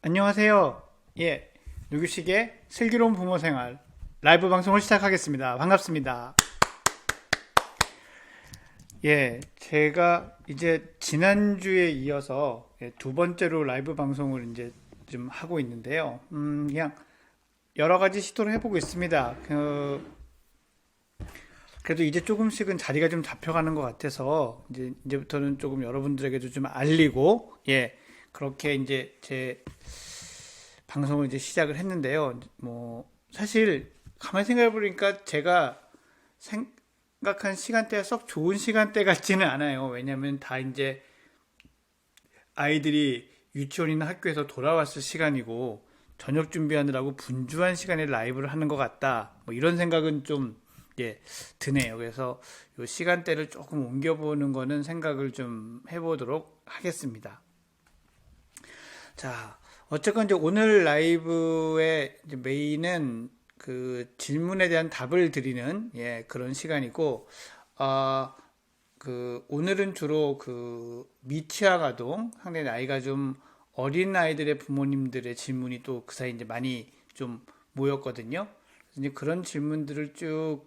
안녕하세요. 예, 누구식의 슬기로운 부모 생활 라이브 방송을 시작하겠습니다. 반갑습니다. 예, 제가 이제 지난주에 이어서 두 번째로 라이브 방송을 이제 좀 하고 있는데요. 그냥 여러 가지 시도를 해보고 있습니다. 그래도 이제 조금씩은 자리가 좀 잡혀가는 것 같아서 이제부터는 조금 여러분들에게도 좀 알리고 그렇게 이제 제 방송을 이제 시작을 했는데요. 뭐 사실 가만히 생각해 보니까 제가 생각한 시간대가 썩 좋은 시간대 같지는 않아요. 왜냐하면 다 이제 아이들이 유치원이나 학교에서 돌아왔을 시간이고 저녁 준비하느라고 분주한 시간에 라이브를 하는 것 같다. 뭐 이런 생각은 좀 드네요. 그래서 이 시간대를 조금 옮겨보는 거는 생각을 좀 해보도록 하겠습니다. 자, 어쨌건 이제 오늘 라이브의 이제 메인은 그 질문에 대한 답을 드리는 그런 시간이고, 어, 오늘은 주로 그 미취학 아동, 상당히 나이가 좀 어린 아이들의 부모님들의 질문이 또 그 사이 이제 많이 좀 모였거든요. 그래서 이제 그런 질문들을 쭉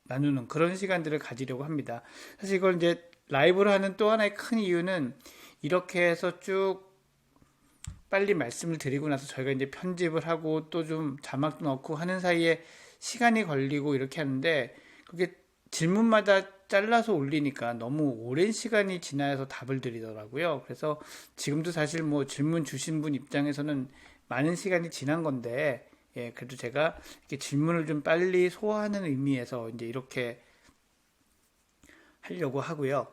나누는 그런 시간들을 가지려고 합니다. 사실 이걸 이제 라이브로 하는 또 하나의 큰 이유는 이렇게 해서 쭉 빨리 말씀을 드리고 나서 저희가 이제 편집을 하고 또 좀 자막도 넣고 하는 사이에 시간이 걸리고 이렇게 하는데 그게 질문마다 잘라서 올리니까 너무 오랜 시간이 지나서 답을 드리더라고요. 그래서 지금도 사실 뭐 질문 주신 분 입장에서는 많은 시간이 지난 건데 그래도 제가 이렇게 질문을 좀 빨리 소화하는 의미에서 이제 이렇게 하려고 하고요.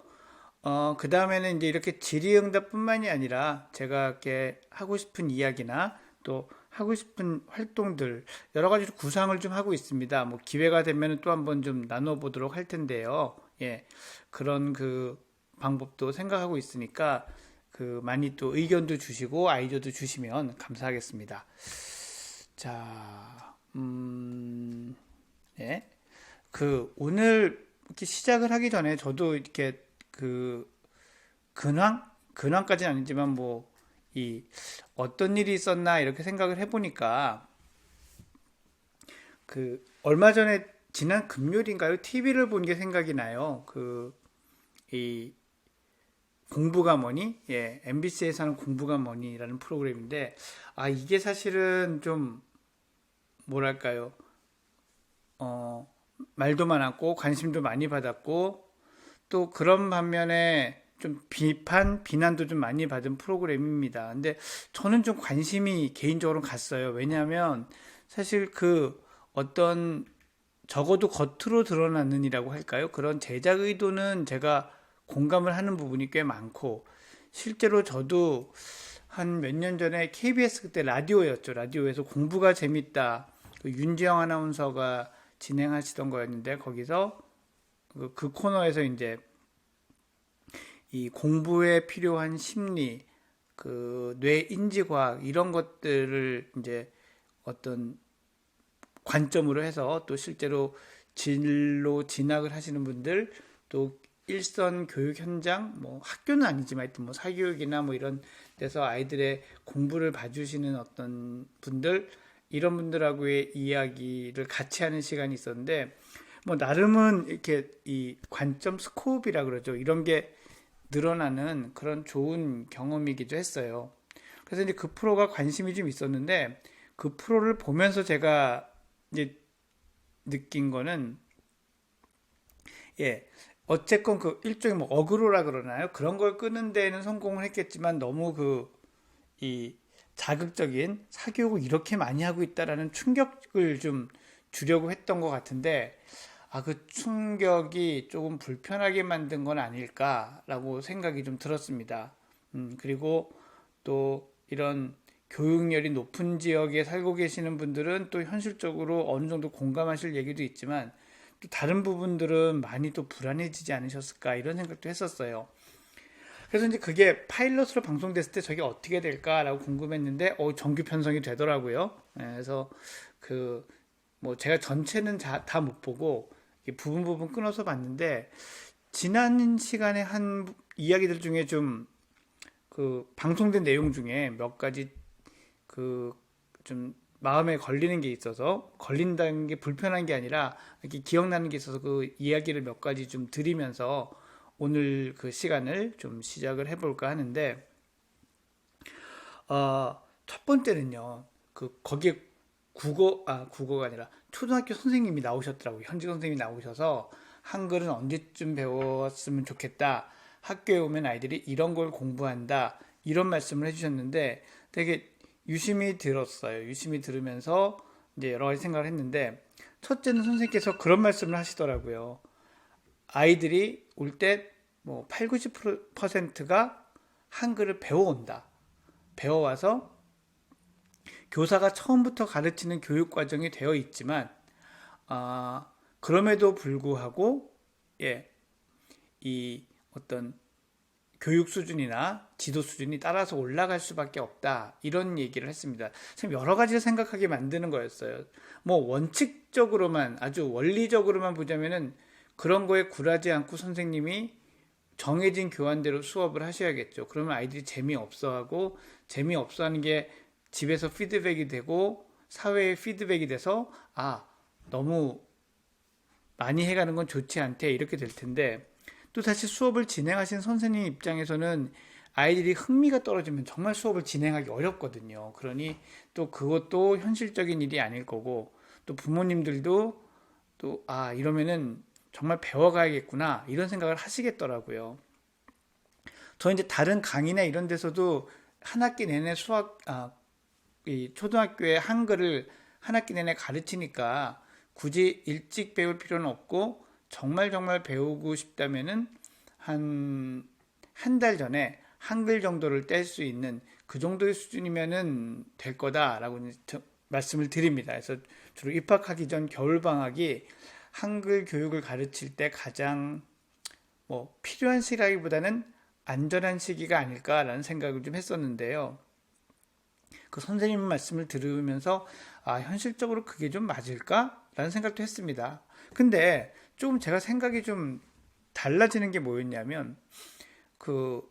그 다음에는 이제 이렇게 질의응답뿐만이 아니라 제가 이렇게 하고 싶은 이야기나 또 하고 싶은 활동들 여러 가지로 구상을 좀 하고 있습니다. 뭐 기회가 되면 또 한번 좀 나눠보도록 할 텐데요. 그런 그 방법도 생각하고 있으니까 그 많이 또 의견도 주시고 아이디어도 주시면 감사하겠습니다. 자, 예. 오늘 이렇게 시작을 하기 전에 저도 이렇게 그 근황까지는 아니지만 뭐 이 어떤 일이 있었나 이렇게 생각을 해보니까 그 얼마 전에 지난 금요일인가요? TV를 본 게 생각이 나요. 이 공부가 뭐니? MBC에서 하는 공부가 뭐니라는 프로그램인데 이게 사실은 좀 뭐랄까요? 어, 말도 많았고 관심도 많이 받았고 또 그런 반면에 좀 비난도 좀 많이 받은 프로그램입니다. 근데 저는 좀 관심이 개인적으로 갔어요. 왜냐하면 사실 그 어떤 적어도 겉으로 드러나는 이라고 할까요? 그런 제작 의도는 제가 공감을 하는 부분이 꽤 많고 실제로 저도 한 몇 년 전에 KBS 그때 라디오였죠. 라디오에서 공부가 재밌다. 그 윤지영 아나운서가 진행하시던 거였는데 거기서 그 코너에서 이제 이 공부에 필요한 심리, 그 뇌 인지 과학 이런 것들을 이제 어떤 관점으로 해서 또 실제로 진로 진학을 하시는 분들 또 일선 교육 현장 뭐 학교는 아니지만 하여튼 뭐 사교육이나 뭐 이런 데서 아이들의 공부를 봐주시는 어떤 분들 이런 분들하고의 이야기를 같이 하는 시간이 있었는데 뭐 나름은 이렇게 이 관점 스코업이라 그러죠. 이런 게 늘어나는 그런 좋은 경험이기도 했어요. 그래서 이제 그 프로가 관심이 좀 있었는데 그 프로를 보면서 제가 이제 느낀 거는 어쨌건 그 일종의 뭐 어그로라 그러나요? 그런 걸 끄는 데에는 성공을 했겠지만 너무 이 자극적인 사교육을 이렇게 많이 하고 있다라는 충격을 좀 주려고 했던 것 같은데 그 충격이 조금 불편하게 만든 건 아닐까라고 생각이 좀 들었습니다. 그리고 또 이런 교육열이 높은 지역에 살고 계시는 분들은 또 현실적으로 어느 정도 공감하실 얘기도 있지만 또 다른 부분들은 많이 또 불안해지지 않으셨을까 이런 생각도 했었어요. 그래서 이제 그게 파일럿으로 방송됐을 때 저게 어떻게 될까라고 궁금했는데 정규 편성이 되더라고요. 그래서 그 뭐 제가 전체는 다 못 보고 부분 부분 끊어서 봤는데 지난 시간에 한 이야기들 중에 좀 그 방송된 내용 중에 몇 가지 그 좀 마음에 걸리는 게 있어서 걸린다는 게 불편한 게 아니라 이렇게 기억나는 게 있어서 그 이야기를 몇 가지 좀 드리면서 오늘 그 시간을 좀 시작을 해볼까 하는데 첫 번째는요. 그 거기에 국어가 아니라 초등학교 선생님이 나오셨더라고요. 현직 선생님이 나오셔서 한글은 언제쯤 배웠으면 좋겠다. 학교에 오면 아이들이 이런 걸 공부한다. 이런 말씀을 해주셨는데 되게 유심히 들었어요. 유심히 들으면서 이제 여러 가지 생각을 했는데 첫째는 선생님께서 그런 말씀을 하시더라고요. 아이들이 올 때 뭐 8, 90%가 한글을 배워온다. 배워와서 교사가 처음부터 가르치는 교육 과정이 되어 있지만 그럼에도 불구하고 이 어떤 교육 수준이나 지도 수준이 따라서 올라갈 수밖에 없다. 이런 얘기를 했습니다. 참 여러 가지를 생각하게 만드는 거였어요. 뭐 원칙적으로만 아주 원리적으로만 보자면은 그런 거에 굴하지 않고 선생님이 정해진 교환대로 수업을 하셔야겠죠. 그러면 아이들이 재미없어하고 재미없어하는 게 집에서 피드백이 되고 사회에 피드백이 돼서 너무 많이 해가는 건 좋지 않대 이렇게 될 텐데 또 사실 수업을 진행하신 선생님 입장에서는 아이들이 흥미가 떨어지면 정말 수업을 진행하기 어렵거든요. 그러니 또 그것도 현실적인 일이 아닐 거고 또 부모님들도 또 이러면은 정말 배워가야겠구나 이런 생각을 하시겠더라고요. 저 이제 다른 강의나 이런 데서도 한 학기 내내 이 초등학교에 한글을 한 학기 내내 가르치니까 굳이 일찍 배울 필요는 없고 정말 배우고 싶다면은 한 달 전에 한글 정도를 뗄 수 있는 그 정도의 수준이면은 될 거다라고 말씀을 드립니다. 그래서 주로 입학하기 전 겨울방학이 한글 교육을 가르칠 때 가장 필요한 시기라기보다는 안전한 시기가 아닐까라는 생각을 좀 했었는데요. 그 선생님 말씀을 들으면서 현실적으로 그게 좀 맞을까라는 생각도 했습니다. 근데 조금 제가 생각이 좀 달라지는 게 뭐였냐면 그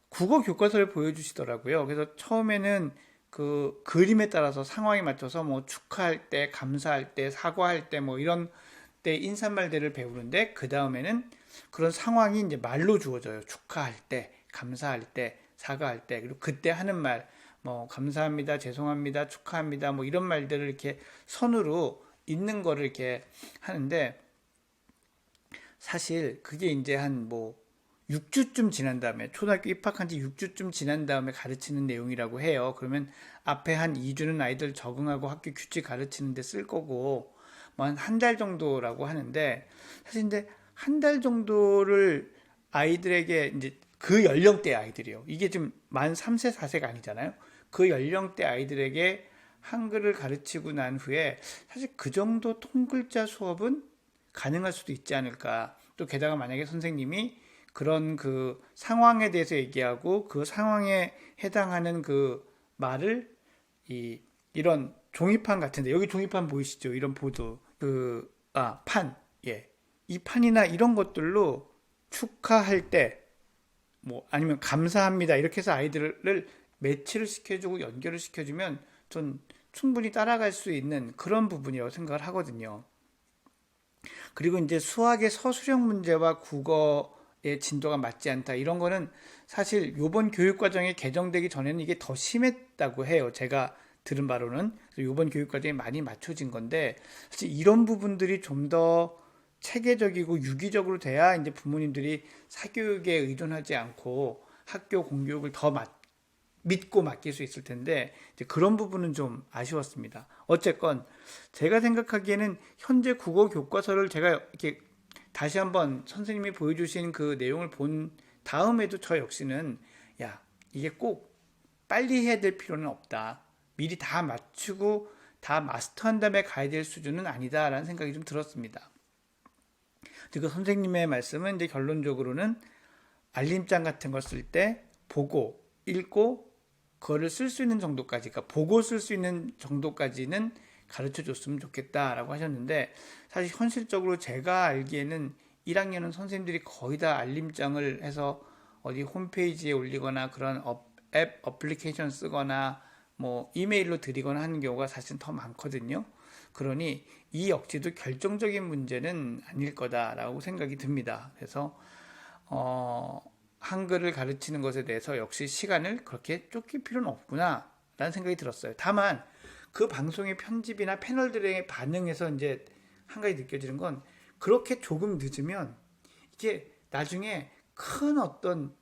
국어 교과서를 보여주시더라고요. 그래서 처음에는 그 그림에 따라서 상황에 맞춰서 뭐 축하할 때, 감사할 때, 사과할 때 뭐 이런 때 인사말들을 배우는데 그 다음에는 그런 상황이 이제 말로 주어져요. 축하할 때, 감사할 때, 사과할 때 그리고 그때 하는 말 뭐 감사합니다, 죄송합니다, 축하합니다 뭐 이런 말들을 이렇게 선으로 있는 거를 이렇게 하는데 사실 그게 이제 한 6주쯤 지난 다음에 초등학교 입학한 지 6주쯤 지난 다음에 가르치는 내용이라고 해요. 그러면 앞에 한 2주는 아이들 적응하고 학교 규칙 가르치는 데 쓸 거고 뭐 한 달 정도라고 하는데 사실 이제 한 달 정도를 아이들에게 이제 그 연령대 아이들이요. 이게 지금 만 3세, 4세가 아니잖아요. 그 연령대 아이들에게 한글을 가르치고 난 후에 사실 그 정도 통글자 수업은 가능할 수도 있지 않을까. 또 게다가 만약에 선생님이 그런 그 상황에 대해서 얘기하고 그 상황에 해당하는 그 말을 이런 종이판 같은데 여기 종이판 보이시죠? 이런 보드 판 이 판이나 이런 것들로 축하할 때 뭐 아니면 감사합니다 이렇게 해서 아이들을 매치를 시켜주고 연결을 시켜주면 전 충분히 따라갈 수 있는 그런 부분이라고 생각을 하거든요. 그리고 이제 수학의 서술형 문제와 국어의 진도가 맞지 않다 이런 거는 사실 이번 교육과정에 개정되기 전에는 이게 더 심했다고 해요. 제가 들은 바로는 이번 교육과정에 많이 맞춰진 건데 사실 이런 부분들이 좀 더 체계적이고 유기적으로 돼야 이제 부모님들이 사교육에 의존하지 않고 학교 공교육을 더 믿고 맡길 수 있을 텐데 이제 그런 부분은 좀 아쉬웠습니다. 어쨌건 제가 생각하기에는 현재 국어 교과서를 제가 이렇게 다시 한번 선생님이 보여주신 그 내용을 본 다음에도 저 역시는 이게 꼭 빨리 해야 될 필요는 없다. 미리 다 맞추고 다 마스터한 다음에 가야 될 수준은 아니다라는 생각이 좀 들었습니다. 그 선생님의 말씀은 이제 결론적으로는 알림장 같은 걸 쓸 때 보고 읽고 그거를 쓸 수 있는 정도까지, 그러니까 보고 쓸 수 있는 정도까지는 가르쳐 줬으면 좋겠다라고 하셨는데 사실 현실적으로 제가 알기에는 1학년은 선생님들이 거의 다 알림장을 해서 어디 홈페이지에 올리거나 그런 앱 어플리케이션 쓰거나 뭐 이메일로 드리거나 하는 경우가 사실 더 많거든요. 그러니 이 역시도 결정적인 문제는 아닐 거다라고 생각이 듭니다. 그래서 한글을 가르치는 것에 대해서 역시 시간을 그렇게 쫓길 필요는 없구나 라는 생각이 들었어요. 다만 그 방송의 편집이나 패널들의 반응에서 이제 한 가지 느껴지는 건 그렇게 조금 늦으면 이게 나중에 큰 어떤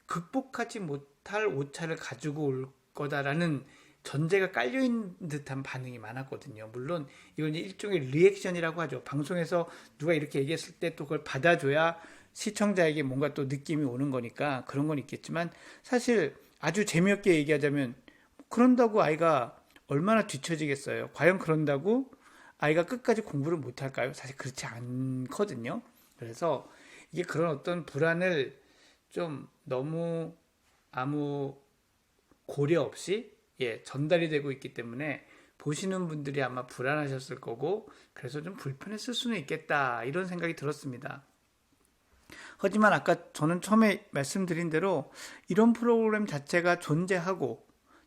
극복하지 못할 오차를 가지고 올 거다라는 전제가 깔려있는 듯한 반응이 많았거든요. 물론 이건 일종의 리액션이라고 하죠. 방송에서 누가 이렇게 얘기했을 때 또 그걸 받아줘야 시청자에게 뭔가 또 느낌이 오는 거니까 그런 건 있겠지만 사실 아주 재미없게 얘기하자면 그런다고 아이가 얼마나 뒤처지겠어요. 과연 그런다고 아이가 끝까지 공부를 못할까요? 사실 그렇지 않거든요. 그래서 이게 그런 어떤 불안을 좀 너무 아무 고려 없이 전달이 되고 있기 때문에 보시는 분들이 아마 불안하셨을 거고 그래서 좀 불편했을 수는 있겠다 이런 생각이 들었습니다. 하지만 아까 저는 처음에 말씀드린 대로 이런 프로그램 자체가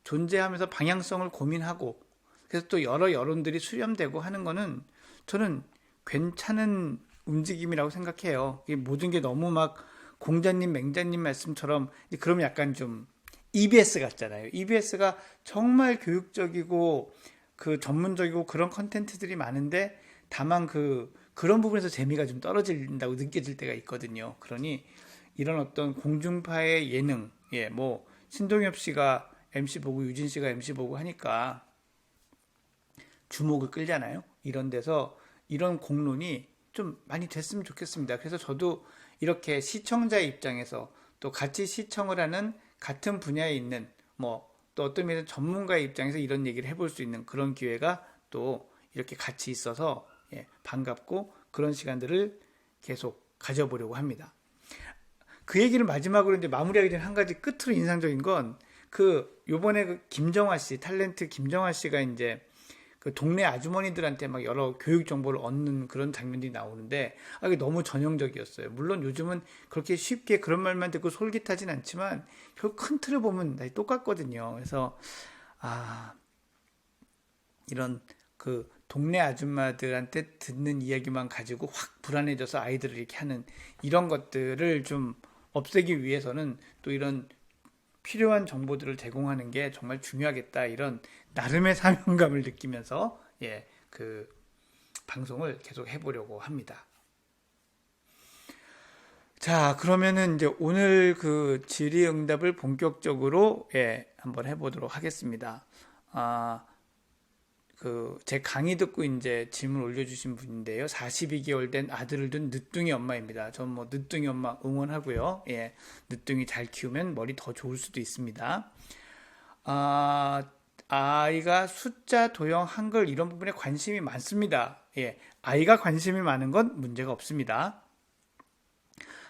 존재하면서 방향성을 고민하고 그래서 또 여러 여론들이 수렴되고 하는 거는 저는 괜찮은 움직임이라고 생각해요. 이게 모든 게 너무 막 공자님, 맹자님 말씀처럼 그러면 약간 좀 EBS 같잖아요. EBS가 정말 교육적이고 그 전문적이고 그런 컨텐츠들이 많은데 다만 그런 부분에서 재미가 좀 떨어진다고 느껴질 때가 있거든요. 그러니 이런 어떤 공중파의 예능, 뭐 신동엽 씨가 MC 보고 유진 씨가 MC 보고 하니까 주목을 끌잖아요. 이런 데서 이런 공론이 좀 많이 됐으면 좋겠습니다. 그래서 저도 이렇게 시청자 입장에서 또 같이 시청을 하는 같은 분야에 있는 뭐 또 어떤 면에서 전문가의 입장에서 이런 얘기를 해볼 수 있는 그런 기회가 또 이렇게 같이 있어서 반갑고 그런 시간들을 계속 가져보려고 합니다. 그 얘기를 마지막으로 이제 마무리하기 전에 한 가지 끝으로 인상적인 건 요번에 김정아 씨, 탤런트 김정아 씨가 이제 그 동네 아주머니들한테 막 여러 교육 정보를 얻는 그런 장면들이 나오는데 이게 너무 전형적이었어요. 물론 요즘은 그렇게 쉽게 그런 말만 듣고 솔깃하진 않지만 결국 큰 틀을 보면 다 똑같거든요. 그래서 이런 그 동네 아줌마들한테 듣는 이야기만 가지고 확 불안해져서 아이들을 이렇게 하는 이런 것들을 좀 없애기 위해서는 또 이런 필요한 정보들을 제공하는 게 정말 중요하겠다 이런 나름의 사명감을 느끼면서 그 방송을 계속 해보려고 합니다. 자, 그러면은 이제 오늘 그 질의응답을 본격적으로 한번 해보도록 하겠습니다. 제 강의 듣고 이제 질문 올려주신 분인데요. 42개월 된 아들을 둔 늦둥이 엄마입니다. 전 뭐 늦둥이 엄마 응원하고요. 늦둥이 잘 키우면 머리 더 좋을 수도 있습니다. 아이가 숫자, 도형, 한글 이런 부분에 관심이 많습니다. 아이가 관심이 많은 건 문제가 없습니다.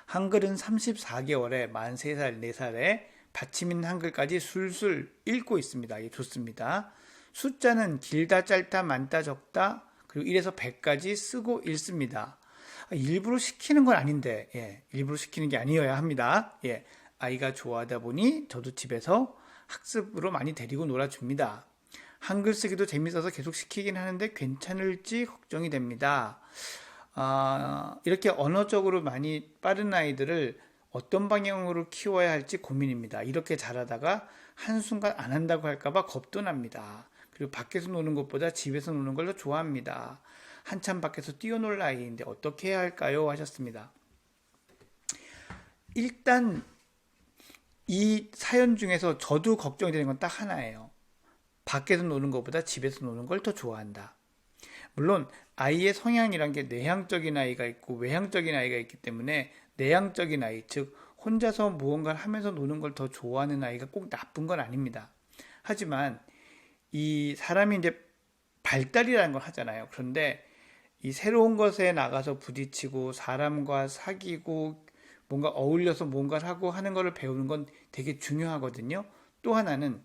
한글은 34개월에 만 3살, 4살에 받침 있는 한글까지 술술 읽고 있습니다. 이게 좋습니다. 숫자는 길다, 짧다, 많다, 적다, 그리고 1에서 100까지 쓰고 읽습니다. 일부러 시키는 건 아닌데, 일부러 시키는 게 아니어야 합니다. 아이가 좋아하다 보니 저도 집에서 학습으로 많이 데리고 놀아줍니다. 한글 쓰기도 재밌어서 계속 시키긴 하는데 괜찮을지 걱정이 됩니다. 이렇게 언어적으로 많이 빠른 아이들을 어떤 방향으로 키워야 할지 고민입니다. 이렇게 잘하다가 한순간 안 한다고 할까봐 겁도 납니다. 그리고 밖에서 노는 것보다 집에서 노는 걸 더 좋아합니다. 한참 밖에서 뛰어놀 나이인데 어떻게 해야 할까요? 하셨습니다. 일단 이 사연 중에서 저도 걱정이 되는 건 딱 하나예요. 밖에서 노는 것보다 집에서 노는 걸 더 좋아한다. 물론 아이의 성향이란 게 내향적인 아이가 있고 외향적인 아이가 있기 때문에 내향적인 아이, 즉 혼자서 무언가를 하면서 노는 걸 더 좋아하는 아이가 꼭 나쁜 건 아닙니다. 하지만 이 사람이 이제 발달이라는 걸 하잖아요. 그런데 이 새로운 것에 나가서 부딪히고 사람과 사귀고 뭔가 어울려서 뭔가를 하고 하는 것을 배우는 건 되게 중요하거든요. 또 하나는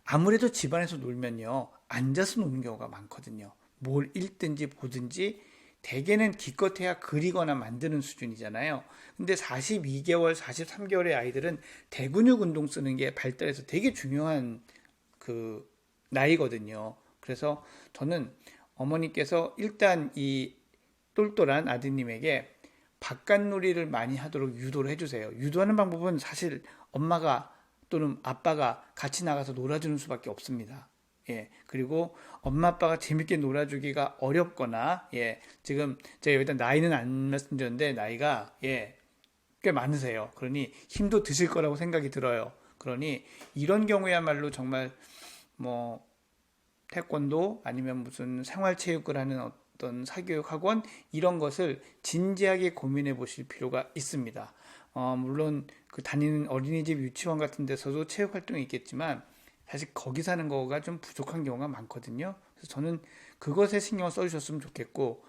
아무래도 집안에서 놀면요, 앉아서 노는 경우가 많거든요. 뭘 읽든지 보든지 대개는 기껏해야 그리거나 만드는 수준이잖아요. 근데 42개월, 43개월의 아이들은 대근육 운동 쓰는 게 발달해서 되게 중요한 그 나이거든요. 그래서 저는 어머니께서 일단 이 똘똘한 아드님에게 바깥놀이를 많이 하도록 유도를 해주세요. 유도하는 방법은 사실 엄마가 또는 아빠가 같이 나가서 놀아주는 수밖에 없습니다. 예, 그리고 엄마 아빠가 재밌게 놀아주기가 어렵거나, 예, 지금 제가 여기다 나이는 안 말씀드렸는데 나이가 꽤 많으세요. 그러니 힘도 드실 거라고 생각이 들어요. 그러니 이런 경우야말로 정말 뭐 태권도 아니면 무슨 생활체육을 하는 어떤 사교육 학원 이런 것을 진지하게 고민해 보실 필요가 있습니다. 물론 그 다니는 어린이집 유치원 같은 데서도 체육 활동이 있겠지만 사실 거기 사는 거가 좀 부족한 경우가 많거든요. 그래서 저는 그것에 신경을 써주셨으면 좋겠고,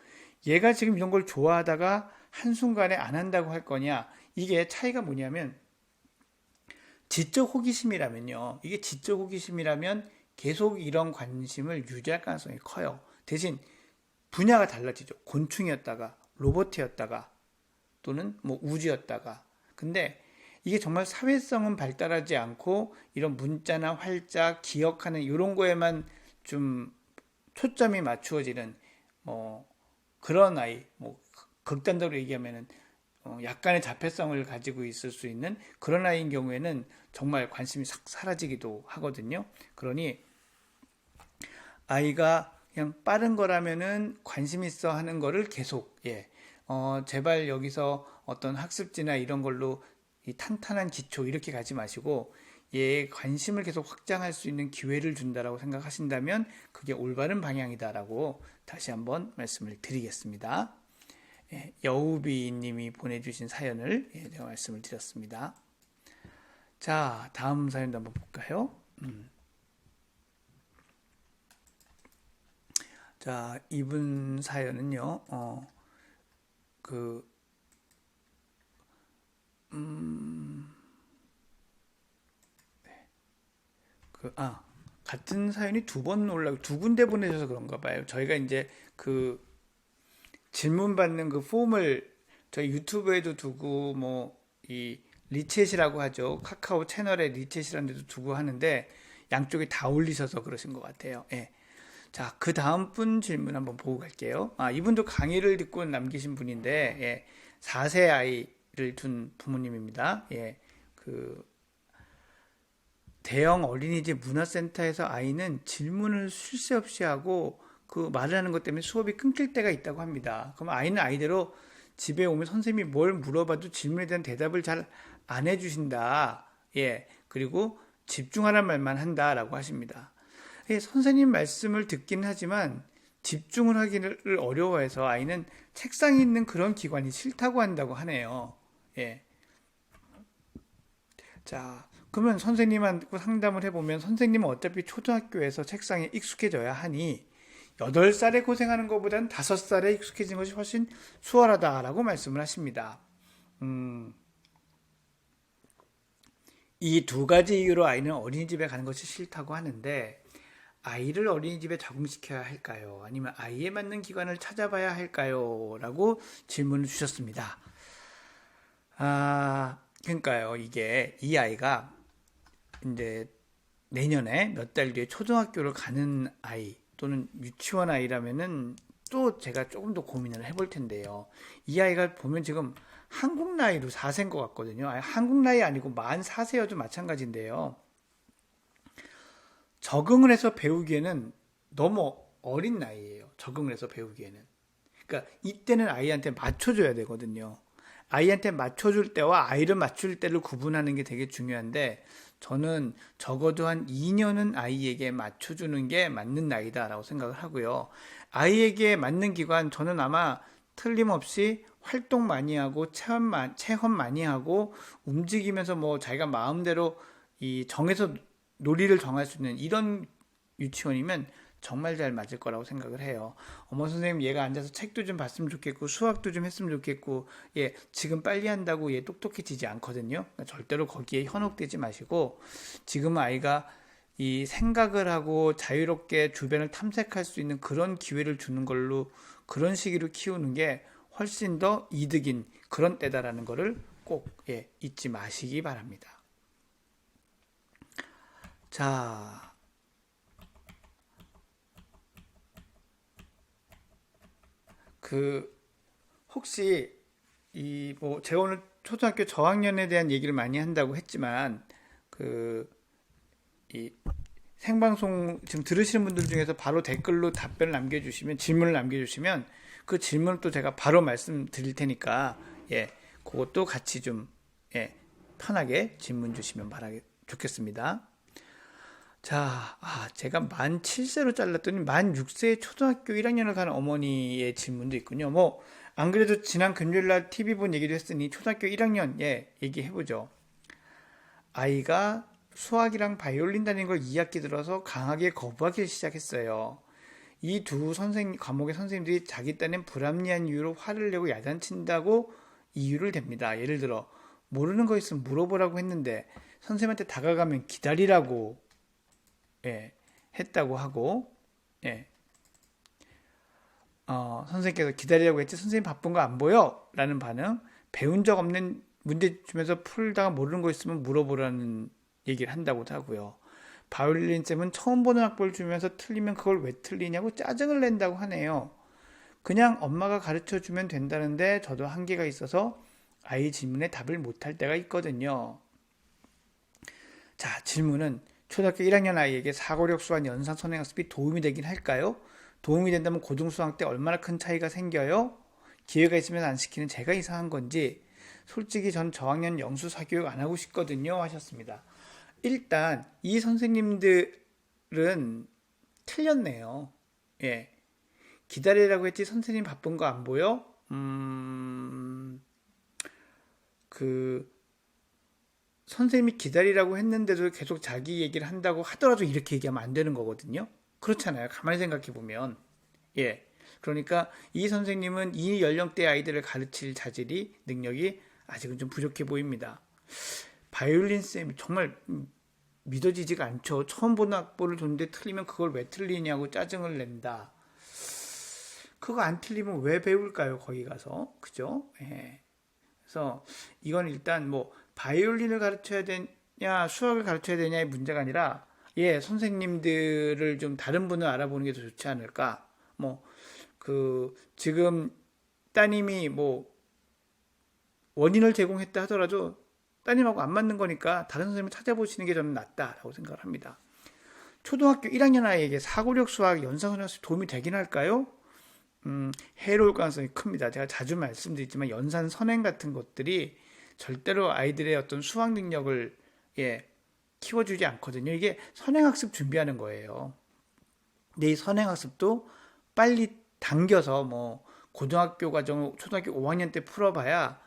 얘가 지금 이런 걸 좋아하다가 한순간에 안 한다고 할 거냐, 이게 차이가 뭐냐면 지적 호기심이라면요, 이게 지적 호기심이라면 계속 이런 관심을 유지할 가능성이 커요. 대신 분야가 달라지죠. 곤충이었다가 로봇이었다가 또는 뭐 우주였다가. 근데 이게 정말 사회성은 발달하지 않고 이런 문자나 활자, 기억하는 이런 거에만 좀 초점이 맞추어지는 그런 아이, 뭐 극단적으로 얘기하면은 약간의 자폐성을 가지고 있을 수 있는 그런 아이인 경우에는 정말 관심이 싹 사라지기도 하거든요. 그러니 아이가 그냥 빠른 거라면은 관심 있어 하는 거를 계속, 제발 여기서 어떤 학습지나 이런 걸로 이 탄탄한 기초 이렇게 가지 마시고 얘의 관심을 계속 확장할 수 있는 기회를 준다라고 생각하신다면 그게 올바른 방향이다라고 다시 한번 말씀을 드리겠습니다. 여우비 님이 보내주신 사연을 제가 말씀을 드렸습니다. 자, 다음 사연도 한번 볼까요? 자, 이분 사연은요, 같은 사연이 두 번 올라오고 두 군데 보내셔서 그런가 봐요. 저희가 이제 그 질문 받는 그 폼을 저희 유튜브에도 두고 이 리챗이라고 하죠. 카카오 채널에 리챗이라는 데도 두고 하는데 양쪽에 다 올리셔서 그러신 것 같아요. 예. 자, 그 다음 분 질문 한번 보고 갈게요. 이분도 강의를 듣고 남기신 분인데 4세 아이를 둔 부모님입니다. 대형 어린이집 문화센터에서 아이는 질문을 쉴 새 없이 하고 그 말을 하는 것 때문에 수업이 끊길 때가 있다고 합니다. 그럼 아이는 아이대로 집에 오면 선생님이 뭘 물어봐도 질문에 대한 대답을 잘 안 해주신다. 그리고 집중하라는 말만 한다라고 하십니다. 선생님 말씀을 듣긴 하지만 집중을 하기를 어려워해서 아이는 책상에 있는 그런 기관이 싫다고 한다고 하네요. 자, 그러면 선생님하고 상담을 해보면 선생님은 어차피 초등학교에서 책상에 익숙해져야 하니 8살에 고생하는 것보다는 5살에 익숙해진 것이 훨씬 수월하다라고 말씀을 하십니다. 이 두 가지 이유로 아이는 어린이집에 가는 것이 싫다고 하는데 아이를 어린이집에 적응시켜야 할까요? 아니면 아이에 맞는 기관을 찾아봐야 할까요? 라고 질문을 주셨습니다. 그러니까요, 이 아이가 이제 내년에 몇 달 뒤에 초등학교를 가는 아이 또는 유치원 아이라면은 또 제가 조금 더 고민을 해볼 텐데요. 이 아이가 보면 지금 한국 나이로 4세인 것 같거든요. 한국 나이 아니고 만 4세여도 마찬가지인데요. 적응을 해서 배우기에는 너무 어린 나이예요. 적응을 해서 배우기에는. 그러니까 이때는 아이한테 맞춰줘야 되거든요. 아이한테 맞춰줄 때와 아이를 맞출 때를 구분하는 게 되게 중요한데 저는 적어도 한 2년은 아이에게 맞춰주는 게 맞는 나이다라고 생각을 하고요. 아이에게 맞는 기관 저는 아마 틀림없이 활동 많이 하고 체험 많이 하고 움직이면서 자기가 마음대로 정해서 놀이를 정할 수 있는 이런 유치원이면 정말 잘 맞을 거라고 생각을 해요. 어머 선생님 얘가 앉아서 책도 좀 봤으면 좋겠고 수학도 좀 했으면 좋겠고 지금 빨리 한다고 얘 똑똑해지지 않거든요. 그러니까 절대로 거기에 현혹되지 마시고 지금 아이가 이 생각을 하고 자유롭게 주변을 탐색할 수 있는 그런 기회를 주는 걸로 그런 시기로 키우는 게 훨씬 더 이득인 그런 때다라는 거를 꼭 잊지 마시기 바랍니다. 자, 혹시 제가 오늘 초등학교 저학년에 대한 얘기를 많이 한다고 했지만 이 생방송 지금 들으시는 분들 중에서 바로 댓글로 답변을 남겨주시면, 질문을 남겨주시면 그 질문을 또 제가 바로 말씀드릴 테니까 그것도 같이 좀 편하게 질문 주시면 좋겠습니다. 자, 제가 만 7세로 잘랐더니 만 6세에 초등학교 1학년을 가는 어머니의 질문도 있군요. 안 그래도 지난 금요일날 TV 본 얘기도 했으니 초등학교 1학년 얘기해보죠. 아이가 수학이랑 바이올린 다니는 걸 2학기 들어서 강하게 거부하기 시작했어요. 이 두 과목의 선생님들이 자기 딴엔 불합리한 이유로 화를 내고 야단친다고 이유를 댑니다. 예를 들어 모르는 거 있으면 물어보라고 했는데 선생님한테 다가가면 기다리라고 했다고 하고 선생님께서 기다리라고 했지 선생님 바쁜 거 안 보여? 라는 반응. 배운 적 없는 문제 주면서 풀다가 모르는 거 있으면 물어보라는 얘기를 한다고도 하고요. 바이올린 쌤은 처음 보는 학벌 주면서 틀리면 그걸 왜 틀리냐고 짜증을 낸다고 하네요. 그냥 엄마가 가르쳐 주면 된다는데 저도 한계가 있어서 아이 질문에 답을 못할 때가 있거든요. 자, 질문은 초등학교 1학년 아이에게 사고력 수학 연산 선행학습이 도움이 되긴 할까요? 도움이 된다면 고등수학 때 얼마나 큰 차이가 생겨요? 기회가 있으면 안 시키는 제가 이상한 건지. 솔직히 전 저학년 영수 사교육 안 하고 싶거든요 하셨습니다. 일단 이 선생님들은 틀렸네요. 기다리라고 했지 선생님 바쁜 거 안 보여? 선생님이 기다리라고 했는데도 계속 자기 얘기를 한다고 하더라도 이렇게 얘기하면 안 되는 거거든요. 그렇잖아요. 가만히 생각해 보면. 그러니까 이 선생님은 이 연령대 아이들을 가르칠 자질이, 능력이 아직은 좀 부족해 보입니다. 바이올린 쌤이 정말 믿어지지가 않죠. 처음 보는 악보를 줬는데 틀리면 그걸 왜 틀리냐고 짜증을 낸다. 그거 안 틀리면 왜 배울까요? 거기 가서. 그죠? 그래서 이건 일단 바이올린을 가르쳐야 되냐, 수학을 가르쳐야 되냐의 문제가 아니라 선생님들을 좀 다른 분을 알아보는 게 더 좋지 않을까. 지금 따님이 원인을 제공했다 하더라도 따님하고 안 맞는 거니까 다른 선생님을 찾아보시는 게 저는 낫다라고 생각을 합니다. 초등학교 1학년 아이에게 사고력 수학 연산선행학습이 도움이 되긴 할까요? 해로울 가능성이 큽니다. 제가 자주 말씀드리지만 연산 선행 같은 것들이 절대로 아이들의 어떤 수학 능력을 키워주지 않거든요. 이게 선행학습 준비하는 거예요. 근데 이 선행학습도 빨리 당겨서 고등학교 과정, 초등학교 5학년 때 풀어봐야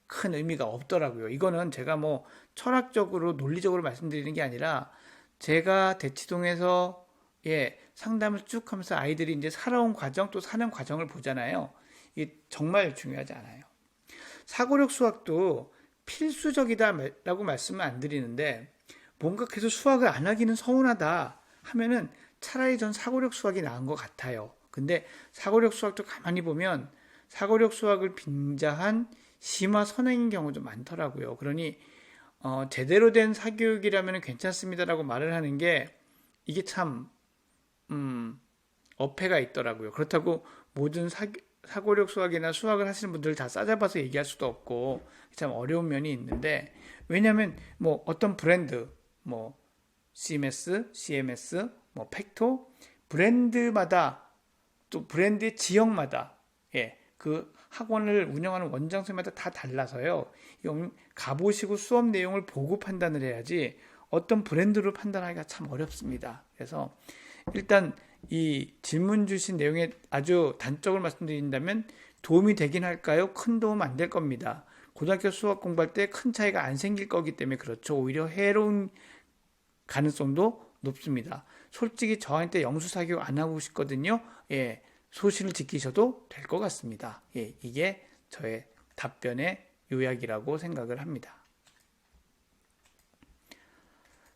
큰 의미가 없더라고요. 이거는 제가 철학적으로 논리적으로 말씀드리는 게 아니라 제가 대치동에서 상담을 쭉 하면서 아이들이 이제 살아온 과정 또 사는 과정을 보잖아요. 이게 정말 중요하지 않아요. 사고력 수학도 필수적이다라고 말씀은 안 드리는데 뭔가 계속 수학을 안 하기는 서운하다 하면은 차라리 전 사고력 수학이 나은 것 같아요. 근데 사고력 수학도 가만히 보면 사고력 수학을 빙자한 심화 선행인 경우도 많더라고요. 그러니 제대로 된 사교육이라면 괜찮습니다라고 말을 하는 게 이게 참 어폐가 있더라고요. 그렇다고 모든 사고력 수학이나 수학을 하시는 분들 다 싸잡아서 얘기할 수도 없고 참 어려운 면이 있는데 왜냐하면 어떤 브랜드 CMS, CMS, 팩토 브랜드마다 또 브랜드의 지역마다 그 학원을 운영하는 원장 선생님마다 다 달라서요. 가보시고 수업 내용을 보고 판단을 해야지 어떤 브랜드로 판단하기가 참 어렵습니다. 그래서 일단 이 질문 주신 내용에 아주 단적으로 말씀드린다면 도움이 되긴 할까요? 큰 도움 안 될 겁니다. 고등학교 수학 공부할 때 큰 차이가 안 생길 거기 때문에 그렇죠. 오히려 해로운 가능성도 높습니다. 솔직히 저한테 영수사교육 안 하고 싶거든요. 소신을 지키셔도 될 것 같습니다. 이게 저의 답변의 요약이라고 생각을 합니다.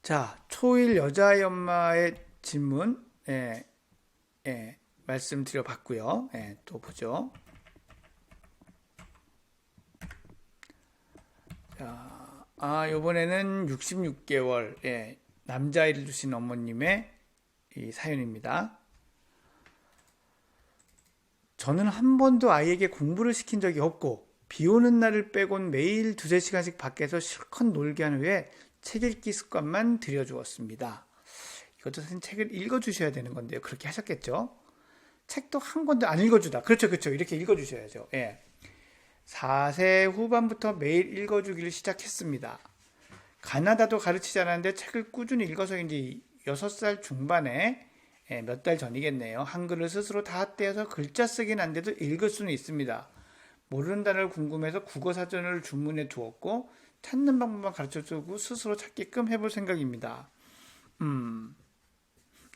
자, 초1 여자아이 엄마의 질문 말씀드려봤고요. 예, 또 보죠. 자, 이번에는 66개월 예, 남자아이를 두신 어머님의 이 사연입니다. 저는 한 번도 아이에게 공부를 시킨 적이 없고 비 오는 날을 빼곤 매일 2~3시간씩 밖에서 실컷 놀게 한 후에 책 읽기 습관만 들여주었습니다. 이것도 사실 책을 읽어주셔야 되는 건데요. 그렇게 하셨겠죠? 책도 한 권도 안 읽어주다. 그렇죠. 이렇게 읽어주셔야죠. 예. 4세 후반부터 매일 읽어주기를 시작했습니다. 가나다도 가르치지 않았는데 책을 꾸준히 읽어서인지 6살 중반에 몇 달 전이겠네요. 한글을 스스로 다 떼어서 글자 쓰긴 안 돼도 읽을 수는 있습니다. 모르는 단어를 궁금해서 국어사전을 주문해 두었고 찾는 방법만 가르쳐주고 스스로 찾게끔 해볼 생각입니다.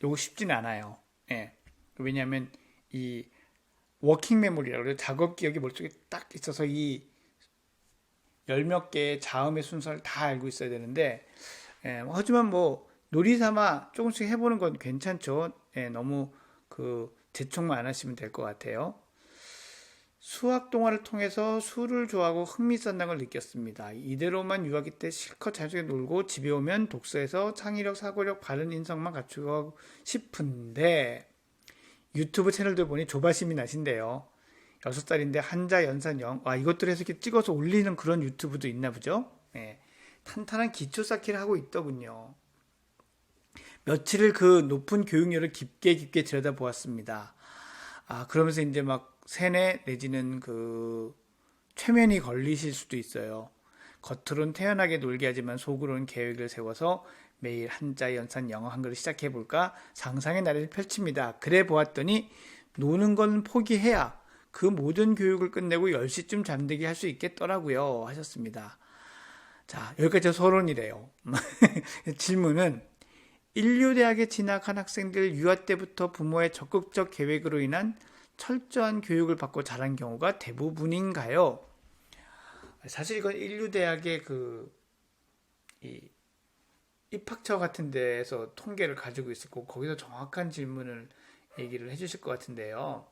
요거 쉽지는 않아요. 예. 왜냐하면 이 워킹 메모리라고 그래요. 작업 기억이 머릿속에 딱 있어서 이 열 몇 개의 자음의 순서를 다 알고 있어야 되는데 하지만 뭐 놀이 삼아 조금씩 해보는 건 괜찮죠. 너무 재촉만 안 하시면 될 것 같아요. 수학 동화를 통해서 수를 좋아하고 흥미있었다는 걸 느꼈습니다. 이대로만 유아기 때 실컷 자유롭게 놀고 집에 오면 독서에서 창의력, 사고력, 바른 인성만 갖추고 싶은데 유튜브 채널들 보니 조바심이 나신대요. 6살인데 한자, 연산, 영, 이것들 해서 이렇게 찍어서 올리는 그런 유튜브도 있나 보죠. 탄탄한 기초 쌓기를 하고 있더군요. 며칠을 그 높은 교육열을 깊게 들여다보았습니다. 그러면서 이제 막 세뇌 내지는 최면이 걸리실 수도 있어요. 겉으론 태연하게 놀게 하지만 속으로는 계획을 세워서 매일 한자, 연산, 영어, 한글을 시작해볼까 상상의 나래를 펼칩니다. 그래 보았더니 노는 건 포기해야 그 모든 교육을 끝내고 10시쯤 잠들게 할 수 있겠더라고요. 하셨습니다. 자, 여기까지 서론이래요. 질문은 인류대학에 진학한 학생들 유아 때부터 부모의 적극적 계획으로 인한 철저한 교육을 받고 자란 경우가 대부분인가요? 사실 이건 인류대학의 입학처 같은 데에서 통계를 가지고 있었고 거기서 정확한 질문을 얘기를 해주실 것 같은데요.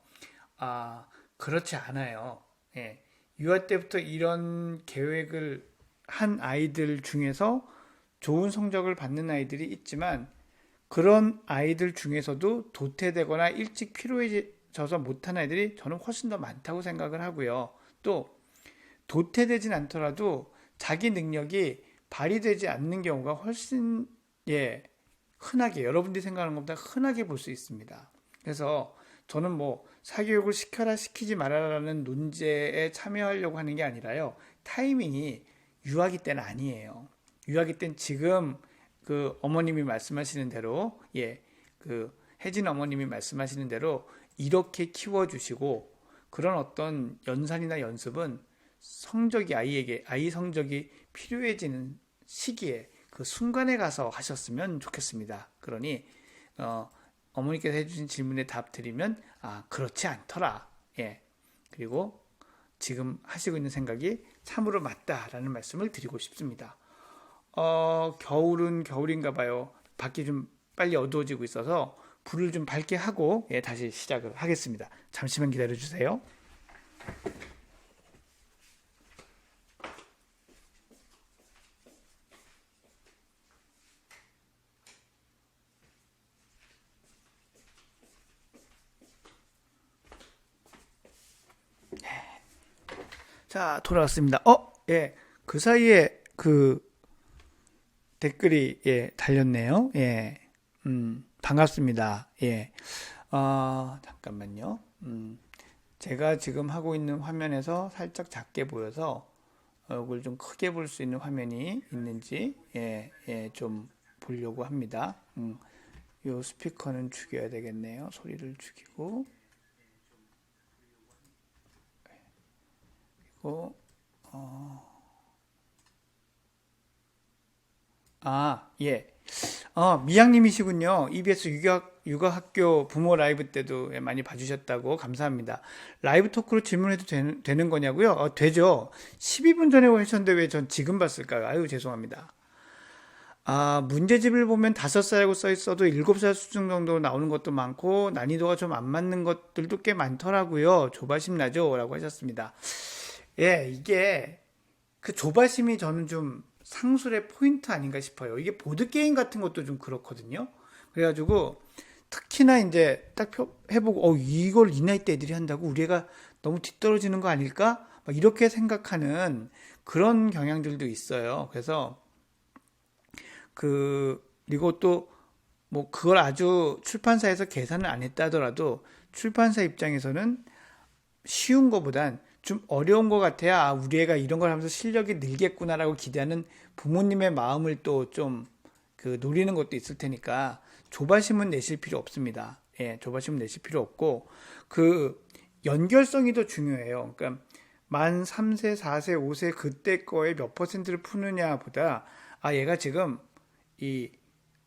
그렇지 않아요. 예. 유아 때부터 이런 계획을 한 아이들 중에서 좋은 성적을 받는 아이들이 있지만 그런 아이들 중에서도 도태되거나 일찍 피로해져서 못한 아이들이 저는 훨씬 더 많다고 생각을 하고요. 또 도태되진 않더라도 자기 능력이 발휘되지 않는 경우가 훨씬 흔하게 여러분들이 생각하는 것보다 흔하게 볼 수 있습니다. 그래서 저는 뭐 사교육을 시켜라 시키지 말아라는 논제에 참여하려고 하는 게 아니라요. 타이밍이 유아기 때는 아니에요. 유아기 때는 지금 어머님이 말씀하시는 대로 혜진 어머님이 말씀하시는 대로 이렇게 키워주시고 그런 어떤 연산이나 연습은 성적이 아이 성적이 필요해지는 시기에 그 순간에 가서 하셨으면 좋겠습니다. 그러니 어머니께서 해주신 질문에 답 드리면 그렇지 않더라. 그리고 지금 하시고 있는 생각이 참으로 맞다라는 말씀을 드리고 싶습니다. 겨울은 겨울인가 봐요. 밖이 좀 빨리 어두워지고 있어서 불을 좀 밝게 하고 다시 시작을 하겠습니다. 잠시만 기다려 주세요. 자, 돌아왔습니다. 그 사이에 댓글이 달렸네요. 반갑습니다. 잠깐만요. 제가 지금 하고 있는 화면에서 살짝 작게 보여서 얼굴 좀 크게 볼 수 있는 화면이 있는지 좀 보려고 합니다. 요 스피커는 죽여야 되겠네요. 소리를 죽이고 그리고 미양님이시군요. EBS 육아학교 부모 라이브 때도 많이 봐주셨다고 감사합니다. 라이브 토크로 질문해도 되는 거냐고요? 되죠. 12분 전에 하셨는데 왜 전 지금 봤을까요? 아유, 죄송합니다. 문제집을 보면 5살이라고 써 있어도 7살 수준 정도 나오는 것도 많고 난이도가 좀 안 맞는 것들도 꽤 많더라고요. 조바심 나죠? 라고 하셨습니다. 예, 이게 그 조바심이 저는 좀 상술의 포인트 아닌가 싶어요. 이게 보드게임 같은 것도 좀 그렇거든요. 그래가지고 특히나 이제 딱 해보고 이걸 이 나이 때 애들이 한다고 우리 애가 너무 뒤떨어지는 거 아닐까? 막 이렇게 생각하는 그런 경향들도 있어요. 그래서 그리고 또 뭐 그걸 아주 출판사에서 계산을 안 했다 하더라도 출판사 입장에서는 쉬운 거보단 좀 어려운 것 같아야 우리 애가 이런 걸 하면서 실력이 늘겠구나라고 기대하는 부모님의 마음을 또 좀 노리는 것도 있을 테니까 조바심은 내실 필요 없습니다. 예, 조바심은 내실 필요 없고 그 연결성이 더 중요해요. 그러니까 만 3세, 4세, 5세 그때 거에 몇 퍼센트를 푸느냐보다 얘가 지금 이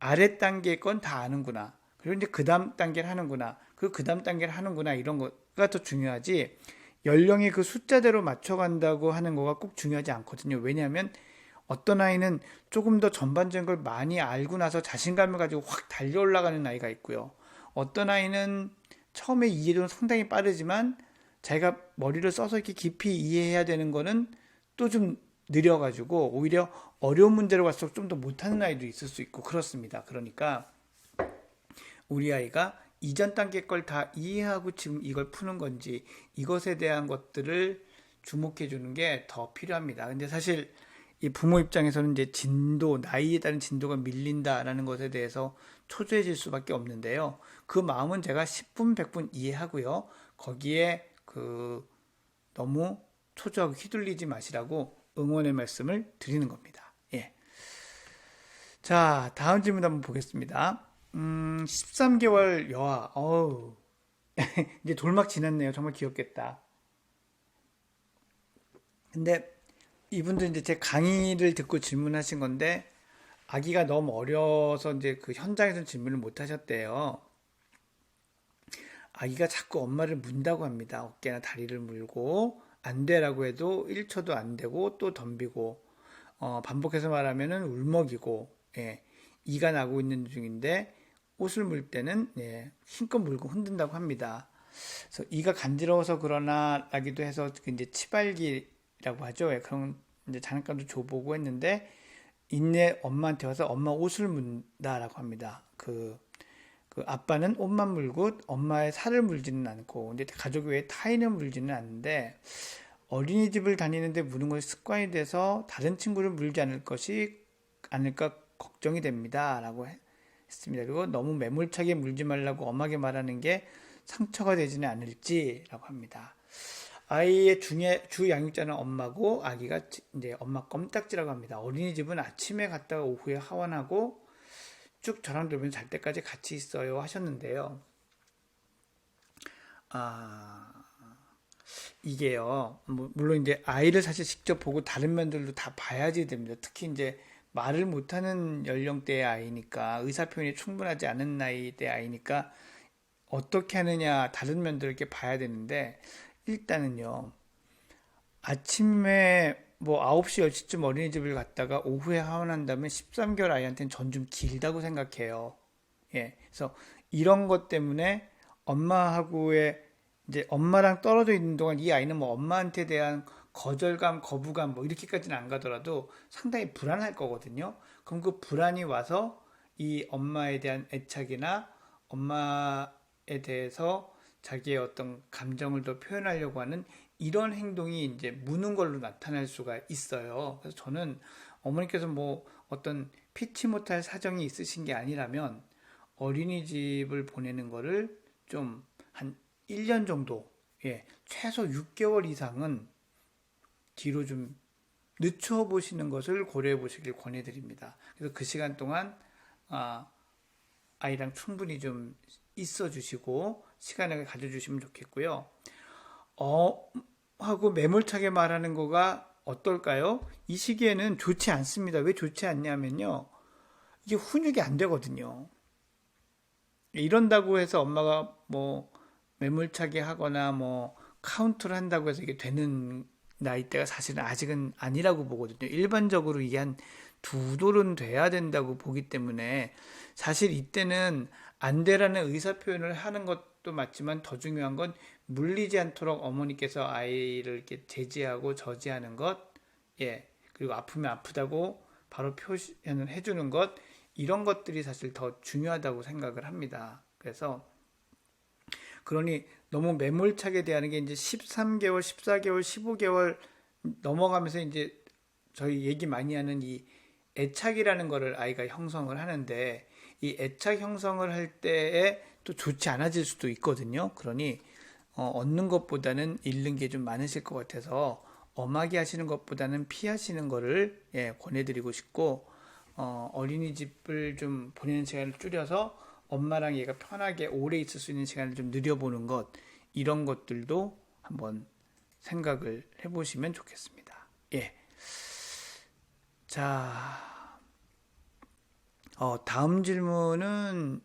아래 단계 건 다 아는구나. 그리고 이제 그 다음 단계를 하는구나. 그 다음 단계를 하는구나. 이런 거가 더 중요하지. 연령이 그 숫자대로 맞춰간다고 하는 거가 꼭 중요하지 않거든요. 왜냐하면 어떤 아이는 조금 더 전반적인 걸 많이 알고 나서 자신감을 가지고 확 달려 올라가는 아이가 있고요. 어떤 아이는 처음에 이해도는 상당히 빠르지만 자기가 머리를 써서 이렇게 깊이 이해해야 되는 거는 또 좀 느려가지고 오히려 어려운 문제로 갈수록 좀 더 못하는 아이도 있을 수 있고 그렇습니다. 그러니까 우리 아이가 이전 단계 걸 다 이해하고 지금 이걸 푸는 건지 이것에 대한 것들을 주목해 주는 게 더 필요합니다. 근데 사실 이 부모 입장에서는 이제 나이에 따른 진도가 밀린다라는 것에 대해서 초조해질 수밖에 없는데요. 그 마음은 제가 10분, 100분 이해하고요. 거기에 너무 초조하고 휘둘리지 마시라고 응원의 말씀을 드리는 겁니다. 예. 자, 다음 질문 한번 보겠습니다. 13개월 여아. 이제 돌막 지났네요. 정말 귀엽겠다. 근데 이분도 이제 제 강의를 듣고 질문하신 건데 아기가 너무 어려서 이제 그 현장에서 질문을 못 하셨대요. 아기가 자꾸 엄마를 문다고 합니다. 어깨나 다리를 물고 안 되라고 해도 1초도 안 되고 또 덤비고 반복해서 말하면은 울먹이고 예, 이가 나고 있는 중인데 옷을 물 때는 예, 힘껏 물고 흔든다고 합니다. 그래서 이가 간지러워서 그러나 라기도 해서 이제 치발기라고 하죠. 예, 그런 이제 장난감도 줘보고 했는데 인내 엄마한테 와서 엄마 옷을 문다라고 합니다. 그 아빠는 옷만 물고 엄마의 살을 물지는 않고 근데 가족 외에 타인을 물지는 않는데 어린이집을 다니는데 무는 것이 습관이 돼서 다른 친구를 물지 않을까 걱정이 됩니다라고 했습니다. 그리고 너무 매몰차게 물지 말라고 엄하게 말하는 게 상처가 되지는 않을지라고 합니다. 아이의 주 양육자는 엄마고 아기가 이제 엄마 껌딱지라고 합니다. 어린이집은 아침에 갔다가 오후에 하원하고 쭉 저랑 놀면 잘 때까지 같이 있어요 하셨는데요. 이게요. 물론 이제 아이를 사실 직접 보고 다른 면들도 다 봐야지 됩니다. 특히 이제 말을 못하는 연령대의 아이니까 의사 표현이 충분하지 않은 나이대 아이니까 어떻게 하느냐 다른 면들을 이렇게 봐야 되는데 일단은요. 아침에 뭐 9시 10시쯤 어린이집을 갔다가 오후에 하원한다면 13개월 아이한테는 전 좀 길다고 생각해요. 예. 그래서 이런 것 때문에 엄마하고의 이제 엄마랑 떨어져 있는 동안 이 아이는 뭐 엄마한테 대한 거절감, 거부감 뭐 이렇게까지는 안 가더라도 상당히 불안할 거거든요. 그럼 그 불안이 와서 이 엄마에 대한 애착이나 엄마에 대해서 자기의 어떤 감정을 더 표현하려고 하는 이런 행동이 이제 무는 걸로 나타날 수가 있어요. 그래서 저는 어머니께서 뭐 어떤 피치 못할 사정이 있으신 게 아니라면 어린이집을 보내는 거를 좀 한 1년 정도, 예, 최소 6개월 이상은 뒤로 좀 늦춰 보시는 것을 고려해 보시길 권해드립니다. 그래서 그 시간 동안 아이랑 충분히 좀 있어 주시고 시간을 가져주시면 좋겠고요. 하고 매몰차게 말하는 거가 어떨까요? 이 시기에는 좋지 않습니다. 왜 좋지 않냐면요. 이게 훈육이 안 되거든요. 이런다고 해서 엄마가 뭐 매몰차게 하거나 뭐 카운트를 한다고 해서 이게 되는 나이대가 사실은 아직은 아니라고 보거든요. 일반적으로 이게 한 두 돌은 돼야 된다고 보기 때문에 사실 이때는 안 되라는 의사 표현을 하는 것도 맞지만 더 중요한 건 물리지 않도록 어머니께서 아이를 이렇게 제지하고 저지하는 것, 예, 그리고 아프면 아프다고 바로 표현을 해주는 것, 이런 것들이 사실 더 중요하다고 생각을 합니다. 그래서 그러니 너무 매몰차게 대하는 게 이제 13개월, 14개월, 15개월 넘어가면서 이제 저희 얘기 많이 하는 이 애착이라는 거를 아이가 형성을 하는데 이 애착 형성을 할 때에 또 좋지 않아질 수도 있거든요. 그러니 얻는 것보다는 잃는 게 좀 많으실 것 같아서 엄하게 하시는 것보다는 피하시는 거를 권해드리고 싶고 어린이집을 좀 보내는 시간을 줄여서 엄마랑 얘가 편하게 오래 있을 수 있는 시간을 좀 늘려보는 것 이런 것들도 한번 생각을 해보시면 좋겠습니다. 예. 자, 다음 질문은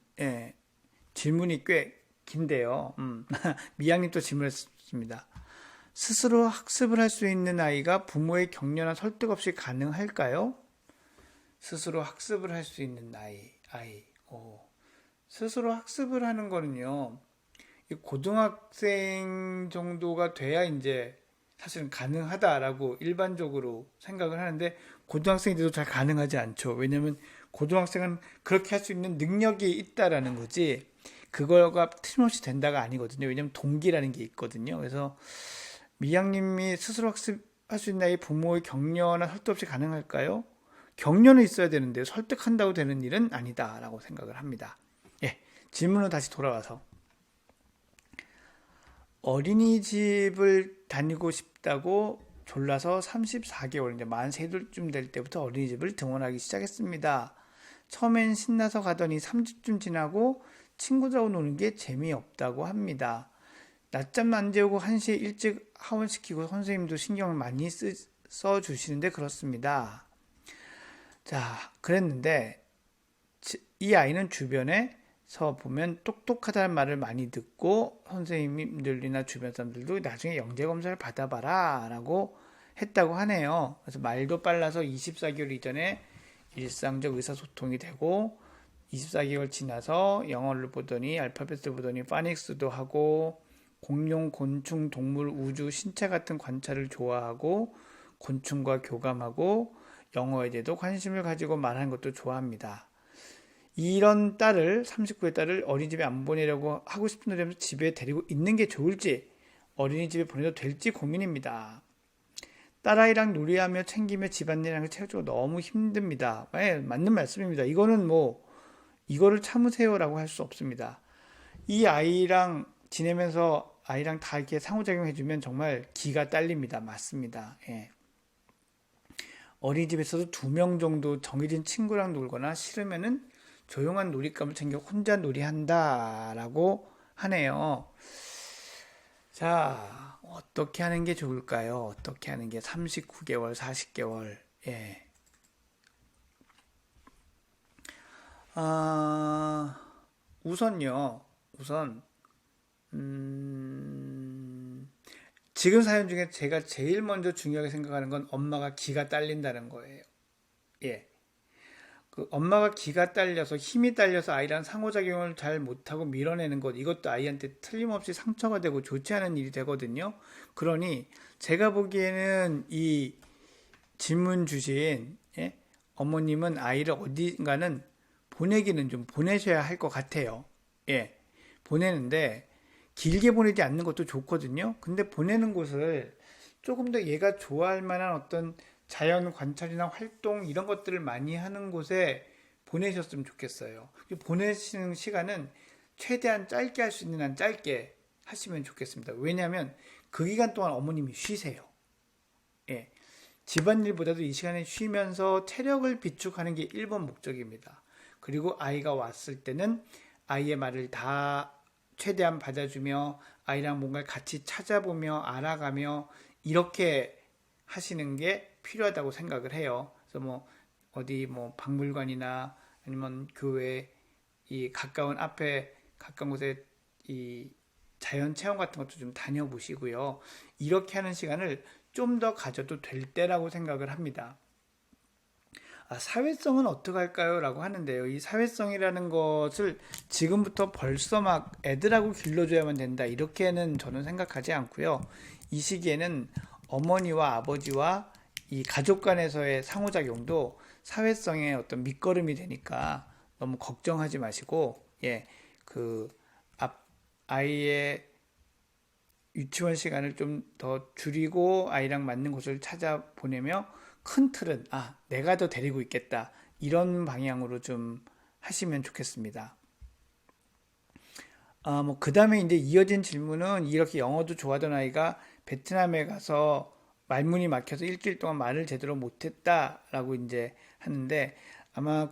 질문이 꽤 긴데요. 미양님 또 질문했습니다. 스스로 학습을 할 수 있는 아이가 부모의 격려나 설득 없이 가능할까요? 스스로 학습을 할 수 있는 아이. 스스로 학습을 하는 거는요, 고등학생 정도가 돼야 이제 사실은 가능하다라고 일반적으로 생각을 하는데 고등학생이 돼도 잘 가능하지 않죠. 왜냐하면 고등학생은 그렇게 할 수 있는 능력이 있다라는 거지 그거가 틀림없이 된다가 아니거든요. 왜냐하면 동기라는 게 있거든요. 그래서 미양님이 스스로 학습할 수 있는 아이 부모의 격려나 설득 없이 가능할까요? 격려는 있어야 되는데 설득한다고 되는 일은 아니다라고 생각을 합니다. 예, 질문으로 다시 돌아와서 어린이집을 다니고 싶다고 졸라서 34개월, 이제 만 3돌쯤 될 때부터 어린이집을 등원하기 시작했습니다. 처음엔 신나서 가더니 3주쯤 지나고 친구들하고 노는 게 재미없다고 합니다. 낮잠 안 재우고 1시에 일찍 하원시키고 선생님도 신경을 많이 써주시는데 그렇습니다. 자, 그랬는데 이 아이는 주변에서 보면 똑똑하다는 말을 많이 듣고 선생님들이나 주변 사람들도 나중에 영재검사를 받아봐라 라고 했다고 하네요. 그래서 말도 빨라서 24개월 이전에 일상적 의사소통이 되고 24개월 지나서 영어를 보더니 알파벳을 보더니 파닉스도 하고 공룡, 곤충, 동물, 우주, 신체 같은 관찰을 좋아하고 곤충과 교감하고 영어에 대해도 관심을 가지고 말하는 것도 좋아합니다. 이런 딸을 39의 딸을 어린이집에 안 보내려고 하고 싶은 노래면서 집에 데리고 있는 게 좋을지 어린이집에 보내도 될지 고민입니다. 딸아이랑 놀이하며 챙기며 집안일하는 게 체력적으로 너무 힘듭니다. 맞는 말씀입니다. 이거는 이거를 참으세요라고 할 수 없습니다. 이 아이랑 지내면서 아이랑 다 이렇게 상호작용 해주면 정말 기가 딸립니다. 맞습니다. 예. 어린이집에서도 2명 정도 정해진 친구랑 놀거나 싫으면은 조용한 놀잇감을 챙겨 혼자 놀이한다라고 하네요. 자, 어떻게 하는 게 좋을까요? 어떻게 하는 게 39개월, 40개월. 예. 우선 지금 사연 중에 제가 제일 먼저 중요하게 생각하는 건 엄마가 기가 딸린다는 거예요. 예. 그 엄마가 기가 딸려서 힘이 딸려서 아이랑 상호작용을 잘 못하고 밀어내는 것 이것도 아이한테 틀림없이 상처가 되고 좋지 않은 일이 되거든요. 그러니 제가 보기에는 이 질문 주신 어머님은 아이를 어딘가는 보내기는 좀 보내셔야 할 것 같아요. 예. 보내는데 길게 보내지 않는 것도 좋거든요. 근데 보내는 곳을 조금 더 얘가 좋아할 만한 어떤 자연 관찰이나 활동 이런 것들을 많이 하는 곳에 보내셨으면 좋겠어요. 보내시는 시간은 최대한 짧게 할 수 있는 한 짧게 하시면 좋겠습니다. 왜냐하면 그 기간 동안 어머님이 쉬세요. 예. 집안일보다도 이 시간에 쉬면서 체력을 비축하는 게 1번 목적입니다. 그리고 아이가 왔을 때는 아이의 말을 다 최대한 받아주며 아이랑 뭔가를 같이 찾아보며 알아가며 이렇게 하시는 게 필요하다고 생각을 해요. 그래서 어디 박물관이나 아니면 교회 이 가까운 곳에 이 자연 체험 같은 것도 좀 다녀보시고요. 이렇게 하는 시간을 좀 더 가져도 될 때라고 생각을 합니다. 사회성은 어떻게 할까요? 라고 하는데요. 이 사회성이라는 것을 지금부터 벌써 막 애들하고 길러줘야만 된다. 이렇게는 저는 생각하지 않고요. 이 시기에는 어머니와 아버지와 이 가족 간에서의 상호작용도 사회성의 어떤 밑거름이 되니까 너무 걱정하지 마시고, 예, 그, 아이의 유치원 시간을 좀 더 줄이고 아이랑 맞는 곳을 찾아보내며 큰 틀은 내가 더 데리고 있겠다 이런 방향으로 좀 하시면 좋겠습니다. 뭐 그다음에 이제 이어진 질문은 이렇게 영어도 좋아하던 아이가 베트남에 가서 말문이 막혀서 일주일 동안 말을 제대로 못했다라고 이제 하는데 아마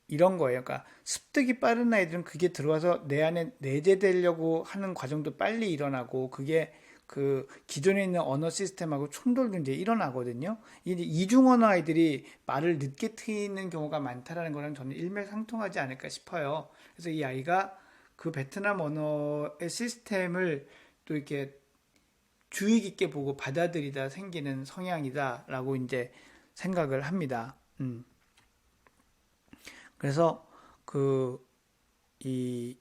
이런 거예요. 그러니까 습득이 빠른 아이들은 그게 들어와서 내 안에 내재되려고 하는 과정도 빨리 일어나고 그게 그 기존에 있는 언어 시스템하고 충돌도 이제 일어나거든요. 이제 이중 언어 아이들이 말을 늦게 트이는 경우가 많다라는 거랑 저는 일맥상통하지 않을까 싶어요. 그래서 이 아이가 그 베트남 언어의 시스템을 또 이렇게 주의 깊게 보고 받아들이다 생기는 성향이다라고 이제 생각을 합니다. 그래서 이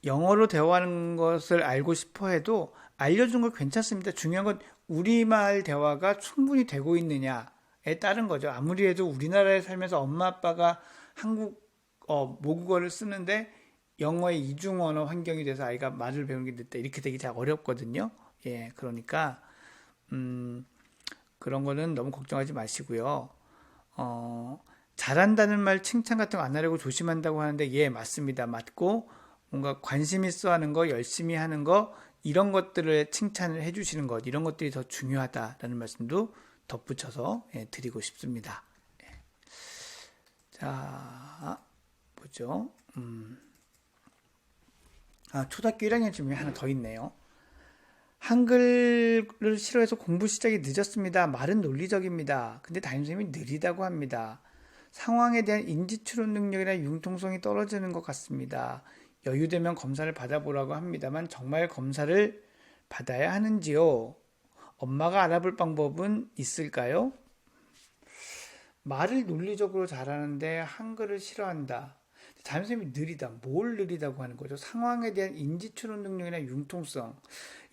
영어로 대화하는 것을 알고 싶어 해도 알려준 거 괜찮습니다. 중요한 건 우리말 대화가 충분히 되고 있느냐에 따른 거죠. 아무리 해도 우리나라에 살면서 엄마 아빠가 모국어를 쓰는데 영어의 이중 언어 환경이 돼서 아이가 말을 배우는 게 늦다. 이렇게 되기 잘 어렵거든요. 예, 그러니까 그런 거는 너무 걱정하지 마시고요. 잘한다는 말 칭찬 같은 거 안 하려고 조심한다고 하는데 예, 맞습니다. 맞고 뭔가 관심 있어 하는 거, 열심히 하는 거 이런 것들을 칭찬을 해주시는 것 이런 것들이 더 중요하다라는 말씀도 덧붙여서 드리고 싶습니다. 자, 보죠. 초등학교 1학년 질문이 하나 더 있네요. 한글을 싫어해서 공부 시작이 늦었습니다. 말은 논리적입니다. 근데 담임선생님이 느리다고 합니다. 상황에 대한 인지 추론 능력이나 융통성이 떨어지는 것 같습니다. 여유되면 검사를 받아보라고 합니다만 정말 검사를 받아야 하는지요? 엄마가 알아볼 방법은 있을까요? 말을 논리적으로 잘하는데 한글을 싫어한다. 담임선생님이 느리다. 뭘 느리다고 하는 거죠? 상황에 대한 인지 추론 능력이나 융통성.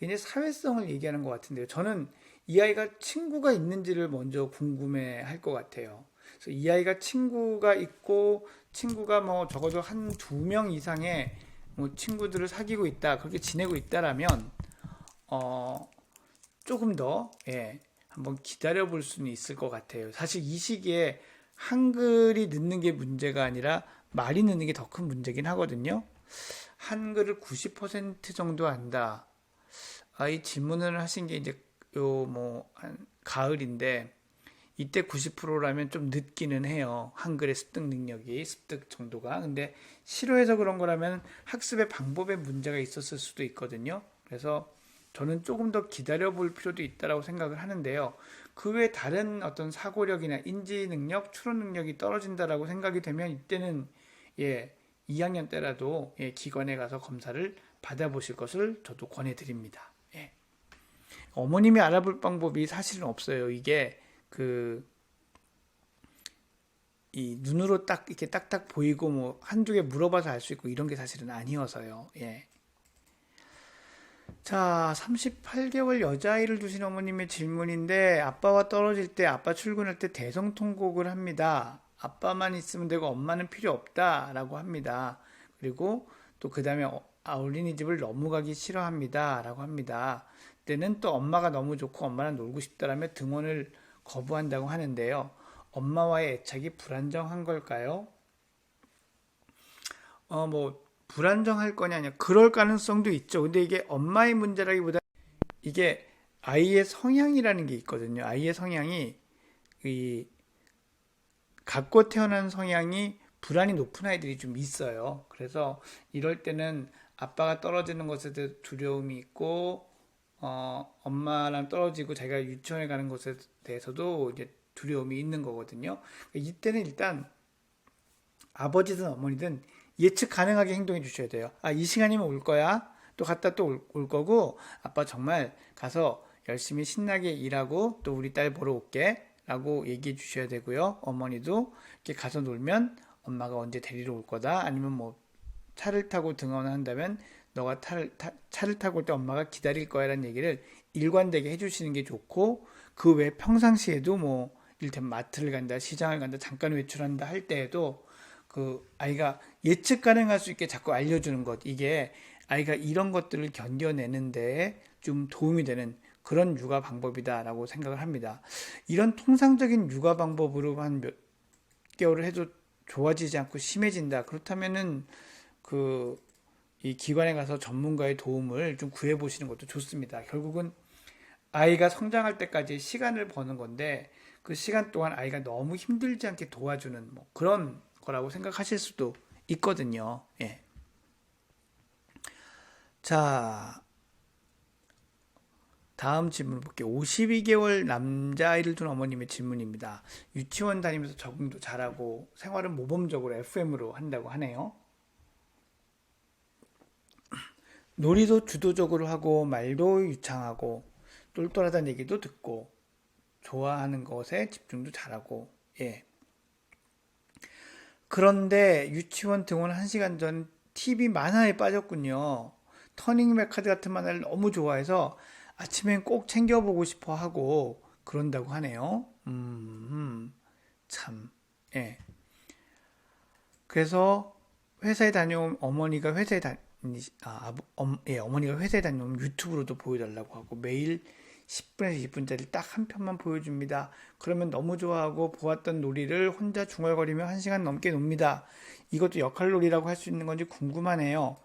이제 사회성을 얘기하는 것 같은데요. 저는 이 아이가 친구가 있는지를 먼저 궁금해 할 것 같아요. 그래서 이 아이가 친구가 있고 친구가 뭐 적어도 한 2명 이상의 뭐 친구들을 사귀고 있다. 그렇게 지내고 있다라면 조금 더 한번 기다려 볼 수는 있을 것 같아요. 사실 이 시기에 한글이 늦는 게 문제가 아니라 말이 늦는 게 더 큰 문제긴 하거든요. 한글을 90% 정도 안다. 이 질문을 하신 게 이제 한 가을인데 이때 90%라면 좀 늦기는 해요. 한글의 습득 정도가. 근데 싫어해서 그런 거라면 학습의 방법에 문제가 있었을 수도 있거든요. 그래서 저는 조금 더 기다려 볼 필요도 있다고 생각을 하는데요. 그 외에 다른 어떤 사고력이나 인지 능력, 추론 능력이 떨어진다라고 생각이 되면 이때는 2학년 때라도 기관에 가서 검사를 받아보실 것을 저도 권해드립니다. 어머님이 알아볼 방법이 사실은 없어요. 이게 이 눈으로 딱 이렇게 딱딱 보이고 뭐 한두 개 물어봐서 알 수 있고 이런 게 사실은 아니어서요. 자, 38개월 여자아이를 두신 어머님의 질문인데 아빠와 떨어질 때 아빠 출근할 때 대성통곡을 합니다. 아빠만 있으면 되고 엄마는 필요 없다라고 합니다. 그리고 또 그 다음에 어린이집을 너무 가기 싫어합니다 라고 합니다. 그때는 또 엄마가 너무 좋고 엄마랑 놀고 싶다라며 등원을 거부한다고 하는데요. 엄마와의 애착이 불안정한 걸까요? 불안정할 거냐 아니야. 그럴 가능성도 있죠. 근데 이게 엄마의 문제라기보다 이게 아이의 성향이라는 게 있거든요. 아이의 성향이 갖고 태어난 성향이 불안이 높은 아이들이 좀 있어요. 그래서 이럴 때는 아빠가 떨어지는 것에 대해 두려움이 있고 엄마랑 떨어지고 자기가 유치원에 가는 것에 대해서도 이제 두려움이 있는 거거든요. 이때는 일단 아버지든 어머니든 예측 가능하게 행동해 주셔야 돼요. 이 시간이면 올 거야. 또 갔다 또 올 거고 아빠 정말 가서 열심히 신나게 일하고 또 우리 딸 보러 올게. 라고 얘기해 주셔야 되고요. 어머니도 이렇게 가서 놀면 엄마가 언제 데리러 올 거다. 아니면 뭐 차를 타고 등원을 한다면 너가 차를 타고 올 때 엄마가 기다릴 거야 라는 얘기를 일관되게 해주시는 게 좋고, 그 외 평상시에도 뭐 이를테면 마트를 간다, 시장을 간다, 잠깐 외출한다 할 때에도 그 아이가 예측 가능할 수 있게 자꾸 알려주는 것, 이게 아이가 이런 것들을 견뎌내는데 좀 도움이 되는 그런 육아 방법이다라고 생각을 합니다. 이런 통상적인 육아 방법으로 한 몇 개월을 해도 좋아지지 않고 심해진다. 그렇다면은 그 이 기관에 가서 전문가의 도움을 좀 구해 보시는 것도 좋습니다. 결국은 아이가 성장할 때까지 시간을 버는 건데, 그 시간 동안 아이가 너무 힘들지 않게 도와주는 뭐 그런 거라고 생각하실 수도 있거든요. 예. 자, 다음 질문 볼게요. 52개월 남자아이를 둔 어머님의 질문입니다. 유치원 다니면서 적응도 잘하고 생활은 모범적으로 FM으로 한다고 하네요. 놀이도 주도적으로 하고 말도 유창하고 똘똘하다는 얘기도 듣고 좋아하는 것에 집중도 잘하고, 예. 그런데 유치원 등원 1시간 전 TV 만화에 빠졌군요. 터닝 카드 같은 만화를 너무 좋아해서 아침엔 꼭 챙겨보고 싶어 하고 그런다고 하네요. 참, 예. 그래서 회사에 다녀온 어머니가 어머니가 회사에 다녀오면 유튜브로도 보여달라고 하고 매일 10분에서 20분짜리 딱 한 편만 보여줍니다. 그러면 너무 좋아하고 보았던 놀이를 혼자 중얼거리며 1시간 넘게 놉니다. 이것도 역할놀이라고 할 수 있는 건지 궁금하네요.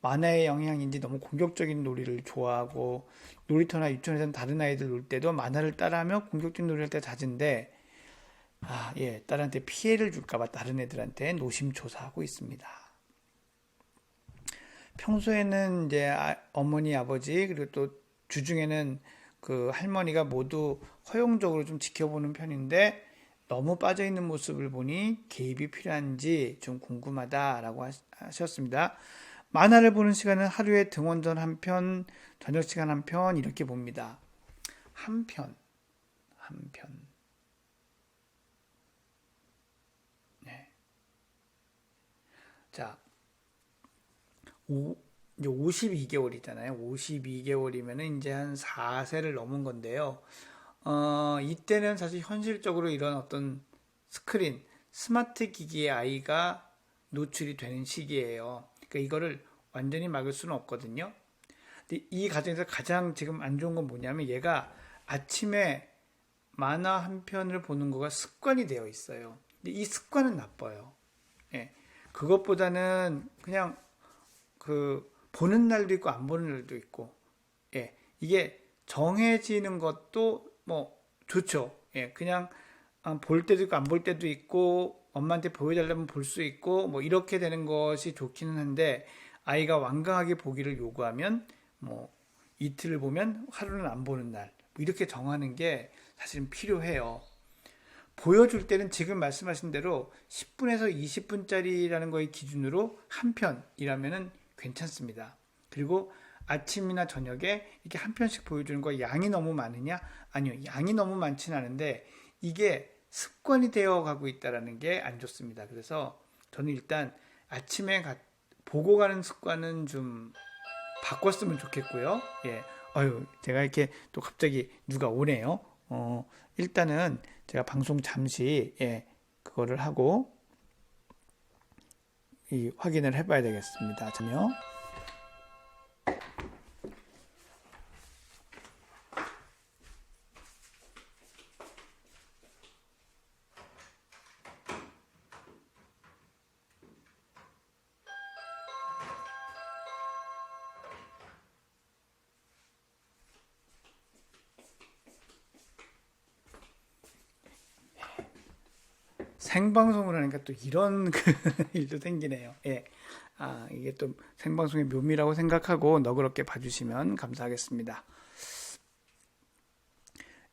만화의 영향인지 너무 공격적인 놀이를 좋아하고 놀이터나 유치원에서는 다른 아이들 놀 때도 만화를 따라하며 공격적인 놀이를 할 때 잦은데, 예, 딸한테 피해를 줄까봐 다른 애들한테 노심초사하고 있습니다. 평소에는 이제 어머니, 아버지 그리고 또 주중에는 그 할머니가 모두 허용적으로 좀 지켜보는 편인데 너무 빠져있는 모습을 보니 개입이 필요한지 좀 궁금하다라고 하셨습니다. 만화를 보는 시간은 하루에 등원 전 한 편, 저녁 시간 한 편 이렇게 봅니다. 한 편. 네. 자, 이제 52개월이잖아요. 52개월이면 이제 한 4세를 넘은 건데요. 이때는 사실 현실적으로 이런 어떤 스크린, 스마트 기기에 아이가 노출이 되는 시기예요. 그러니까 이거를 완전히 막을 수는 없거든요. 근데 이 과정에서 가장 지금 안 좋은 건 뭐냐면 얘가 아침에 만화 한 편을 보는 거가 습관이 되어 있어요. 근데 이 습관은 나빠요. 예. 그것보다는 그냥 그 보는 날도 있고 안 보는 날도 있고, 예. 이게 정해지는 것도 뭐 좋죠. 예. 그냥 볼 때도 있고 안 볼 때도 있고 엄마한테 보여달라면 볼 수 있고 뭐 이렇게 되는 것이 좋기는 한데, 아이가 완강하게 보기를 요구하면 뭐 이틀을 보면 하루는 안 보는 날, 뭐 이렇게 정하는 게 사실은 필요해요. 보여줄 때는 지금 말씀하신 대로 10분에서 20분짜리라는 거의 기준으로 한 편이라면은 괜찮습니다. 그리고 아침이나 저녁에 이렇게 한 편씩 보여주는 거 양이 너무 많으냐? 아니요. 양이 너무 많지는 않은데 이게 습관이 되어 가고 있다는 게 안 좋습니다. 그래서 저는 일단 아침에 보고 가는 습관은 좀 바꿨으면 좋겠고요. 예. 제가 이렇게 또 갑자기 누가 오네요. 일단은 제가 방송 잠시, 예, 그거를 하고 확인을 해봐야 되겠습니다. 잠시만요. 생방송을 하니까 또 이런 일도 생기네요. 예. 이게 또 생방송의 묘미라고 생각하고 너그럽게 봐주시면 감사하겠습니다.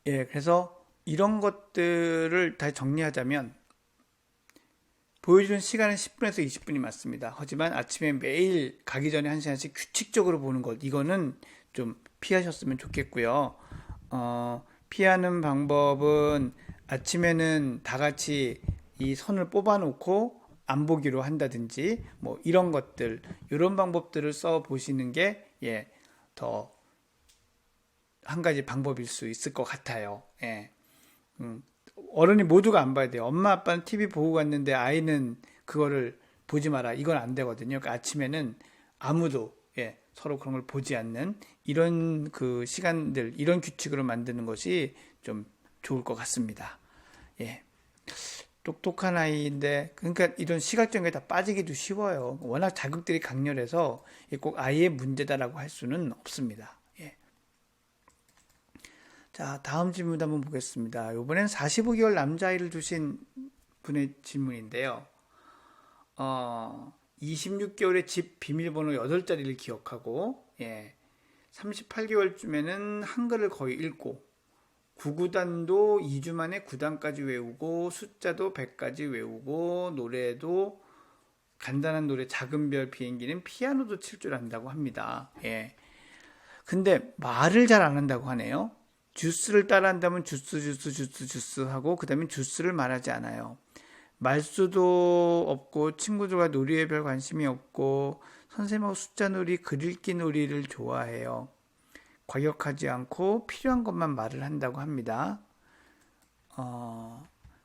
예, 그래서 이런 것들을 다 정리하자면 보여주는 시간은 10분에서 20분이 맞습니다. 하지만 아침에 매일 가기 전에 1시간씩 규칙적으로 보는 것, 이거는 좀 피하셨으면 좋겠고요. 피하는 방법은 아침에는 다 같이 이 선을 뽑아 놓고 안 보기로 한다든지 뭐 이런 것들, 이런 방법들을 써 보시는 게 더 한 가지 방법일 수 있을 것 같아요. 어른이 모두가 안 봐야 돼요. 엄마 아빠는 TV 보고 갔는데 아이는 그거를 보지 마라. 이건 안 되거든요. 그러니까 아침에는 아무도 서로 그런 걸 보지 않는 이런 그 시간들, 이런 규칙으로 만드는 것이 좀 좋을 것 같습니다. 예. 똑똑한 아이인데, 그러니까 이런 시각적인 게 다 빠지기도 쉬워요. 워낙 자극들이 강렬해서 꼭 아이의 문제다라고 할 수는 없습니다. 예. 자, 다음 질문 한번 보겠습니다. 이번엔 45개월 남자아이를 두신 분의 질문인데요. 26개월에 집 비밀번호 8자리를 기억하고, 38개월쯤에는 한글을 거의 읽고, 구구단도 2주 만에 9단까지 외우고, 숫자도 100까지 외우고, 노래도 간단한 노래 작은 별 비행기는 피아노도 칠 줄 안다고 합니다. 근데 말을 잘 안 한다고 하네요. 주스를 따라한다면 주스 하고, 그 다음에 주스를 말하지 않아요. 말수도 없고, 친구들과 놀이에 별 관심이 없고, 선생님하고 숫자 놀이, 글읽기 놀이를 좋아해요. 과격하지 않고 필요한 것만 말을 한다고 합니다.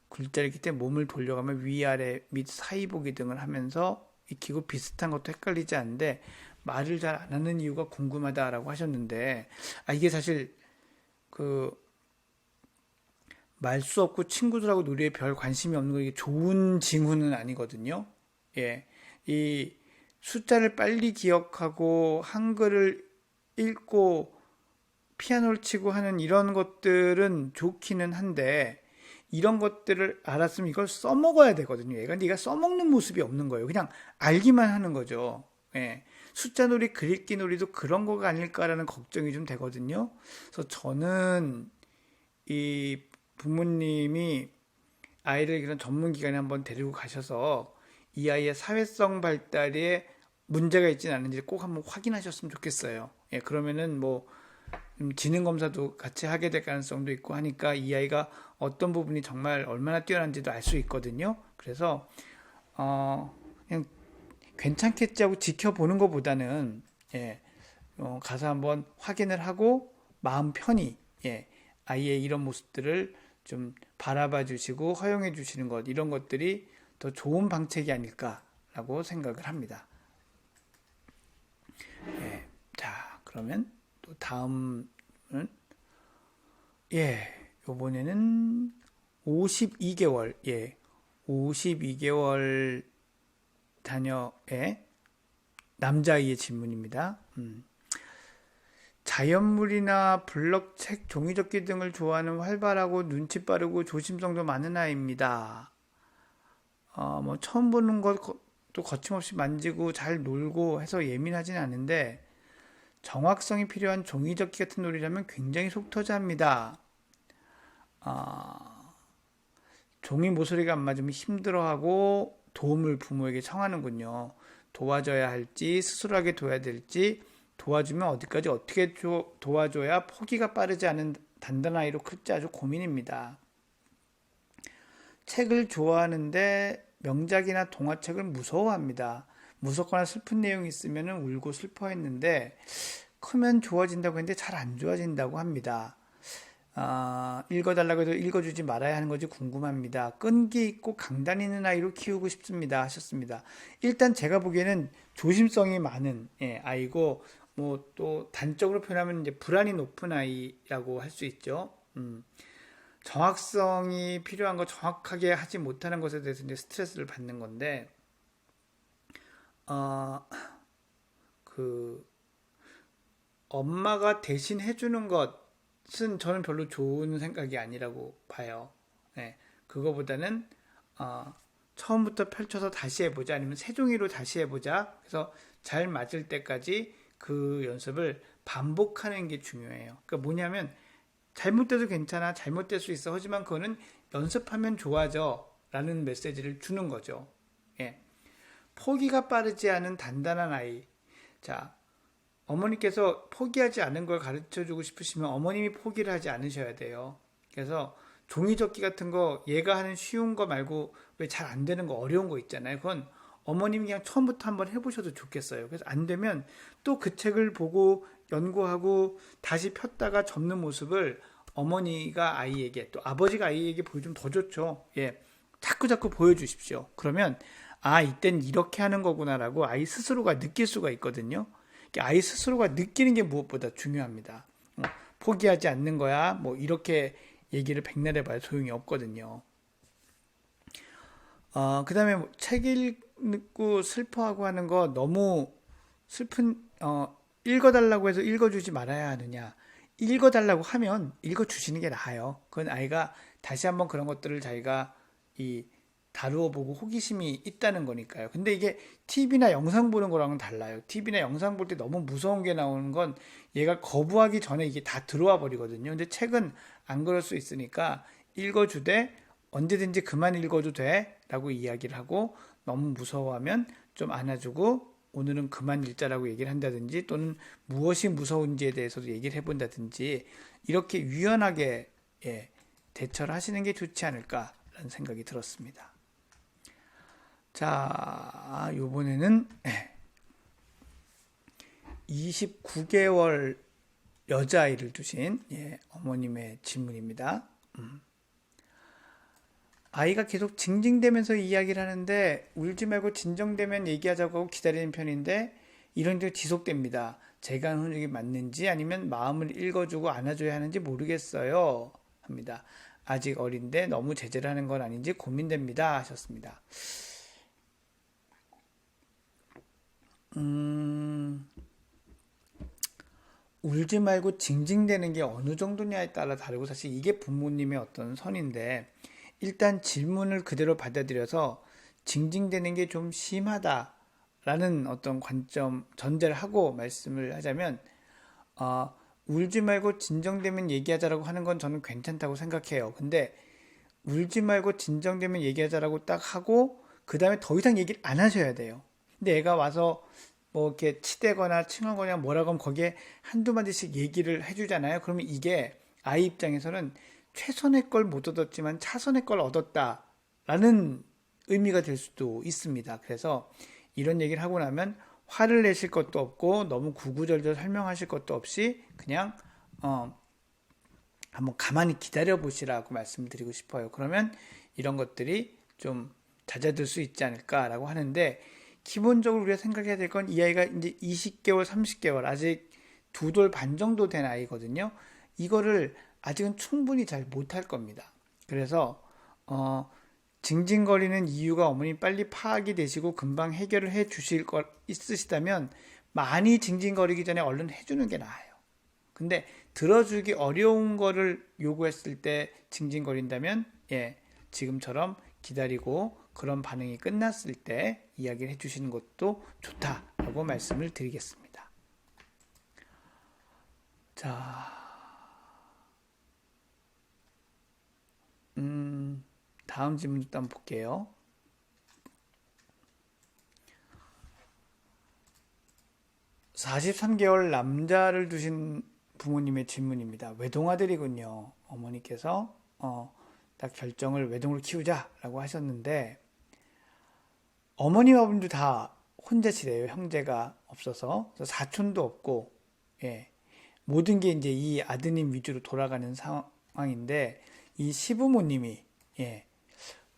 글자 읽기 때 몸을 돌려가며 위아래 및 사이 보기 등을 하면서 익히고 비슷한 것도 헷갈리지 않는데 말을 잘 안 하는 이유가 궁금하다라고 하셨는데 이게 사실 그 말수 없고 친구들하고 놀이에 별 관심이 없는 거 이게 좋은 징후는 아니거든요. 이 숫자를 빨리 기억하고 한글을 읽고 피아노를 치고 하는 이런 것들은 좋기는 한데 이런 것들을 알았으면 이걸 써먹어야 되거든요. 얘가 네가 써먹는 모습이 없는 거예요. 그냥 알기만 하는 거죠. 숫자 놀이, 글읽기 놀이도 그런 거가 아닐까라는 걱정이 좀 되거든요. 그래서 저는 이 부모님이 아이를 이런 전문 기관에 한번 데리고 가셔서 이 아이의 사회성 발달에 문제가 있지는 않은지 꼭 한번 확인하셨으면 좋겠어요. 그러면은 뭐 지능 검사도 같이 하게 될 가능성도 있고 하니까 이 아이가 어떤 부분이 정말 얼마나 뛰어난지도 알 수 있거든요. 그래서 그냥 괜찮겠지 하고 지켜보는 것보다는 가서 한번 확인을 하고 마음 편히 아이의 이런 모습들을 좀 바라봐 주시고 허용해 주시는 것 이런 것들이 더 좋은 방책이 아닐까라고 생각을 합니다. 자, 그러면 또 다음은 요번에는 52개월 52개월 자녀의 남자아이의 질문입니다. 자연물이나 블럭, 책, 종이접기 등을 좋아하는 활발하고 눈치 빠르고 조심성도 많은 아이입니다. 뭐 처음 보는 것도 거침없이 만지고 잘 놀고 해서 예민하지는 않은데 정확성이 필요한 종이접기 같은 놀이라면 굉장히 속 터져합니다. 종이 모서리가 안 맞으면 힘들어하고 도움을 부모에게 청하는군요. 도와줘야 할지 스스로 하게 둬야 될지 도와주면 어디까지 어떻게 도와줘야 포기가 빠르지 않은 단단한 아이로 클지 아주 고민입니다. 책을 좋아하는데 명작이나 동화책을 무서워합니다. 무섭거나 슬픈 내용이 있으면 울고 슬퍼했는데 크면 좋아진다고 했는데 잘 안 좋아진다고 합니다. 읽어달라고 해도 읽어주지 말아야 하는 건지 궁금합니다. 끈기 있고 강단 있는 아이로 키우고 싶습니다 하셨습니다. 일단 제가 보기에는 조심성이 많은 아이고 뭐 또 단적으로 표현하면 이제 불안이 높은 아이라고 할 수 있죠. 정확성이 필요한 거 정확하게 하지 못하는 것에 대해서 이제 스트레스를 받는 건데 그 엄마가 대신 해주는 것은 저는 별로 좋은 생각이 아니라고 봐요. 그거보다는 처음부터 펼쳐서 다시 해보자 아니면 세종이로 다시 해보자 그래서 잘 맞을 때까지 그 연습을 반복하는 게 중요해요. 그러니까 뭐냐면 잘못돼도 괜찮아 잘못될 수 있어 하지만 그거는 연습하면 좋아져 라는 메시지를 주는 거죠. 포기가 빠르지 않은 단단한 아이. 자, 어머니께서 포기하지 않은 걸 가르쳐 주고 싶으시면 어머님이 포기를 하지 않으셔야 돼요. 그래서 종이접기 같은 거 얘가 하는 쉬운 거 말고 왜 잘 안 되는 거 어려운 거 있잖아요. 그건 어머님이 그냥 처음부터 한번 해보셔도 좋겠어요. 그래서 안 되면 또 그 책을 보고 연구하고 다시 폈다가 접는 모습을 어머니가 아이에게 또 아버지가 아이에게 보여주면 더 좋죠. 예. 자꾸 보여주십시오. 그러면 아, 이땐 이렇게 하는 거구나라고 아이 스스로가 느낄 수가 있거든요. 아이 스스로가 느끼는 게 무엇보다 중요합니다. 포기하지 않는 거야. 뭐 이렇게 얘기를 백날 해봐야 소용이 없거든요. 그 다음에 책 읽고 슬퍼하고 하는 거 너무 슬픈, 읽어달라고 해서 읽어주지 말아야 하느냐. 읽어달라고 하면 읽어주시는 게 나아요. 그건 아이가 다시 한번 그런 것들을 자기가 다루어 보고 호기심이 있다는 거니까요. 근데 이게 TV나 영상 보는 거랑은 달라요. TV나 영상 볼 때 너무 무서운 게 나오는 건 얘가 거부하기 전에 이게 다 들어와 버리거든요. 근데 책은 안 그럴 수 있으니까 읽어주되 언제든지 그만 읽어도 돼 라고 이야기를 하고 너무 무서워하면 좀 안아주고 오늘은 그만 읽자라고 얘기를 한다든지 또는 무엇이 무서운지에 대해서도 얘기를 해본다든지 이렇게 유연하게 대처를 하시는 게 좋지 않을까라는 생각이 들었습니다. 자, 요번에는 29개월 여자아이를 두신 어머님의 질문입니다. 아이가 계속 징징대면서 이야기를 하는데 울지 말고 진정되면 얘기하자고 하고 기다리는 편인데 이런 게 지속됩니다. 제가 하는 흔적이 맞는지 아니면 마음을 읽어주고 안아줘야 하는지 모르겠어요. 합니다. 아직 어린데 너무 제재를 하는 건 아닌지 고민됩니다. 하셨습니다. 울지 말고 징징대는 게 어느 정도냐에 따라 다르고 사실 이게 부모님의 어떤 선인데 일단 질문을 그대로 받아들여서 징징대는 게 좀 심하다라는 어떤 관점 전제를 하고 말씀을 하자면 울지 말고 진정되면 얘기하자라고 하는 건 저는 괜찮다고 생각해요. 근데 울지 말고 진정되면 얘기하자라고 딱 하고 그 다음에 더 이상 얘기를 안 하셔야 돼요. 근데 애가 와서 뭐 이렇게 치대거나 칭하거나 뭐라고 하면 거기에 한두 마디씩 얘기를 해주잖아요. 그러면 이게 아이 입장에서는 최선의 걸 못 얻었지만 차선의 걸 얻었다라는 의미가 될 수도 있습니다. 그래서 이런 얘기를 하고 나면 화를 내실 것도 없고 너무 구구절절 설명하실 것도 없이 그냥 한번 가만히 기다려 보시라고 말씀드리고 싶어요. 그러면 이런 것들이 좀 잦아들 수 있지 않을까라고 하는데 기본적으로 우리가 생각해야 될 건 이 아이가 이제 20개월, 30개월 아직 2돌 반 정도 된 아이거든요. 이거를 아직은 충분히 잘 못할 겁니다. 그래서 징징거리는 이유가 어머니 빨리 파악이 되시고 금방 해결을 해 주실 것 있으시다면 많이 징징거리기 전에 얼른 해주는 게 나아요. 근데 들어주기 어려운 거를 요구했을 때 징징거린다면 지금처럼 기다리고 그런 반응이 끝났을 때 이야기를 해주시는 것도 좋다라고 말씀을 드리겠습니다. 자, 다음 질문 일단 볼게요. 43개월 남자를 두신 부모님의 질문입니다. 외동아들이군요. 어머니께서 딱 결정을 외동으로 키우자라고 하셨는데 어머니 아버님도 다 혼자시래요. 형제가 없어서 사촌도 없고 모든 게 이제 이 아드님 위주로 돌아가는 상황인데 이 시부모님이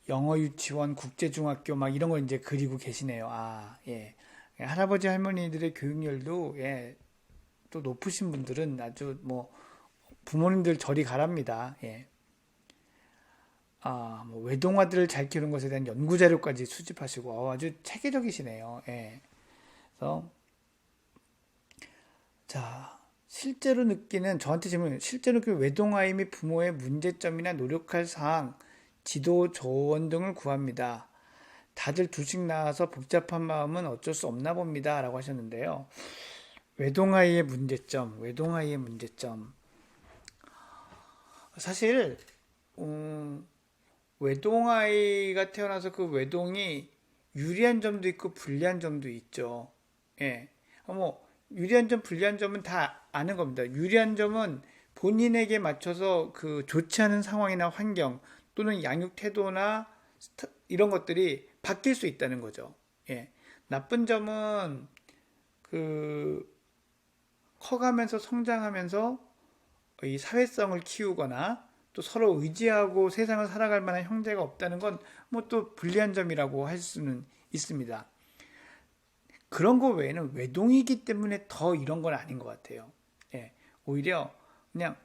영어 유치원, 국제중학교 막 이런 걸 이제 그리고 계시네요. 할아버지 할머니들의 교육열도 또 높으신 분들은 아주 뭐 부모님들 저리 가랍니다. 뭐 외동아들을 잘 키우는 것에 대한 연구 자료까지 수집하시고 아주 체계적이시네요. 그래서 자, 실제로 느끼는 저한테 질문 실제로 느끼는 외동아이 및 부모의 문제점이나 노력할 사항, 지도 조언 등을 구합니다. 다들 둘씩 낳아서 복잡한 마음은 어쩔 수 없나 봅니다. 라고 하셨는데요. 외동아이의 문제점. 사실 외동아이가 태어나서 그 외동이 유리한 점도 있고 불리한 점도 있죠. 뭐 유리한 점, 불리한 점은 다 아는 겁니다. 유리한 점은 본인에게 맞춰서 그 좋지 않은 상황이나 환경 또는 양육 태도나 이런 것들이 바뀔 수 있다는 거죠. 예. 나쁜 점은 그 커가면서 성장하면서 이 사회성을 키우거나 또 서로 의지하고 세상을 살아갈 만한 형제가 없다는 건 뭐 또 불리한 점이라고 할 수는 있습니다. 그런 거 외에는 외동이기 때문에 더 이런 건 아닌 것 같아요. 예, 오히려 그냥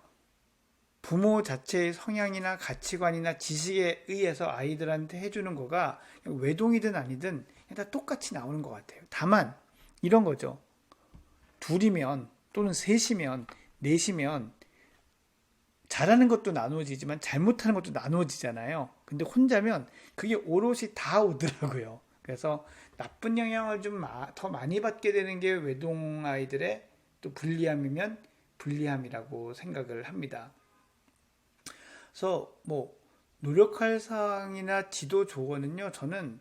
부모 자체의 성향이나 가치관이나 지식에 의해서 아이들한테 해주는 거가 외동이든 아니든 다 똑같이 나오는 것 같아요. 다만 이런 거죠. 둘이면 또는 셋이면 넷이면 잘하는 것도 나누어지지만 잘못하는 것도 나누어지잖아요. 근데 혼자면 그게 오롯이 다 오더라고요. 그래서 나쁜 영향을 좀 더 많이 받게 되는 게 외동 아이들의 또 불리함이면 불리함이라고 생각을 합니다. 그래서 뭐 노력할 사항이나 지도 조언은요, 저는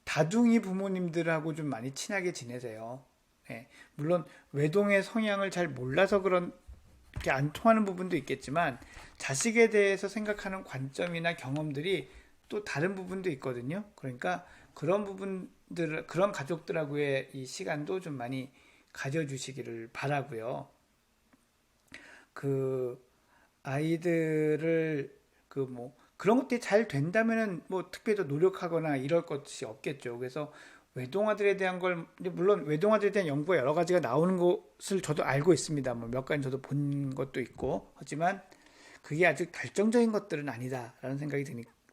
다둥이 부모님들하고 좀 많이 친하게 지내세요. 예, 물론 외동의 성향을 잘 몰라서 그런 게 안 통하는 부분도 있겠지만 자식에 대해서 생각하는 관점이나 경험들이 또 다른 부분도 있거든요. 그러니까 그런 부분들, 그런 가족들하고의 이 시간도 좀 많이 가져주시기를 바라고요. 그 아이들을 그 뭐 그런 것들이 잘 된다면은 뭐 특별히 더 노력하거나 이럴 것이 없겠죠. 그래서 외동아들에 대한 걸 물론 외동아들에 대한 연구가 여러 가지가 나오는 것을 저도 알고 있습니다. 뭐 몇 가지 저도 본 것도 있고 하지만 그게 아직 결정적인 것들은 아니다라는 생각이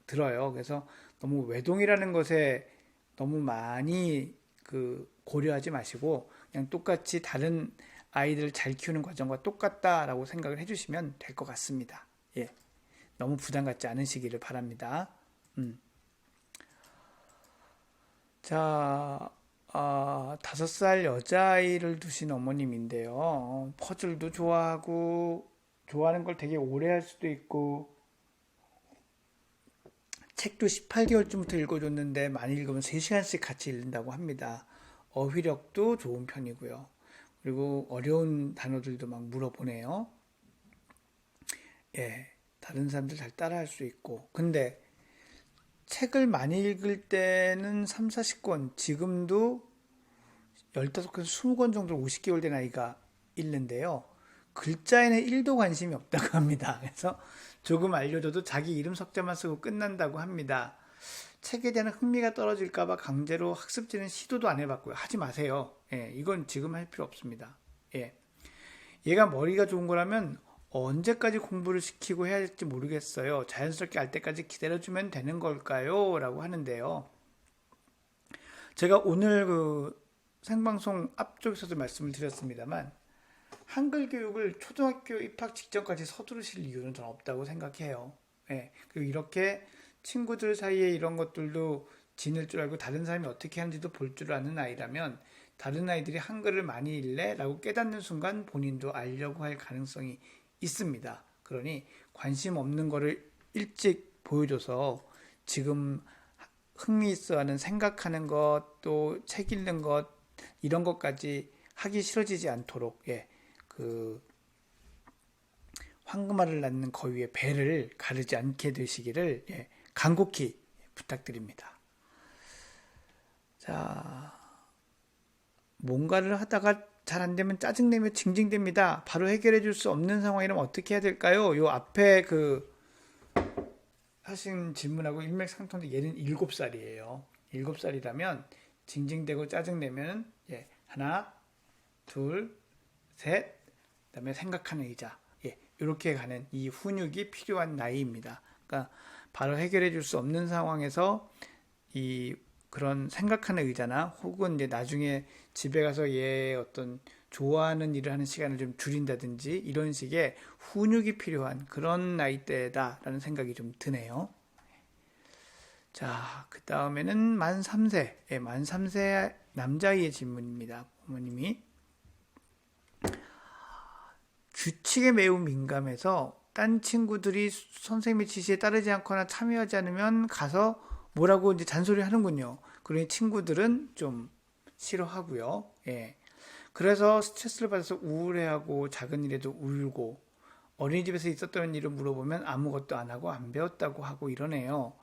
들어요. 그래서 너무 외동이라는 것에 너무 많이 그 고려하지 마시고 그냥 똑같이 다른 아이들을 잘 키우는 과정과 똑같다라고 생각을 해주시면 될 것 같습니다. 예, 너무 부담 갖지 않으시기를 바랍니다. 자, 5살 여자아이를 두신 어머님인데요. 퍼즐도 좋아하고, 좋아하는 걸 되게 오래 할 수도 있고, 책도 18개월쯤부터 읽어줬는데, 많이 읽으면 3시간씩 같이 읽는다고 합니다. 어휘력도 좋은 편이고요. 그리고 어려운 단어들도 막 물어보네요. 예, 다른 사람들 잘 따라할 수 있고. 근데 책을 많이 읽을 때는 3, 40권, 지금도 15권, 20권 정도 50개월 된 아이가 읽는데요. 글자에는 1도 관심이 없다고 합니다. 그래서 조금 알려줘도 자기 이름 석자만 쓰고 끝난다고 합니다. 책에 대한 흥미가 떨어질까봐 강제로 학습지는 시도도 안 해봤고요. 하지 마세요. 예, 이건 지금 할 필요 없습니다. 예, 얘가 머리가 좋은 거라면 언제까지 공부를 시키고 해야 할지 모르겠어요. 자연스럽게 알 때까지 기다려주면 되는 걸까요? 라고 하는데요. 제가 오늘 그 생방송 앞쪽에서도 말씀을 드렸습니다만 한글 교육을 초등학교 입학 직전까지 서두르실 이유는 저는 없다고 생각해요. 예, 그리고 이렇게 친구들 사이에 이런 것들도 지닐 줄 알고 다른 사람이 어떻게 하는지도 볼 줄 아는 아이라면 다른 아이들이 한글을 많이 읽래? 라고 깨닫는 순간 본인도 알려고 할 가능성이 있습니다. 그러니 관심 없는 거를 일찍 보여줘서 지금 흥미 있어 하는 생각하는 것, 또 책 읽는 것, 이런 것까지 하기 싫어지지 않도록, 예, 그, 황금알을 낳는 거위의 배를 가르지 않게 되시기를, 예, 간곡히 부탁드립니다. 자, 뭔가를 하다가 잘 안 되면 짜증내며 징징댑니다. 바로 해결해 줄 수 없는 상황이라면 어떻게 해야 될까요? 요 앞에 그 하신 질문하고 일맥상통인데 얘는 7살이에요. 7살이라면 징징대고 짜증내면 예, 하나, 둘, 셋, 그다음에 생각하는 의자. 예, 이렇게 가는 이 훈육이 필요한 나이입니다. 그러니까 바로 해결해 줄 수 없는 상황에서 이 그런 생각하는 의자나 혹은 이제 나중에 집에 가서 얘 어떤 좋아하는 일을 하는 시간을 좀 줄인다든지 이런 식의 훈육이 필요한 그런 나이대다라는 생각이 좀 드네요. 자, 그 다음에는 만 3세, 예, 만 3세 남자아이의 질문입니다. 부모님이 규칙에 매우 민감해서 딴 친구들이 선생님의 지시에 따르지 않거나 참여하지 않으면 가서 뭐라고 이제 잔소리 하는군요. 그러니 친구들은 좀 싫어하고요. 예. 그래서 스트레스를 받아서 우울해하고 작은 일에도 울고 어린이집에서 있었던 일을 물어보면 아무것도 안 하고 안 배웠다고 하고 이러네요.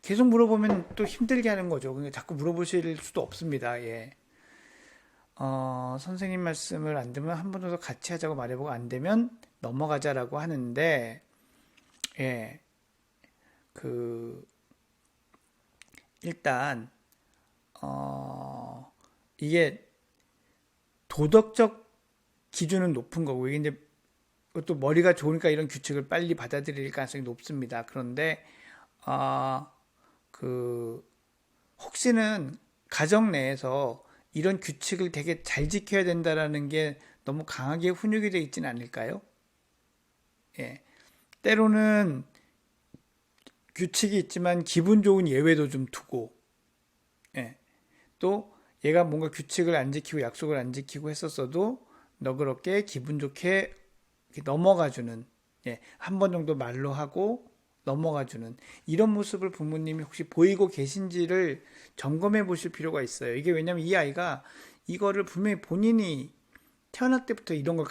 계속 물어보면 또 힘들게 하는 거죠. 그러니까 자꾸 물어보실 수도 없습니다. 예. 선생님 말씀을 안 들으면 한 번 정도 같이 하자고 말해보고 안 되면 넘어가자라고 하는데, 예. 그, 일단, 이게 도덕적 기준은 높은 거고, 이게 이제 또 머리가 좋으니까 이런 규칙을 빨리 받아들일 가능성이 높습니다. 그런데, 그, 혹시는 가정 내에서 이런 규칙을 되게 잘 지켜야 된다라는 게 너무 강하게 훈육이 되어 있지는 않을까요? 예. 때로는 규칙이 있지만 기분 좋은 예외도 좀 두고, 예. 또 얘가 뭔가 규칙을 안 지키고 약속을 안 지키고 했었어도 너그럽게 기분 좋게 넘어가주는, 예. 한 번 정도 말로 하고 넘어가주는 이런 모습을 부모님이 혹시 보이고 계신지를 점검해 보실 필요가 있어요. 이게 왜냐면 이 아이가 이거를 분명히 본인이 태어날 때부터 이런 걸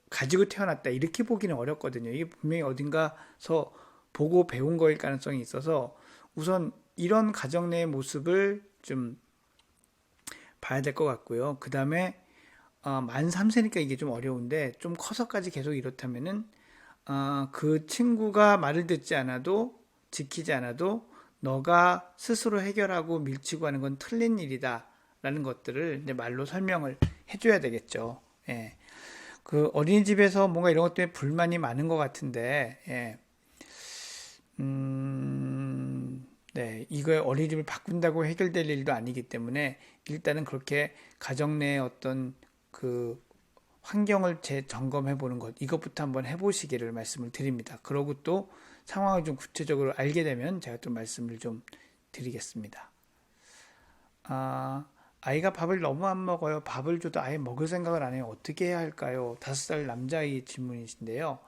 가지고 태어났다 이렇게 보기는 어렵거든요. 이게 분명히 어딘가서 보고 배운 거일 가능성이 있어서 우선 이런 가정 내의 모습을 좀 봐야 될 것 같고요. 그 다음에 만 3세니까 이게 좀 어려운데 좀 커서까지 계속 이렇다면은 그 친구가 말을 듣지 않아도 지키지 않아도 너가 스스로 해결하고 밀치고 하는 건 틀린 일이다 라는 것들을 이제 말로 설명을 해줘야 되겠죠. 예. 그 어린이집에서 뭔가 이런 것 때문에 불만이 많은 것 같은데, 예. 네, 이거 어린이집을 바꾼다고 해결될 일도 아니기 때문에 일단은 그렇게 가정 내의 어떤 그 환경을 재점검해 보는 것, 이것부터 한번 해보시기를 말씀을 드립니다. 그러고 또 상황을 좀 구체적으로 알게 되면 제가 또 말씀을 좀 드리겠습니다. 아이가 밥을 너무 안 먹어요. 밥을 줘도 아예 먹을 생각을 안 해요. 어떻게 해야 할까요? 5살 남자아이 질문이신데요.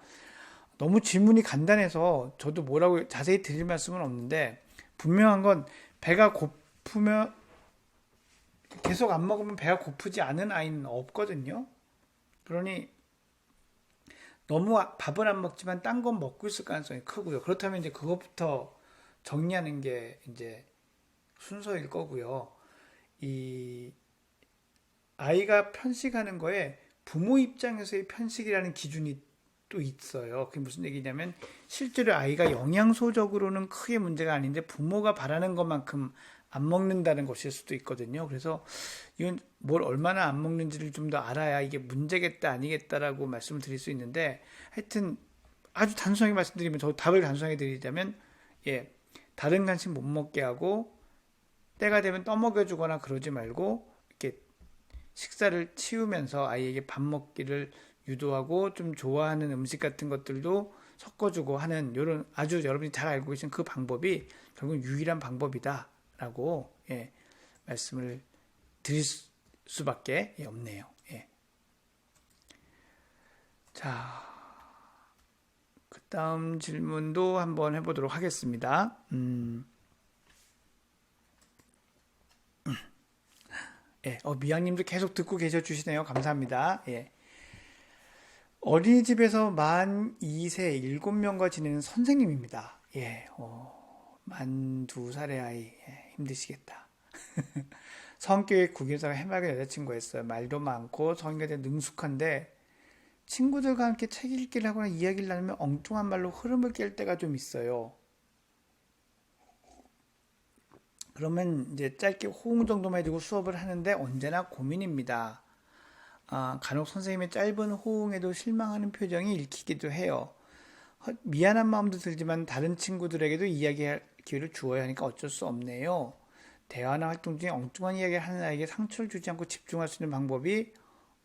너무 질문이 간단해서 저도 뭐라고 자세히 드릴 말씀은 없는데 분명한 건 배가 고프면 계속 안 먹으면 배가 고프지 않은 아이는 없거든요. 그러니 너무 밥을 안 먹지만 딴 건 먹고 있을 가능성이 크고요. 그렇다면 이제 그것부터 정리하는 게 이제 순서일 거고요. 이 아이가 편식하는 거에 부모 입장에서의 편식이라는 기준이 또 있어요. 그게 무슨 얘기냐면 실제로 아이가 영양소적으로는 크게 문제가 아닌데 부모가 바라는 것만큼 안 먹는다는 것일 수도 있거든요. 그래서 이건 뭘 얼마나 안 먹는지를 좀 더 알아야 이게 문제겠다 아니겠다라고 말씀을 드릴 수 있는데 하여튼 아주 단순하게 말씀드리면 저 답을 단순하게 드리자면 예 다른 간식 못 먹게 하고 때가 되면 떠먹여주거나 그러지 말고 이렇게 식사를 치우면서 아이에게 밥 먹기를 유도하고 좀 좋아하는 음식 같은 것들도 섞어주고 하는 이런 아주 여러분이 잘 알고 계신 그 방법이 결국 유일한 방법이다라고 예, 말씀을 드릴 수밖에 없네요. 예. 자, 그 다음 질문도 한번 해보도록 하겠습니다. 예, 미양님도 계속 듣고 계셔 주시네요. 감사합니다. 예. 어린이집에서 만 2세 7명과 지내는 선생님입니다. 예, 만 2살의 아이, 예, 힘드시겠다. 성격이 구김살과 해맑은 여자친구였어요. 말도 많고 성격에 대해 능숙한데 친구들과 함께 책 읽기를 하거나 이야기를 나누면 엉뚱한 말로 흐름을 깰 때가 좀 있어요. 그러면 이제 짧게 호응 정도만 해주고 수업을 하는데 언제나 고민입니다. 간혹 선생님의 짧은 호응에도 실망하는 표정이 읽히기도 해요. 미안한 마음도 들지만 다른 친구들에게도 이야기할 기회를 주어야 하니까 어쩔 수 없네요. 대화나 활동 중에 엉뚱한 이야기를 하는 아이에게 상처를 주지 않고 집중할 수 있는 방법이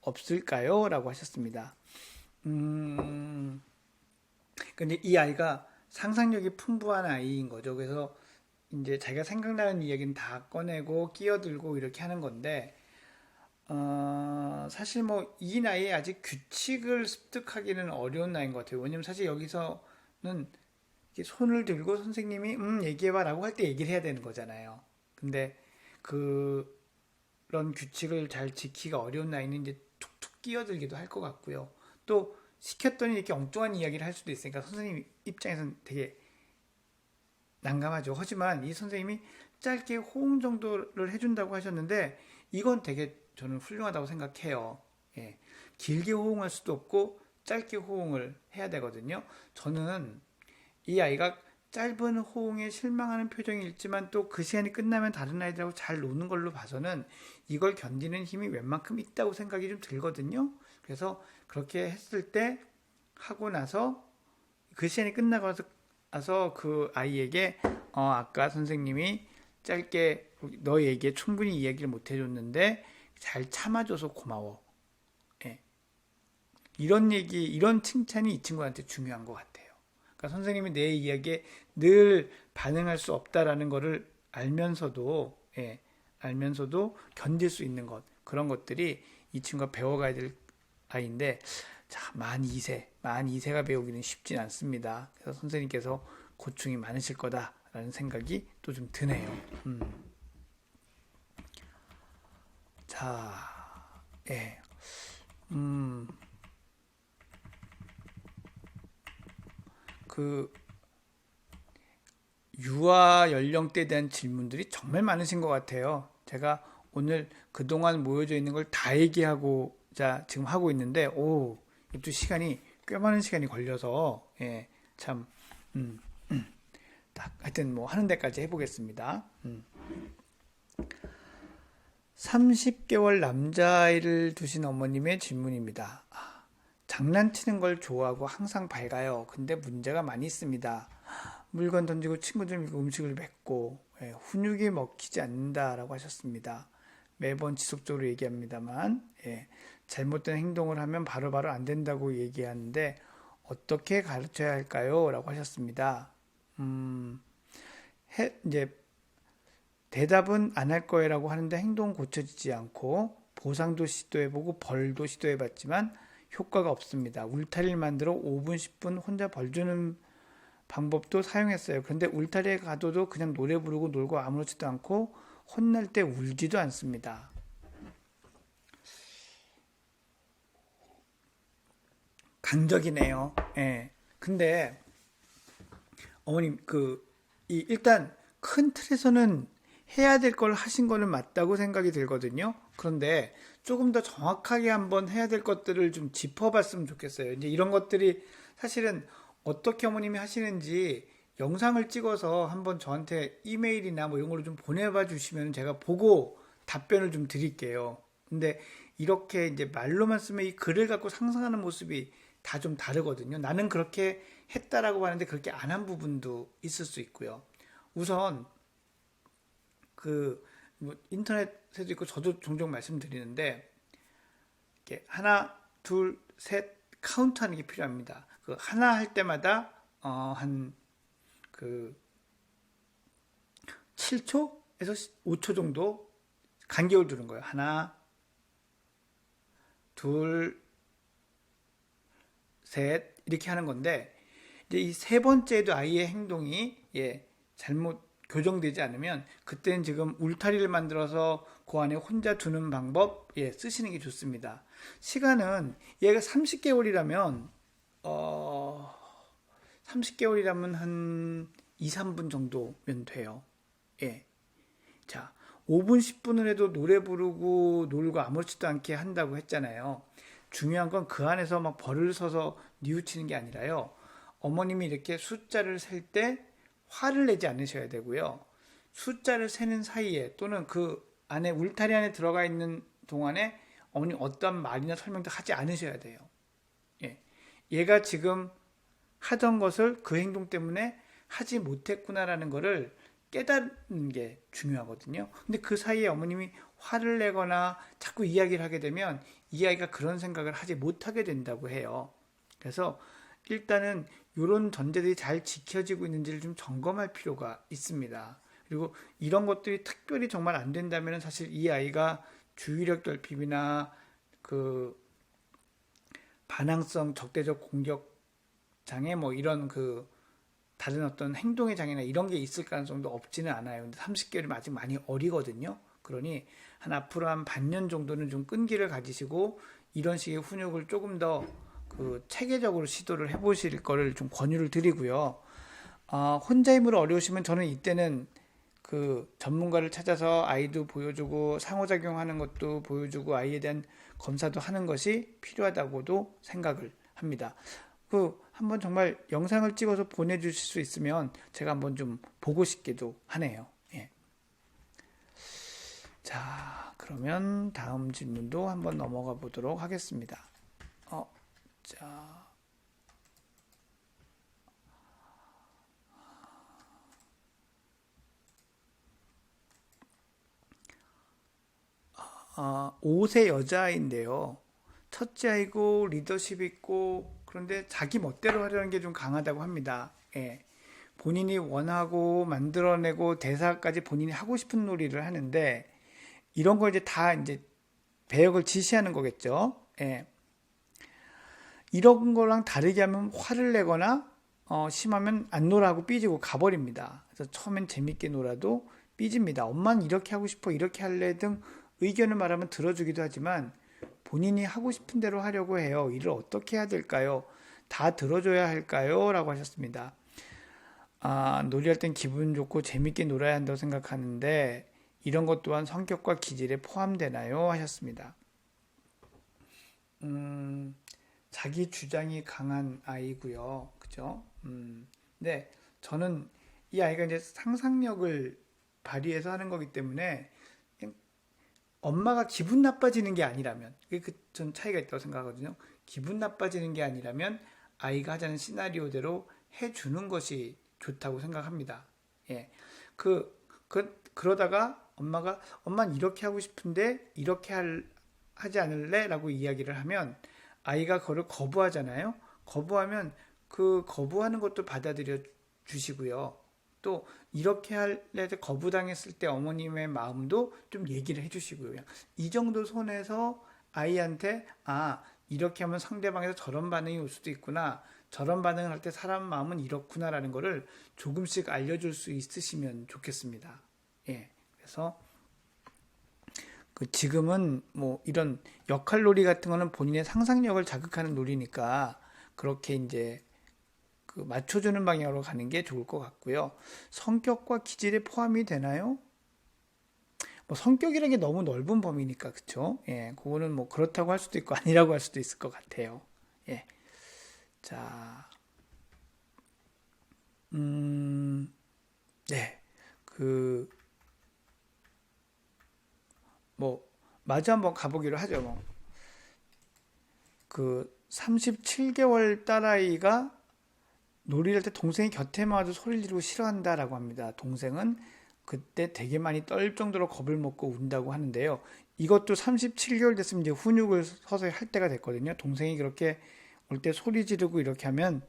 없을까요? 라고 하셨습니다. 근데 이 아이가 상상력이 풍부한 아이인 거죠. 그래서 이제 자기가 생각나는 이야기는 다 꺼내고 끼어들고 이렇게 하는 건데, 사실 뭐 이 나이에 아직 규칙을 습득하기는 어려운 나이인 것 같아요. 왜냐면 사실 여기서는 이렇게 손을 들고 선생님이 얘기해봐 라고 할 때 얘기를 해야 되는 거잖아요. 근데 그런 규칙을 잘 지키기가 어려운 나이는 이제 툭툭 끼어들기도 할 것 같고요. 또 시켰더니 이렇게 엉뚱한 이야기를 할 수도 있으니까 선생님 입장에서는 되게 난감하죠. 하지만 이 선생님이 짧게 호응 정도를 해준다고 하셨는데 이건 되게 저는 훌륭하다고 생각해요. 예. 길게 호응할 수도 없고 짧게 호응을 해야 되거든요. 저는 이 아이가 짧은 호응에 실망하는 표정이 있지만 또 그 시간이 끝나면 다른 아이들하고 잘 노는 걸로 봐서는 이걸 견디는 힘이 웬만큼 있다고 생각이 좀 들거든요. 그래서 그렇게 했을 때 하고 나서 그 시간이 끝나고 나서 그 아이에게 아까 선생님이 짧게 너에게 충분히 이야기를 못 해줬는데 잘 참아줘서 고마워. 예. 이런 얘기, 이런 칭찬이 이 친구한테 중요한 것 같아요. 그러니까 선생님이 내 이야기에 늘 반응할 수 없다라는 것을 알면서도, 예, 알면서도 견딜 수 있는 것, 그런 것들이 이 친구가 배워가야 될 아이인데, 자, 만 2세가 배우기는 쉽진 않습니다. 그래서 선생님께서 고충이 많으실 거다라는 생각이 또 좀 드네요. 자, 예, 그 유아 연령대에 대한 질문들이 정말 많으신 것 같아요. 제가 오늘 그동안 모여져 있는 걸 다 얘기하고자 지금 하고 있는데, 또 시간이 꽤 많은 시간이 걸려서, 예, 참, 하여튼 뭐 하는 데까지 해보겠습니다. 30개월 남자아이를 두신 어머님의 질문입니다. 장난치는 걸 좋아하고 항상 밝아요. 근데 문제가 많이 있습니다. 물건 던지고 친구들 믿고 음식을 뱉고 훈육이 먹히지 않는다라고 하셨습니다. 매번 지속적으로 얘기합니다만 잘못된 행동을 하면 바로바로 안 된다고 얘기하는데 어떻게 가르쳐야 할까요? 라고 하셨습니다. 이제 대답은 안 할 거예요라고 하는데 행동은 고쳐지지 않고 보상도 시도해보고 벌도 시도해봤지만 효과가 없습니다. 울타리를 만들어 5분, 10분 혼자 벌 주는 방법도 사용했어요. 그런데 울타리에 가둬도 그냥 노래 부르고 놀고 아무렇지도 않고 혼날 때 울지도 않습니다. 강적이네요. 예. 근데 어머님 일단 큰 틀에서는 해야 될 걸 하신 거는 맞다고 생각이 들거든요. 그런데 조금 더 정확하게 한번 해야 될 것들을 좀 짚어봤으면 좋겠어요. 이제 이런 것들이 사실은 어떻게 어머님이 하시는지 영상을 찍어서 한번 저한테 이메일이나 뭐 이런 걸로 좀 보내봐 주시면 제가 보고 답변을 좀 드릴게요. 근데 이렇게 이제 말로만 쓰면 이 글을 갖고 상상하는 모습이 다 좀 다르거든요. 나는 그렇게 했다라고 하는데 그렇게 안 한 부분도 있을 수 있고요. 우선 뭐 인터넷에도 있고 저도 종종 말씀드리는데 이렇게 하나, 둘, 셋 카운트하는 게 필요합니다. 그 하나 할 때마다 한 7초에서 5초 정도 간격을 두는 거예요. 하나, 둘, 셋 이렇게 하는 건데 이제 이 세 번째도 아이의 행동이 잘못 교정되지 않으면 그때는 지금 울타리를 만들어서 그 안에 혼자 두는 방법 쓰시는 게 좋습니다. 시간은 얘가 30개월이라면 30개월이라면 한 2, 3분 정도면 돼요. 자, 5분, 10분을 해도 노래 부르고 놀고 아무렇지도 않게 한다고 했잖아요. 중요한 건 그 안에서 막 벌을 서서 뉘우치는 게 아니라요. 어머님이 이렇게 숫자를 셀 때 화를 내지 않으셔야 되고요. 숫자를 세는 사이에 또는 그 안에 울타리 안에 들어가 있는 동안에 어머님 어떤 말이나 설명도 하지 않으셔야 돼요. 얘가 지금 하던 것을 그 행동 때문에 하지 못했구나라는 것을 깨닫는 게 중요하거든요. 근데 그 사이에 어머님이 화를 내거나 자꾸 이야기를 하게 되면 이 아이가 그런 생각을 하지 못하게 된다고 해요. 그래서 일단은 이런 전제들이 잘 지켜지고 있는지를 좀 점검할 필요가 있습니다. 그리고 이런 것들이 특별히 정말 안 된다면 사실 이 아이가 주의력 결핍이나 그 반항성 적대적 공격 장애 뭐 이런 다른 어떤 행동의 장애나 이런 게 있을 가능성도 없지는 않아요. 근데 30개월이면 아직 많이 어리거든요. 그러니 앞으로 한 반년 정도는 좀 끈기를 가지시고 이런 식의 훈육을 조금 더 그 체계적으로 시도를 해보실 거를 좀 권유를 드리고요. 혼자 힘으로 어려우시면 저는 이때는 그 전문가를 찾아서 아이도 보여주고 상호작용하는 것도 보여주고 아이에 대한 검사도 하는 것이 필요하다고도 생각을 합니다. 그 한번 정말 영상을 찍어서 보내주실 수 있으면 제가 한번 좀 보고 싶기도 하네요. 예. 자, 그러면 다음 질문도 한번 넘어가 보도록 하겠습니다. 자, 아, 5세 여자아이인데요. 첫째 아이고 리더십 있고 그런데 자기 멋대로 하려는 게 좀 강하다고 합니다. 예. 본인이 원하고 만들어내고 대사까지 본인이 하고 싶은 놀이를 하는데 이런 걸 이제 배역을 지시하는 거겠죠. 예. 이런 거랑 다르게 하면 화를 내거나 심하면 안 놀아하고 삐지고 가버립니다. 그래서 처음엔 재밌게 놀아도 삐집니다. 엄마는 이렇게 하고 싶어 이렇게 할래 등 의견을 말하면 들어주기도 하지만 본인이 하고 싶은 대로 하려고 해요. 일을 어떻게 해야 될까요? 다 들어줘야 할까요? 라고 하셨습니다. 놀이할 땐 기분 좋고 재밌게 놀아야 한다고 생각하는데 이런 것 또한 성격과 기질에 포함되나요? 하셨습니다. 자기 주장이 강한 아이고요. 그죠? 네, 저는 이 아이가 이제 상상력을 발휘해서 하는 거기 때문에 엄마가 기분 나빠지는 게 아니라면 전 차이가 있다고 생각하거든요. 기분 나빠지는 게 아니라면 아이가 하자는 시나리오대로 해주는 것이 좋다고 생각합니다. 예, 그러다가 엄마는 이렇게 하고 싶은데 하지 않을래? 라고 이야기를 하면 아이가 그걸 거부하잖아요. 거부하면 그 거부하는 것도 받아들여 주시고요. 또 이렇게 할래 거부당했을 때 어머님의 마음도 좀 얘기를 해주시고요. 이 정도 선에서 아이한테 이렇게 하면 상대방에서 저런 반응이 올 수도 있구나. 저런 반응을 할 때 사람 마음은 이렇구나라는 거를 조금씩 알려줄 수 있으시면 좋겠습니다. 예, 그래서 지금은 뭐 이런 역할놀이 같은 거는 본인의 상상력을 자극하는 놀이니까 그렇게 이제 맞춰주는 방향으로 가는 게 좋을 것 같고요. 성격과 기질에 포함이 되나요? 뭐 성격이라는 게 너무 넓은 범위니까 그쵸? 예, 그거는 뭐 그렇다고 할 수도 있고 아니라고 할 수도 있을 것 같아요. 예, 자, 네, 뭐 마저 한번 가보기로 하죠. 뭐 37개월 딸아이가 놀이를 할 때 동생이 곁에만 와도 소리를 지르고 싫어한다라고 합니다. 동생은 그때 되게 많이 떨 정도로 겁을 먹고 운다고 하는데요. 이것도 37개월 됐으면 이제 훈육을 서서히 할 때가 됐거든요. 동생이 그렇게 올 때 소리 지르고 이렇게 하면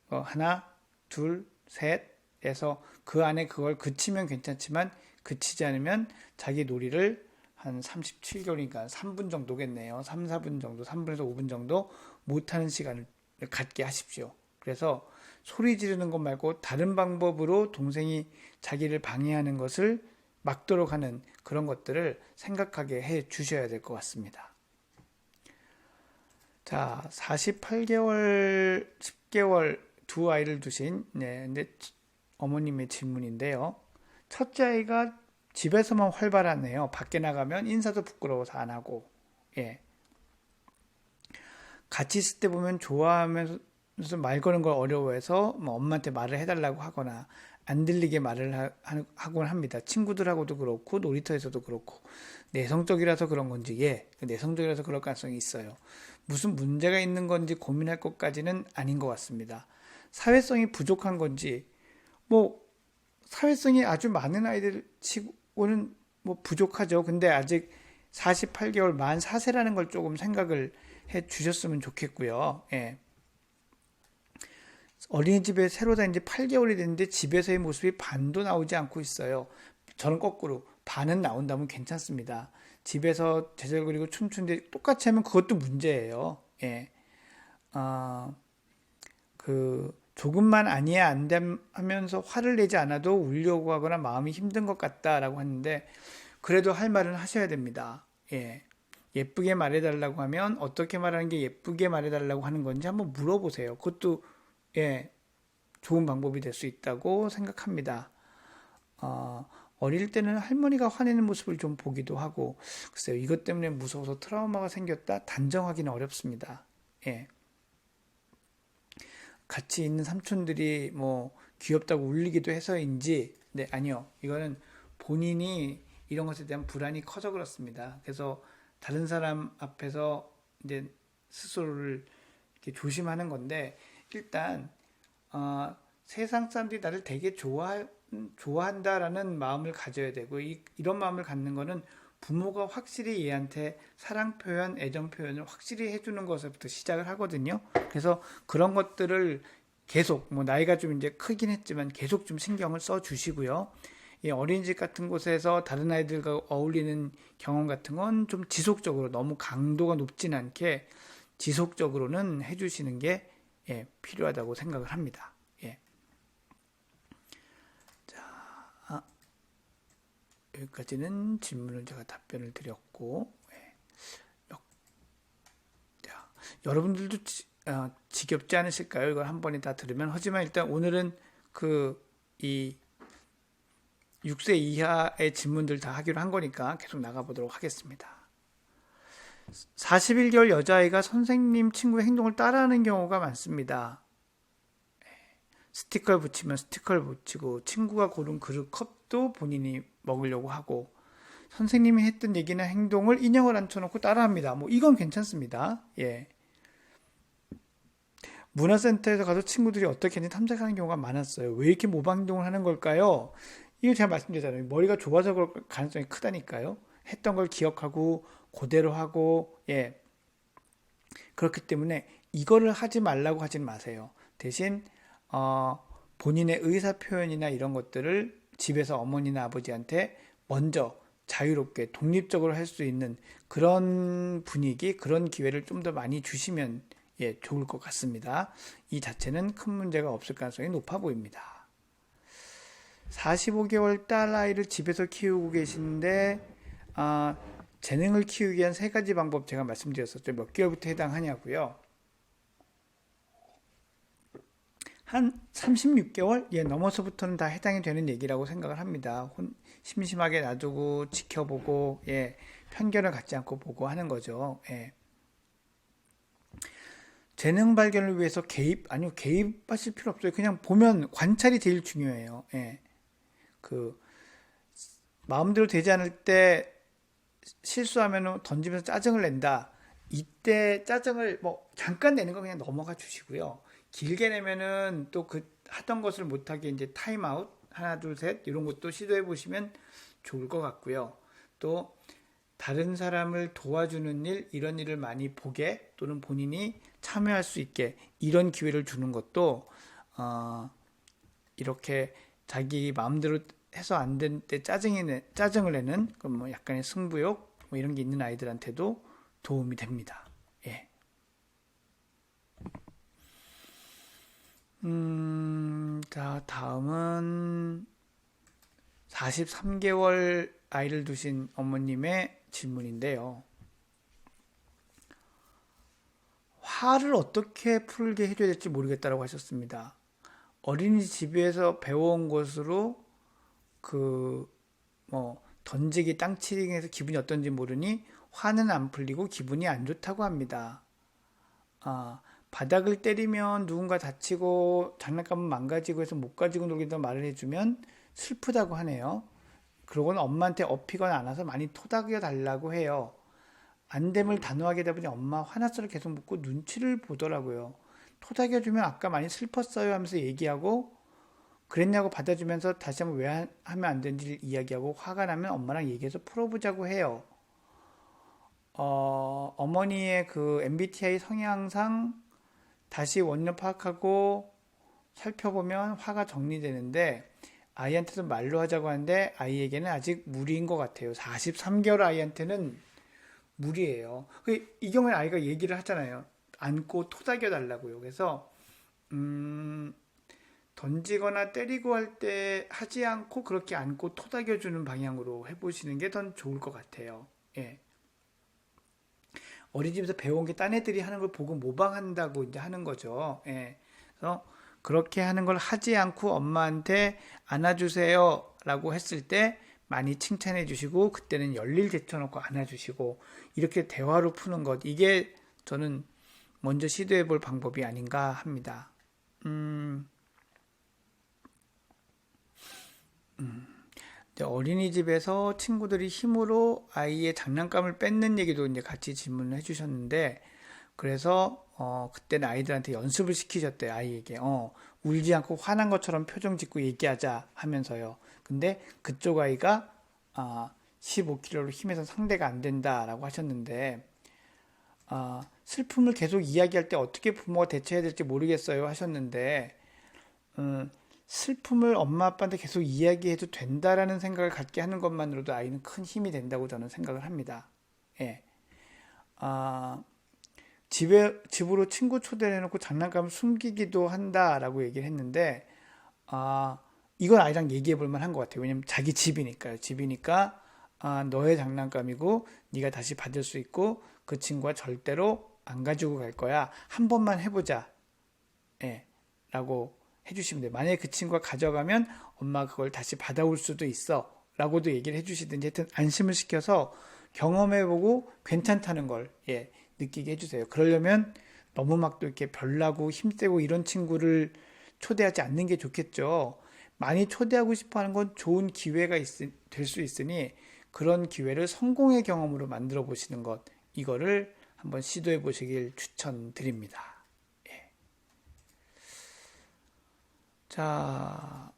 하나, 둘, 셋에서 그 안에 그걸 그치면 괜찮지만 그치지 않으면 자기 놀이를 한 37개월이니까 3분 정도겠네요. 3, 4분 정도, 3분에서 5분 정도 못하는 시간을 갖게 하십시오. 그래서 소리 지르는 것 말고 다른 방법으로 동생이 자기를 방해하는 것을 막도록 하는 그런 것들을 생각하게 해 주셔야 될 것 같습니다. 자, 48개월, 10개월 두 아이를 두신 근데 어머님의 질문인데요. 첫째 아이가 집에서만 활발하네요. 밖에 나가면 인사도 부끄러워서 안 하고, 예. 같이 있을 때 보면 좋아하면서 말 거는 걸 어려워해서 뭐 엄마한테 말을 해달라고 하거나 안 들리게 말을 하곤 합니다. 친구들하고도 그렇고 놀이터에서도 그렇고 내성적이라서 그런 건지 내성적이라서 그럴 가능성이 있어요. 무슨 문제가 있는 건지 고민할 것까지는 아닌 것 같습니다. 사회성이 부족한 건지 뭐 사회성이 아주 많은 아이들 치고는 뭐 부족하죠. 근데 아직 48개월 만 4세라는 걸 조금 생각을 해 주셨으면 좋겠고요. 예. 어린이집에 새로 다닌 지 8개월이 됐는데 집에서의 모습이 반도 나오지 않고 있어요. 저는 거꾸로 반은 나온다면 괜찮습니다. 집에서 제절 그리고 춤추는데 똑같이 하면 그것도 문제예요. 예. 조금만 아니야 안 돼 하면서 화를 내지 않아도 울려고 하거나 마음이 힘든 것 같다라고 했는데 그래도 할 말은 하셔야 됩니다. 예. 예쁘게 말해달라고 하면 어떻게 말하는 게 예쁘게 말해달라고 하는 건지 한번 물어보세요. 그것도 예, 좋은 방법이 될 수 있다고 생각합니다. 어릴 때는 할머니가 화내는 모습을 좀 보기도 하고, 글쎄요, 이것 때문에 무서워서 트라우마가 생겼다? 단정하기는 어렵습니다. 예. 같이 있는 삼촌들이 뭐 귀엽다고 울리기도 해서인지, 네, 아니요. 이거는 본인이 이런 것에 대한 불안이 커서 그렇습니다. 그래서 다른 사람 앞에서 이제 스스로를 이렇게 조심하는 건데, 일단, 세상 사람들이 나를 되게 좋아한다라는 마음을 가져야 되고, 이런 마음을 갖는 거는 부모가 확실히 얘한테 사랑 표현, 애정 표현을 확실히 해주는 것부터 시작을 하거든요. 그래서 그런 것들을 계속, 뭐 나이가 좀 이제 크긴 했지만 계속 좀 신경을 써 주시고요. 이 어린이집 같은 곳에서 다른 아이들과 어울리는 경험 같은 건 좀 지속적으로, 너무 강도가 높진 않게 지속적으로는 해주시는 게 예, 필요하다고 생각을 합니다. 예. 자, 여기까지는 질문을 제가 답변을 드렸고, 예. 자, 여러분들도 지겹지 않으실까요? 이걸 한 번에 다 들으면. 하지만 일단 오늘은 이 6세 이하의 질문들 다 하기로 한 거니까 계속 나가보도록 하겠습니다. 41개월 여자아이가 선생님 친구의 행동을 따라하는 경우가 많습니다. 스티커를 붙이면 스티커를 붙이고, 친구가 고른 그릇 컵도 본인이 먹으려고 하고, 선생님이 했던 얘기나 행동을 인형을 앉혀놓고 따라합니다. 뭐 이건 괜찮습니다. 예. 문화센터에서 가서 친구들이 어떻게 했는지 탐색하는 경우가 많았어요. 왜 이렇게 모방 행동을 하는 걸까요? 이거 제가 말씀드렸잖아요. 머리가 좁아서 그럴 가능성이 크다니까요. 했던 걸 기억하고 그대로 하고, 예. 그렇기 때문에 이거를 하지 말라고 하진 마세요. 대신 본인의 의사 표현이나 이런 것들을 집에서 어머니나 아버지한테 먼저 자유롭게 독립적으로 할 수 있는 그런 분위기, 그런 기회를 좀 더 많이 주시면 예, 좋을 것 같습니다. 이 자체는 큰 문제가 없을 가능성이 높아 보입니다. 45개월 딸 아이를 집에서 키우고 계신데 재능을 키우기 위한 3가지 방법 제가 말씀드렸었죠. 몇 개월부터 해당하냐고요. 한 36개월 넘어서부터는 다 해당이 되는 얘기라고 생각을 합니다. 심심하게 놔두고 지켜보고 예, 편견을 갖지 않고 보고 하는 거죠. 예. 재능 발견을 위해서 개입하실 필요 없어요. 그냥 보면 관찰이 제일 중요해요. 예. 마음대로 되지 않을 때 실수하면 던지면서 짜증을 낸다. 이때 짜증을 뭐 잠깐 내는 거 그냥 넘어가 주시고요. 길게 내면은 또 하던 것을 못하게 이제 타임아웃 하나 둘 셋 이런 것도 시도해 보시면 좋을 것 같고요. 또 다른 사람을 도와주는 일, 이런 일을 많이 보게 또는 본인이 참여할 수 있게 이런 기회를 주는 것도 이렇게 자기 마음대로 해서 안 된 때 짜증을 내는 뭐 약간의 승부욕 뭐 이런 게 있는 아이들한테도 도움이 됩니다. 예. 자, 다음은 43개월 아이를 두신 어머님의 질문인데요. 화를 어떻게 풀게 해줘야 될지 모르겠다라고 하셨습니다. 어린이집에서 배워온 것으로 던지기 땅치기에서 기분이 어떤지 모르니 화는 안 풀리고 기분이 안 좋다고 합니다. 바닥을 때리면 누군가 다치고 장난감은 망가지고 해서 못 가지고 놀겠다고 말을 해주면 슬프다고 하네요. 그러고는 엄마한테 업히거나 안아서 많이 토닥여 달라고 해요. 안됨을 단호하게 대보니 엄마 화났어를 계속 묻고 눈치를 보더라고요. 토닥여주면 아까 많이 슬펐어요 하면서 얘기하고 그랬냐고 받아주면서 다시 한번 왜 하면 안 되는지 이야기하고 화가 나면 엄마랑 얘기해서 풀어보자고 해요. 어머니의 MBTI 성향상 다시 원인을 파악하고 살펴보면 화가 정리되는데 아이한테도 말로 하자고 하는데 아이에게는 아직 무리인 것 같아요. 43개월 아이한테는 무리예요. 이 경우에 아이가 얘기를 하잖아요. 안고 토닥여 달라고요. 그래서 던지거나 때리고 할 때 하지 않고 그렇게 안고 토닥여 주는 방향으로 해보시는 게 더 좋을 것 같아요. 예. 어린이집에서 배운 게 딴 애들이 하는 걸 보고 모방한다고 이제 하는 거죠. 예. 그래서 그렇게 하는 걸 하지 않고 엄마한테 안아주세요 라고 했을 때 많이 칭찬해 주시고, 그때는 열일 제쳐놓고 안아주시고, 이렇게 대화로 푸는 것, 이게 저는 먼저 시도해 볼 방법이 아닌가 합니다. 어린이집에서 친구들이 힘으로 아이의 장난감을 뺏는 얘기도 이제 같이 질문을 해주셨는데, 그래서 그때는 아이들한테 연습을 시키셨대요. 아이에게 울지 않고 화난 것처럼 표정 짓고 얘기하자 하면서요. 근데 그쪽 아이가 15kg로 힘에서 상대가 안 된다라고 하셨는데, 슬픔을 계속 이야기할 때 어떻게 부모가 대처해야 될지 모르겠어요 하셨는데, 슬픔을 엄마 아빠한테 계속 이야기해도 된다라는 생각을 갖게 하는 것만으로도 아이는 큰 힘이 된다고 저는 생각을 합니다. 예. 집으로 친구 초대를 해놓고 장난감을 숨기기도 한다라고 얘기를 했는데, 이건 아이랑 얘기해 볼 만한 것 같아요. 왜냐면 자기 집이니까요. 집이니까 너의 장난감이고 네가 다시 받을 수 있고 그 친구가 절대로 안 가지고 갈 거야. 한 번만 해보자. 예, 라고 해주시면 돼요. 만약에 그 친구가 가져가면 엄마가 그걸 다시 받아올 수도 있어. 라고도 얘기를 해주시든지, 하여튼 안심을 시켜서 경험해보고 괜찮다는 걸 느끼게 해주세요. 그러려면 너무 막 또 이렇게 별나고 힘세고 이런 친구를 초대하지 않는 게 좋겠죠. 많이 초대하고 싶어 하는 건 좋은 기회가 될 수 있으니 그런 기회를 성공의 경험으로 만들어 보시는 것, 이거를 한번 시도해 보시길 추천드립니다. 예. 자,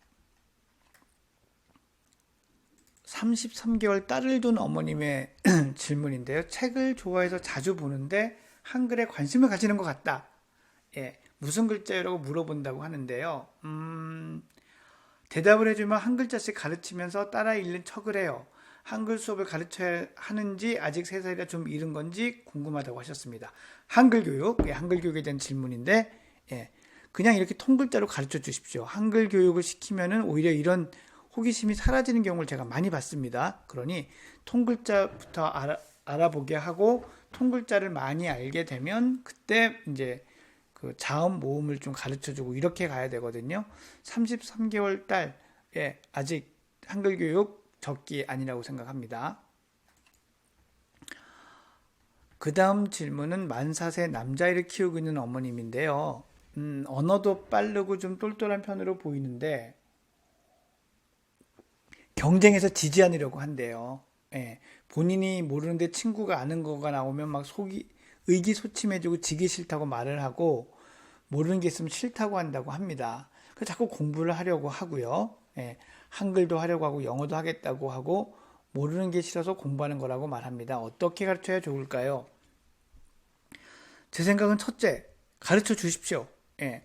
33개월 딸을 둔 어머님의 질문인데요. 책을 좋아해서 자주 보는데 한글에 관심을 가지는 것 같다. 예, 무슨 글자라고 물어본다고 하는데요. 대답을 해주면 한 글자씩 가르치면서 따라 읽는 척을 해요. 한글 수업을 가르쳐야 하는지 아직 3살이라 좀 이른 건지 궁금하다고 하셨습니다. 한글 교육, 한글 교육에 대한 질문인데, 그냥 이렇게 통글자로 가르쳐 주십시오. 한글 교육을 시키면은 오히려 이런 호기심이 사라지는 경우를 제가 많이 봤습니다. 그러니 통글자부터 알아보게 하고 통글자를 많이 알게 되면 그때 이제 그 자음 모음을 좀 가르쳐주고 이렇게 가야 되거든요. 33개월 딸, 아직 한글 교육 적기 아니라고 생각합니다. 그 다음 질문은 만 4세 남자아이를 키우고 있는 어머님인데요. 언어도 빠르고 좀 똘똘한 편으로 보이는데 경쟁에서 지지 않으려고 한대요. 본인이 모르는데 친구가 아는 거가 나오면 막 의기소침해지고 지기 싫다고 말을 하고 모르는 게 있으면 싫다고 한다고 합니다. 그래서 자꾸 공부를 하려고 하고요. 한글도 하려고 하고 영어도 하겠다고 하고 모르는 게 싫어서 공부하는 거라고 말합니다. 어떻게 가르쳐야 좋을까요? 제 생각은 첫째, 가르쳐 주십시오.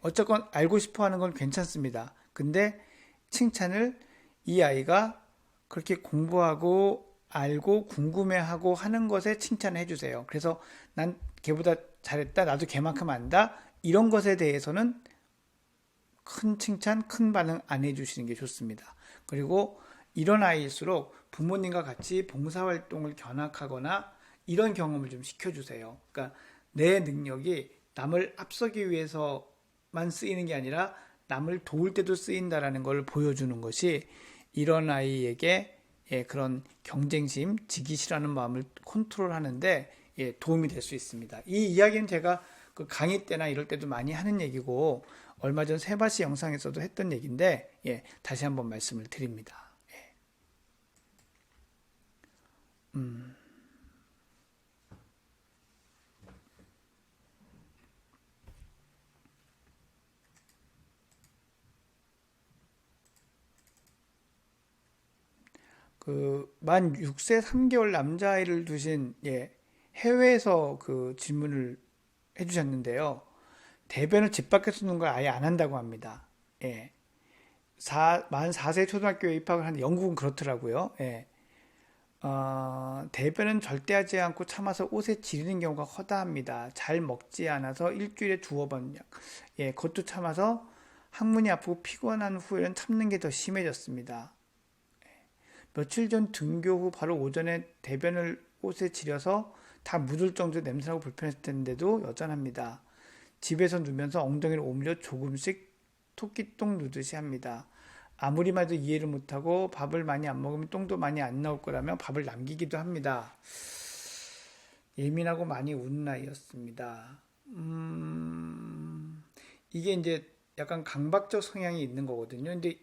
어쨌건 알고 싶어 하는 건 괜찮습니다. 근데 칭찬을 이 아이가 그렇게 공부하고 알고 궁금해하고 하는 것에 칭찬을 해주세요. 그래서 난 걔보다 잘했다, 나도 걔만큼 안다, 이런 것에 대해서는 큰 칭찬, 큰 반응 안 해주시는 게 좋습니다. 그리고 이런 아이일수록 부모님과 같이 봉사활동을 견학하거나 이런 경험을 좀 시켜주세요. 그러니까 내 능력이 남을 앞서기 위해서만 쓰이는 게 아니라 남을 도울 때도 쓰인다라는 걸 보여주는 것이 이런 아이에게 그런 경쟁심, 지기 싫어하는 마음을 컨트롤하는데 도움이 될 수 있습니다. 이 이야기는 제가 그 강의 때나 이럴 때도 많이 하는 얘기고 얼마 전 세바시 영상에서도 했던 얘기인데 다시 한번 말씀을 드립니다. 그 만 6세 3개월 남자아이를 두신 해외에서 그 질문을 해주셨는데요. 대변을 집 밖에서 놓는 걸 아예 안 한다고 합니다. 만 4세 초등학교에 입학을 하는데 영국은 그렇더라고요. 대변은 절대 하지 않고 참아서 옷에 지리는 경우가 허다합니다. 잘 먹지 않아서 일주일에 2번 그것도 참아서 항문이 아프고 피곤한 후에는 참는 게 더 심해졌습니다. 며칠 전 등교 후 바로 오전에 대변을 옷에 지려서 다 묻을 정도의 냄새나고 불편했을 텐데도 여전합니다. 집에서 누면서 엉덩이를 오므려 조금씩 토끼똥 누듯이 합니다. 아무리 말도 이해를 못하고 밥을 많이 안 먹으면 똥도 많이 안 나올 거라며 밥을 남기기도 합니다. 예민하고 많이 우는 아이였습니다. 이게 이제 약간 강박적 성향이 있는 거거든요. 근데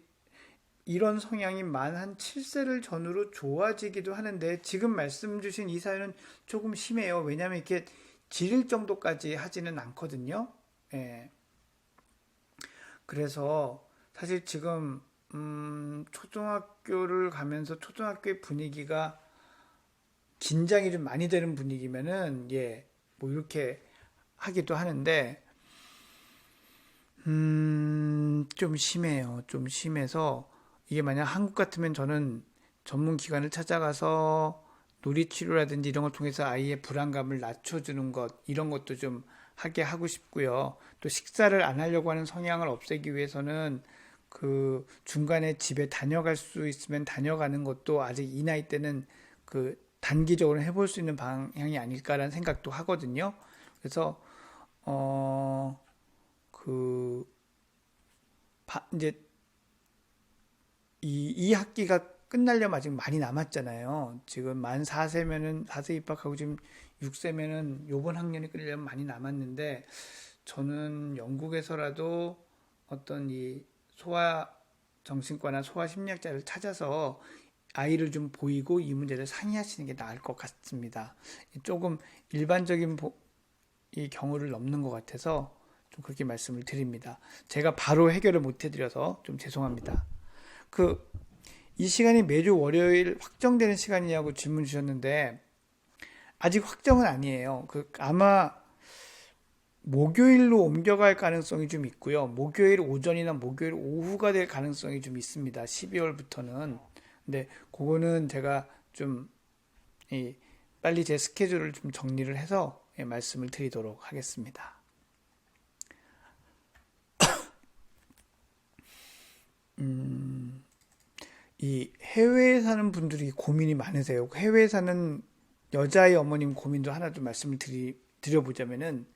이런 성향이 만 한 7세를 전후로 좋아지기도 하는데 지금 말씀 주신 이 사연은 조금 심해요. 왜냐하면 이렇게 지릴 정도까지 하지는 않거든요. 예. 그래서 사실 지금 초등학교를 가면서 초등학교의 분위기가 긴장이 좀 많이 되는 분위기면은 뭐 이렇게 하기도 하는데 좀 심해요. 좀 심해서 이게 만약 한국 같으면 저는 전문 기관을 찾아가서 놀이치료라든지 이런 걸 통해서 아이의 불안감을 낮춰주는 것 이런 것도 좀 하게 하고 싶고요. 또 식사를 안 하려고 하는 성향을 없애기 위해서는 그 중간에 집에 다녀갈 수 있으면 다녀가는 것도 아직 이 나이 때는 그 단기적으로 해볼 수 있는 방향이 아닐까라는 생각도 하거든요. 그래서 그 이제 이 학기가 끝나려면 아직 많이 남았잖아요. 지금 만 4세면은 4세 입학하고 지금 6세면은 요번 학년이 끝나려면 많이 남았는데 저는 영국에서라도 어떤 이 소아 정신과나 소아 심리학자를 찾아서 아이를 좀 보이고 이 문제를 상의하시는 게 나을 것 같습니다. 조금 일반적인 이 경우를 넘는 것 같아서 좀 그렇게 말씀을 드립니다. 제가 바로 해결을 못 해드려서 좀 죄송합니다. 이 시간이 매주 월요일 확정되는 시간이냐고 질문 주셨는데 아직 확정은 아니에요. 아마 목요일로 옮겨갈 가능성이 좀 있고요. 목요일 오전이나 목요일 오후가 될 가능성이 좀 있습니다. 12월부터는. 근데 그거는 제가 좀 빨리 제 스케줄을 좀 정리를 해서 말씀을 드리도록 하겠습니다. 이 해외에 사는 분들이 고민이 많으세요. 해외에 사는 여자의 어머님 고민도 하나 좀 말씀을 드려보자면은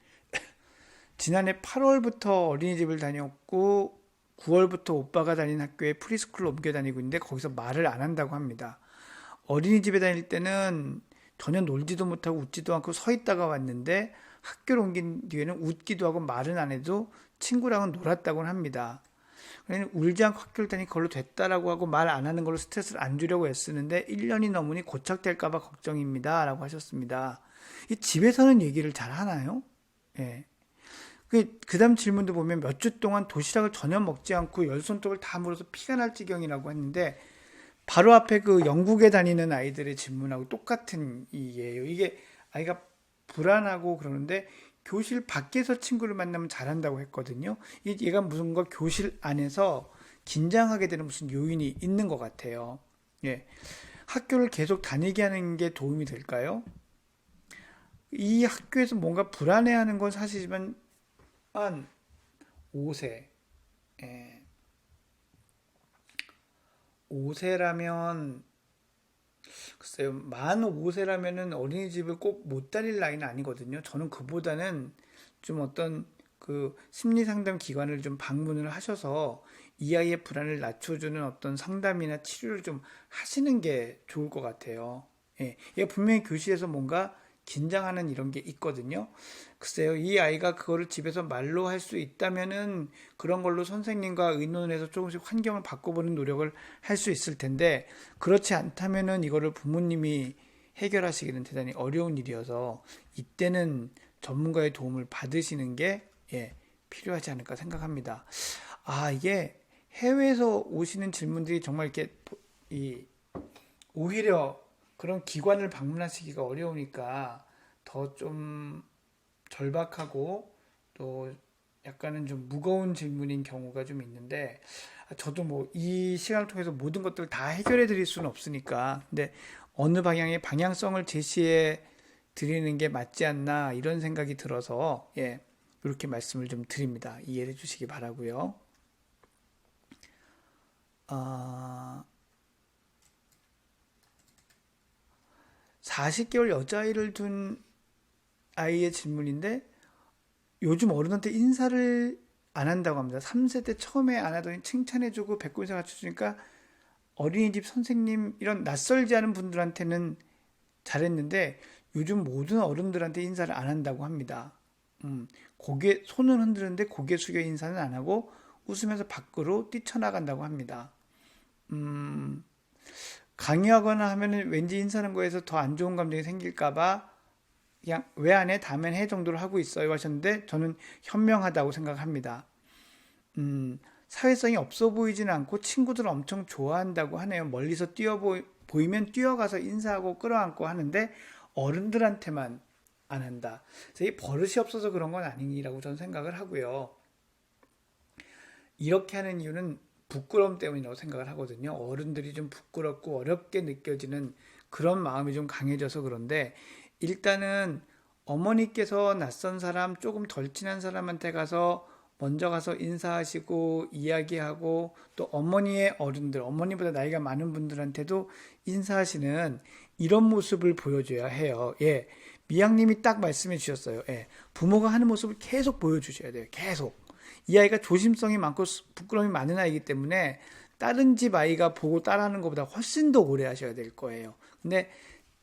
지난해 8월부터 어린이집을 다녔고 9월부터 오빠가 다닌 학교에 프리스쿨로 옮겨 다니고 있는데 거기서 말을 안 한다고 합니다. 어린이집에 다닐 때는 전혀 놀지도 못하고 웃지도 않고 서 있다가 왔는데 학교를 옮긴 뒤에는 웃기도 하고 말은 안 해도 친구랑은 놀았다고 합니다. 울지 않고 학교를 다니 그걸로 됐다라고 하고 말 안 하는 걸로 스트레스를 안 주려고 애쓰는데 1년이 넘으니 고착될까봐 걱정입니다. 라고 하셨습니다. 이 집에서는 얘기를 잘 하나요? 예. 그 다음 질문도 보면 몇 주 동안 도시락을 전혀 먹지 않고 열 손톱을 다 물어서 피가 날 지경이라고 했는데 바로 앞에 그 영국에 다니는 아이들의 질문하고 똑같은 이예요. 이게 아이가 불안하고 그러는데 교실 밖에서 친구를 만나면 잘한다고 했거든요. 얘가 무슨가 교실 안에서 긴장하게 되는 무슨 요인이 있는 것 같아요. 예. 학교를 계속 다니게 하는 게 도움이 될까요? 이 학교에서 뭔가 불안해하는 건 사실이지만 한 5세. 예. 5세라면 글쎄요, 만 5세라면은 어린이집을 꼭 못 다닐 나이는 아니거든요. 저는 그보다는 좀 어떤 그 심리 상담 기관을 좀 방문을 하셔서 이 아이의 불안을 낮춰주는 어떤 상담이나 치료를 좀 하시는 게 좋을 것 같아요. 예, 얘가 분명히 교실에서 뭔가 긴장하는 이런 게 있거든요. 글쎄요, 이 아이가 그거를 집에서 말로 할 수 있다면은 그런 걸로 선생님과 의논을 해서 조금씩 환경을 바꿔보는 노력을 할 수 있을 텐데 그렇지 않다면은 이거를 부모님이 해결하시기는 대단히 어려운 일이어서 이때는 전문가의 도움을 받으시는 게 필요하지 않을까 생각합니다. 이게 해외에서 오시는 질문들이 정말 이렇게 오히려 그런 기관을 방문하시기가 어려우니까 더 좀 절박하고 또 약간은 좀 무거운 질문인 경우가 좀 있는데 저도 뭐 이 시간을 통해서 모든 것들을 다 해결해 드릴 수는 없으니까 근데 어느 방향의 방향성을 제시해 드리는 게 맞지 않나 이런 생각이 들어서 이렇게 말씀을 좀 드립니다. 이해해 주시기 바라고요. 40개월 여자아이를 둔 아이의 질문인데 요즘 어른한테 인사를 안 한다고 합니다. 3세대 처음에 안 하더니 칭찬해주고 배꼽 인사 갖춰주니까 어린이집 선생님 이런 낯설지 않은 분들한테는 잘했는데 요즘 모든 어른들한테 인사를 안 한다고 합니다. 고개 손은 흔드는데 고개 숙여 인사는 안 하고 웃으면서 밖으로 뛰쳐나간다고 합니다. 음, 강요하거나 하면은 왠지 인사하는 거에서 더 안 좋은 감정이 생길까봐 그냥 왜 안 해? 다음엔 해 정도로 하고 있어요 하셨는데 저는 현명하다고 생각합니다. 사회성이 없어 보이지는 않고 친구들은 엄청 좋아한다고 하네요. 멀리서 보이면 뛰어가서 인사하고 끌어안고 하는데 어른들한테만 안 한다. 그래서 이 버릇이 없어서 그런 건 아니라고 저는 생각을 하고요. 이렇게 하는 이유는 부끄러움 때문이라고 생각을 하거든요. 어른들이 좀 부끄럽고 어렵게 느껴지는 그런 마음이 좀 강해져서 그런데 일단은 어머니께서 낯선 사람, 조금 덜 친한 사람한테 가서 먼저 가서 인사하시고 이야기하고 또 어머니의 어른들, 어머니보다 나이가 많은 분들한테도 인사하시는 이런 모습을 보여줘야 해요. 예. 미양님이 딱 말씀해 주셨어요. 예. 부모가 하는 모습을 계속 보여주셔야 돼요. 계속. 이 아이가 조심성이 많고 부끄러움이 많은 아이이기 때문에 다른 집 아이가 보고 따라하는 것보다 훨씬 더 오래 하셔야 될 거예요. 근데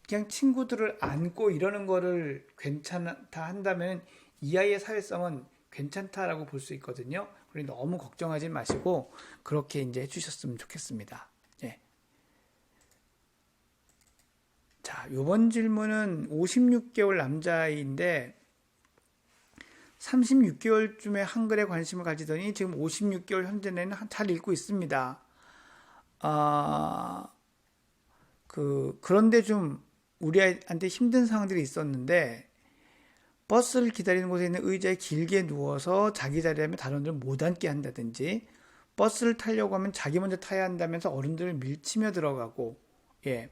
그냥 친구들을 안고 이러는 거를 괜찮다 한다면 이 아이의 사회성은 괜찮다라고 볼 수 있거든요. 그러니 너무 걱정하지 마시고 그렇게 이제 해주셨으면 좋겠습니다. 예. 자, 이번 질문은 56개월 남자아이인데 36개월쯤에 한글에 관심을 가지더니 지금 56개월 현재는 잘 읽고 있습니다. 그런데 좀 우리 아이한테 힘든 상황들이 있었는데 버스를 기다리는 곳에 있는 의자에 길게 누워서 자기 자리에 하면 다른들 못 앉게 한다든지 버스를 타려고 하면 자기 먼저 타야 한다면서 어른들을 밀치며 들어가고 예.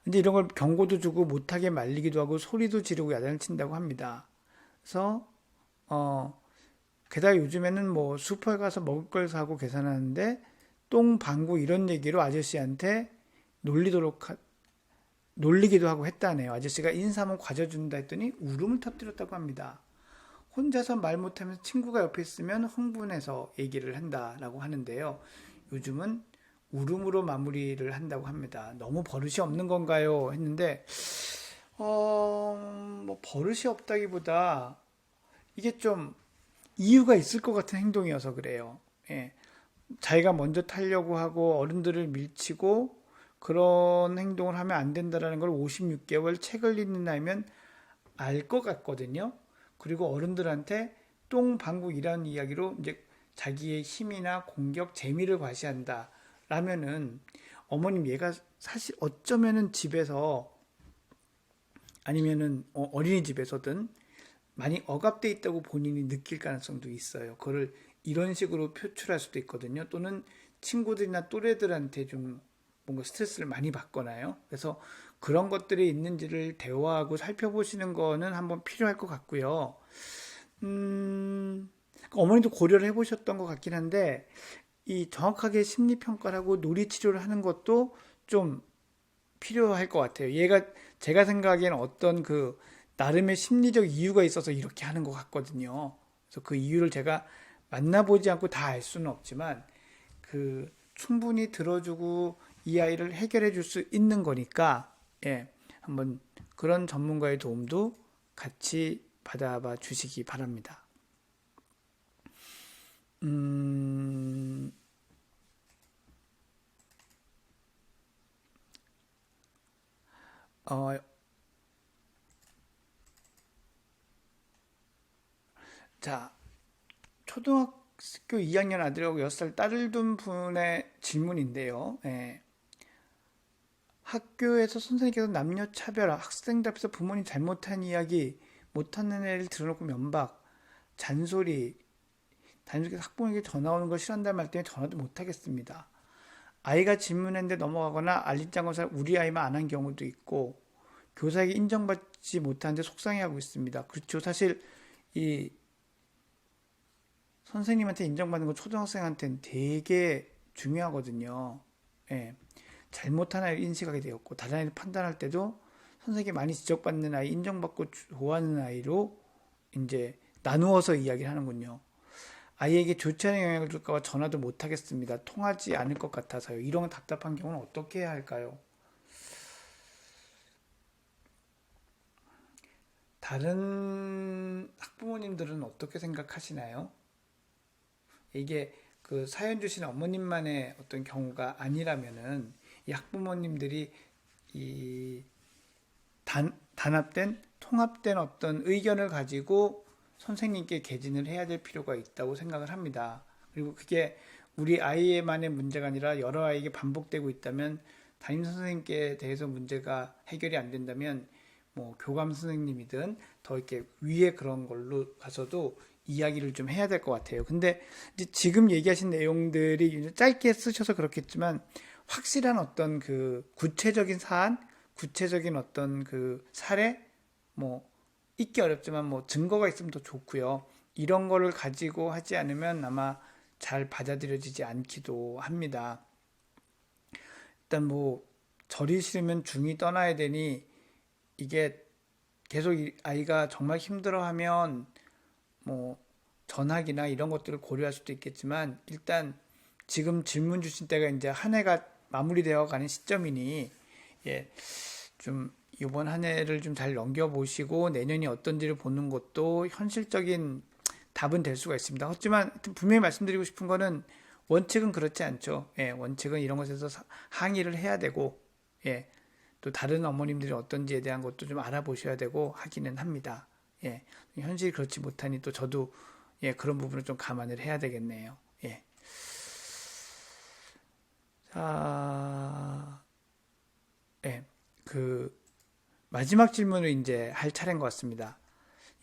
근데 이런 걸 경고도 주고 못하게 말리기도 하고 소리도 지르고 야단을 친다고 합니다. 그래서 게다가 요즘에는 뭐 슈퍼에 가서 먹을 걸 사고 계산하는데 똥 방구 이런 얘기로 아저씨한테 놀리기도 하고 했다네요. 아저씨가 인사하면 과자 준다 했더니 울음을 터뜨렸다고 합니다. 혼자서 말 못하면서 친구가 옆에 있으면 흥분해서 얘기를 한다라고 하는데요. 요즘은 울음으로 마무리를 한다고 합니다. 너무 버릇이 없는 건가요? 했는데 뭐 버릇이 없다기보다 이게 좀 이유가 있을 것 같은 행동이어서 그래요. 예. 자기가 먼저 타려고 하고 어른들을 밀치고 그런 행동을 하면 안 된다라는 걸 56개월 책을 읽는 나이면 알 것 같거든요. 그리고 어른들한테 똥, 방구 이라는 이야기로 이제 자기의 힘이나 공격, 재미를 과시한다. 라면은 어머님 얘가 사실 어쩌면은 집에서 아니면은 어린이집에서든 많이 억압돼 있다고 본인이 느낄 가능성도 있어요. 그거를 이런 식으로 표출할 수도 있거든요. 또는 친구들이나 또래들한테 좀 뭔가 스트레스를 많이 받거나요. 그래서 그런 것들이 있는지를 대화하고 살펴보시는 거는 한번 필요할 것 같고요. 어머니도 고려를 해보셨던 것 같긴 한데 이 정확하게 심리평가를 하고 놀이치료를 하는 것도 좀 필요할 것 같아요. 얘가 제가 생각하기에는 어떤 그 나름의 심리적 이유가 있어서 이렇게 하는 것 같거든요. 그래서 그 이유를 제가 만나보지 않고 다 알 수는 없지만 그 충분히 들어주고 이 아이를 해결해 줄 수 있는 거니까 예, 한번 그런 전문가의 도움도 같이 받아봐 주시기 바랍니다. 어, 자, 초등학교 2학년 아들하고 6살 딸을 둔 분의 질문인데요. 예. 학교에서 선생님께서 남녀 차별, 학생들 앞에서 부모님 잘못한 이야기, 못하는 애를 들어놓고 면박, 잔소리, 단순히 학부모에게 전화 오는 걸 싫어한다는 말 때문에 전화도 못하겠습니다. 아이가 질문했는데 넘어가거나 알림장고사를 우리 아이만 안 한 경우도 있고 교사에게 인정받지 못하는데 속상해하고 있습니다. 그렇죠. 사실 이 선생님한테 인정받는 건 초등학생한테는 되게 중요하거든요. 예. 잘못한 아이를 인식하게 되었고 다른 아이를 판단할 때도 선생님이 많이 지적받는 아이, 인정받고 좋아하는 아이로 이제 나누어서 이야기를 하는군요. 아이에게 좋지 않은 영향을 줄까봐 전화도 못 하겠습니다. 통하지 않을 것 같아서요. 이런 답답한 경우는 어떻게 해야 할까요? 다른 학부모님들은 어떻게 생각하시나요? 이게 그 사연 주신 어머님만의 어떤 경우가 아니라면은 이 학부모님들이 이 단합된 통합된 어떤 의견을 가지고 선생님께 개진을 해야 될 필요가 있다고 생각을 합니다. 그리고 그게 우리 아이만의 문제가 아니라 여러 아이에게 반복되고 있다면 담임 선생님께 대해서 문제가 해결이 안 된다면 뭐 교감 선생님이든 더 이렇게 위에 그런 걸로 가서도 이야기를 좀 해야 될 것 같아요. 근데 이제 지금 얘기하신 내용들이 짧게 쓰셔서 그렇겠지만 확실한 어떤 그 구체적인 사안, 구체적인 어떤 그 사례, 뭐 있기 어렵지만 뭐 증거가 있으면 더 좋고요. 이런 거를 가지고 하지 않으면 아마 잘 받아들여지지 않기도 합니다. 일단 뭐 절이 싫으면 중이 떠나야 되니 이게 계속 아이가 정말 힘들어하면 뭐 전학이나 이런 것들을 고려할 수도 있겠지만 일단 지금 질문 주신 때가 이제 한 해가 마무리되어 가는 시점이니 예, 좀 이번 한 해를 좀 잘 넘겨보시고 내년이 어떤지를 보는 것도 현실적인 답은 될 수가 있습니다. 하지만 분명히 말씀드리고 싶은 거는 원칙은 그렇지 않죠. 예, 원칙은 이런 것에서 항의를 해야 되고 예, 또 다른 어머님들이 어떤지에 대한 것도 좀 알아보셔야 되고 하기는 합니다. 예, 현실이 그렇지 못하니 또 저도 예, 그런 부분을 좀 감안을 해야 되겠네요. 예. 자, 예, 그 마지막 질문을 이제 할 차례인 것 같습니다.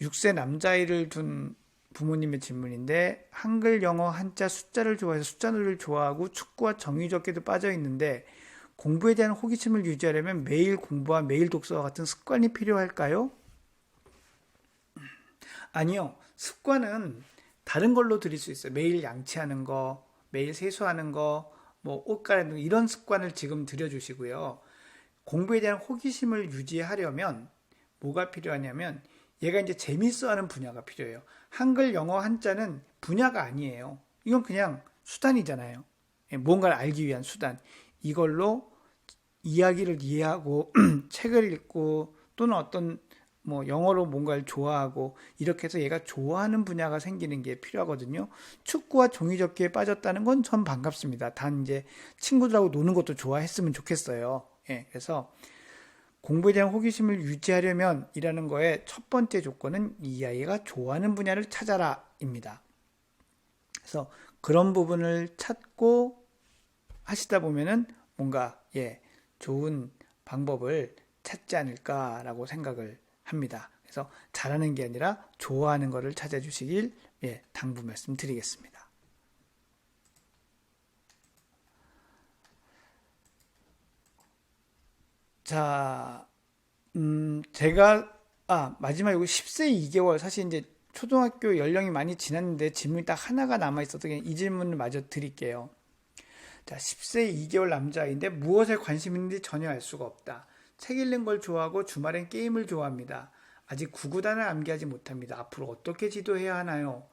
6세 남자아이를 둔 부모님의 질문인데 한글, 영어, 한자, 숫자를 좋아해서 숫자를 좋아하고 축구와 정의적게도 빠져 있는데 공부에 대한 호기심을 유지하려면 매일 공부와 매일 독서와 같은 습관이 필요할까요? 아니요. 습관은 다른 걸로 드릴 수 있어요. 매일 양치하는 거, 매일 세수하는 거, 뭐 옷 갈아입는 거 이런 습관을 지금 들여주시고요. 공부에 대한 호기심을 유지하려면 뭐가 필요하냐면 얘가 이제 재밌어하는 분야가 필요해요. 한글, 영어, 한자는 분야가 아니에요. 이건 그냥 수단이잖아요. 뭔가를 알기 위한 수단. 이걸로 이야기를 이해하고 책을 읽고 또는 어떤 뭐 영어로 뭔가를 좋아하고 이렇게 해서 얘가 좋아하는 분야가 생기는 게 필요하거든요. 축구와 종이접기에 빠졌다는 건 전 반갑습니다. 단 이제 친구들하고 노는 것도 좋아했으면 좋겠어요. 예, 그래서 공부에 대한 호기심을 유지하려면 이라는 거의 첫 번째 조건은 이 아이가 좋아하는 분야를 찾아라입니다. 그래서 그런 부분을 찾고 하시다 보면은 뭔가 예, 좋은 방법을 찾지 않을까라고 생각을 합니다. 그래서 잘하는 게 아니라 좋아하는 것을 찾아주시길 예, 당부 말씀드리겠습니다. 자, 제가 마지막 이거 10세 2개월 사실 이제 초등학교 연령이 많이 지났는데 질문이 딱 하나가 남아 있어서 그냥 이 질문을 마저 드릴게요. 자, 10세 2개월 남자아이인데 무엇에 관심 있는지 전혀 알 수가 없다. 책 읽는 걸 좋아하고 주말엔 게임을 좋아합니다. 아직 구구단을 암기하지 못합니다. 앞으로 어떻게 지도해야 하나요?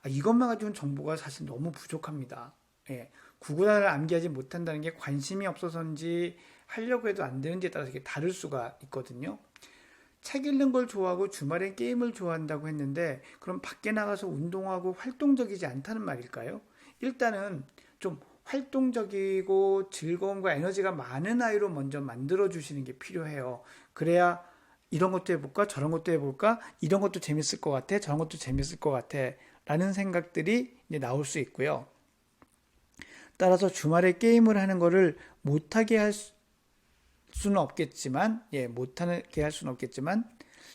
이것만 가지고는 정보가 사실 너무 부족합니다. 예, 구구단을 암기하지 못한다는 게 관심이 없어서인지 하려고 해도 안 되는지에 따라서 이게 다를 수가 있거든요. 책 읽는 걸 좋아하고 주말엔 게임을 좋아한다고 했는데 그럼 밖에 나가서 운동하고 활동적이지 않다는 말일까요? 일단은 좀 활동적이고 즐거움과 에너지가 많은 아이로 먼저 만들어 주시는 게 필요해요. 그래야 이런 것도 해볼까 저런 것도 해볼까 이런 것도 재밌을 것 같아 저런 것도 재밌을 것 같아 라는 생각들이 이제 나올 수 있고요. 따라서 주말에 게임을 하는 거를 못하게 할 수는 없겠지만 못하게 할 수는 없겠지만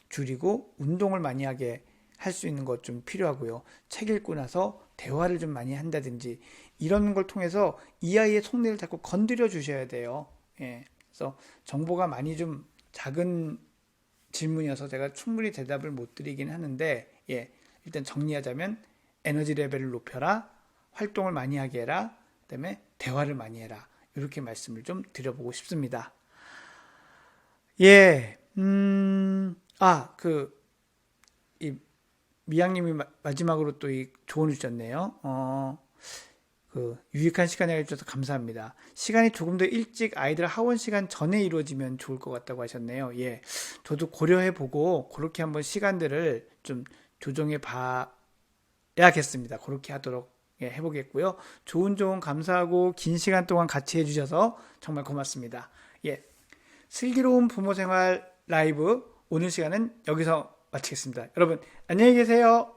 줄이고 운동을 많이 하게 할 수 있는 것 좀 필요하고요. 책 읽고 나서 대화를 좀 많이 한다든지 이런 걸 통해서 이 아이의 속내를 자꾸 건드려 주셔야 돼요. 예, 그래서 정보가 많이 좀 작은 질문이어서 제가 충분히 대답을 못 드리긴 하는데 일단 정리하자면 에너지 레벨을 높여라, 활동을 많이 하게 해라, 그다음에 대화를 많이 해라 이렇게 말씀을 좀 드려보고 싶습니다. 예, 이 미양님이 마지막으로 또 이 조언을 주셨네요. 유익한 시간을 해주셔서 감사합니다. 시간이 조금 더 일찍 아이들 하원 시간 전에 이루어지면 좋을 것 같다고 하셨네요. 예. 저도 고려해보고, 그렇게 한번 시간들을 좀 조정해 봐야겠습니다. 그렇게 하도록 해보겠고요. 좋은 조언 감사하고, 긴 시간 동안 같이 해주셔서 정말 고맙습니다. 예. 슬기로운 부모 생활 라이브 오늘 시간은 여기서 마치겠습니다. 여러분, 안녕히 계세요.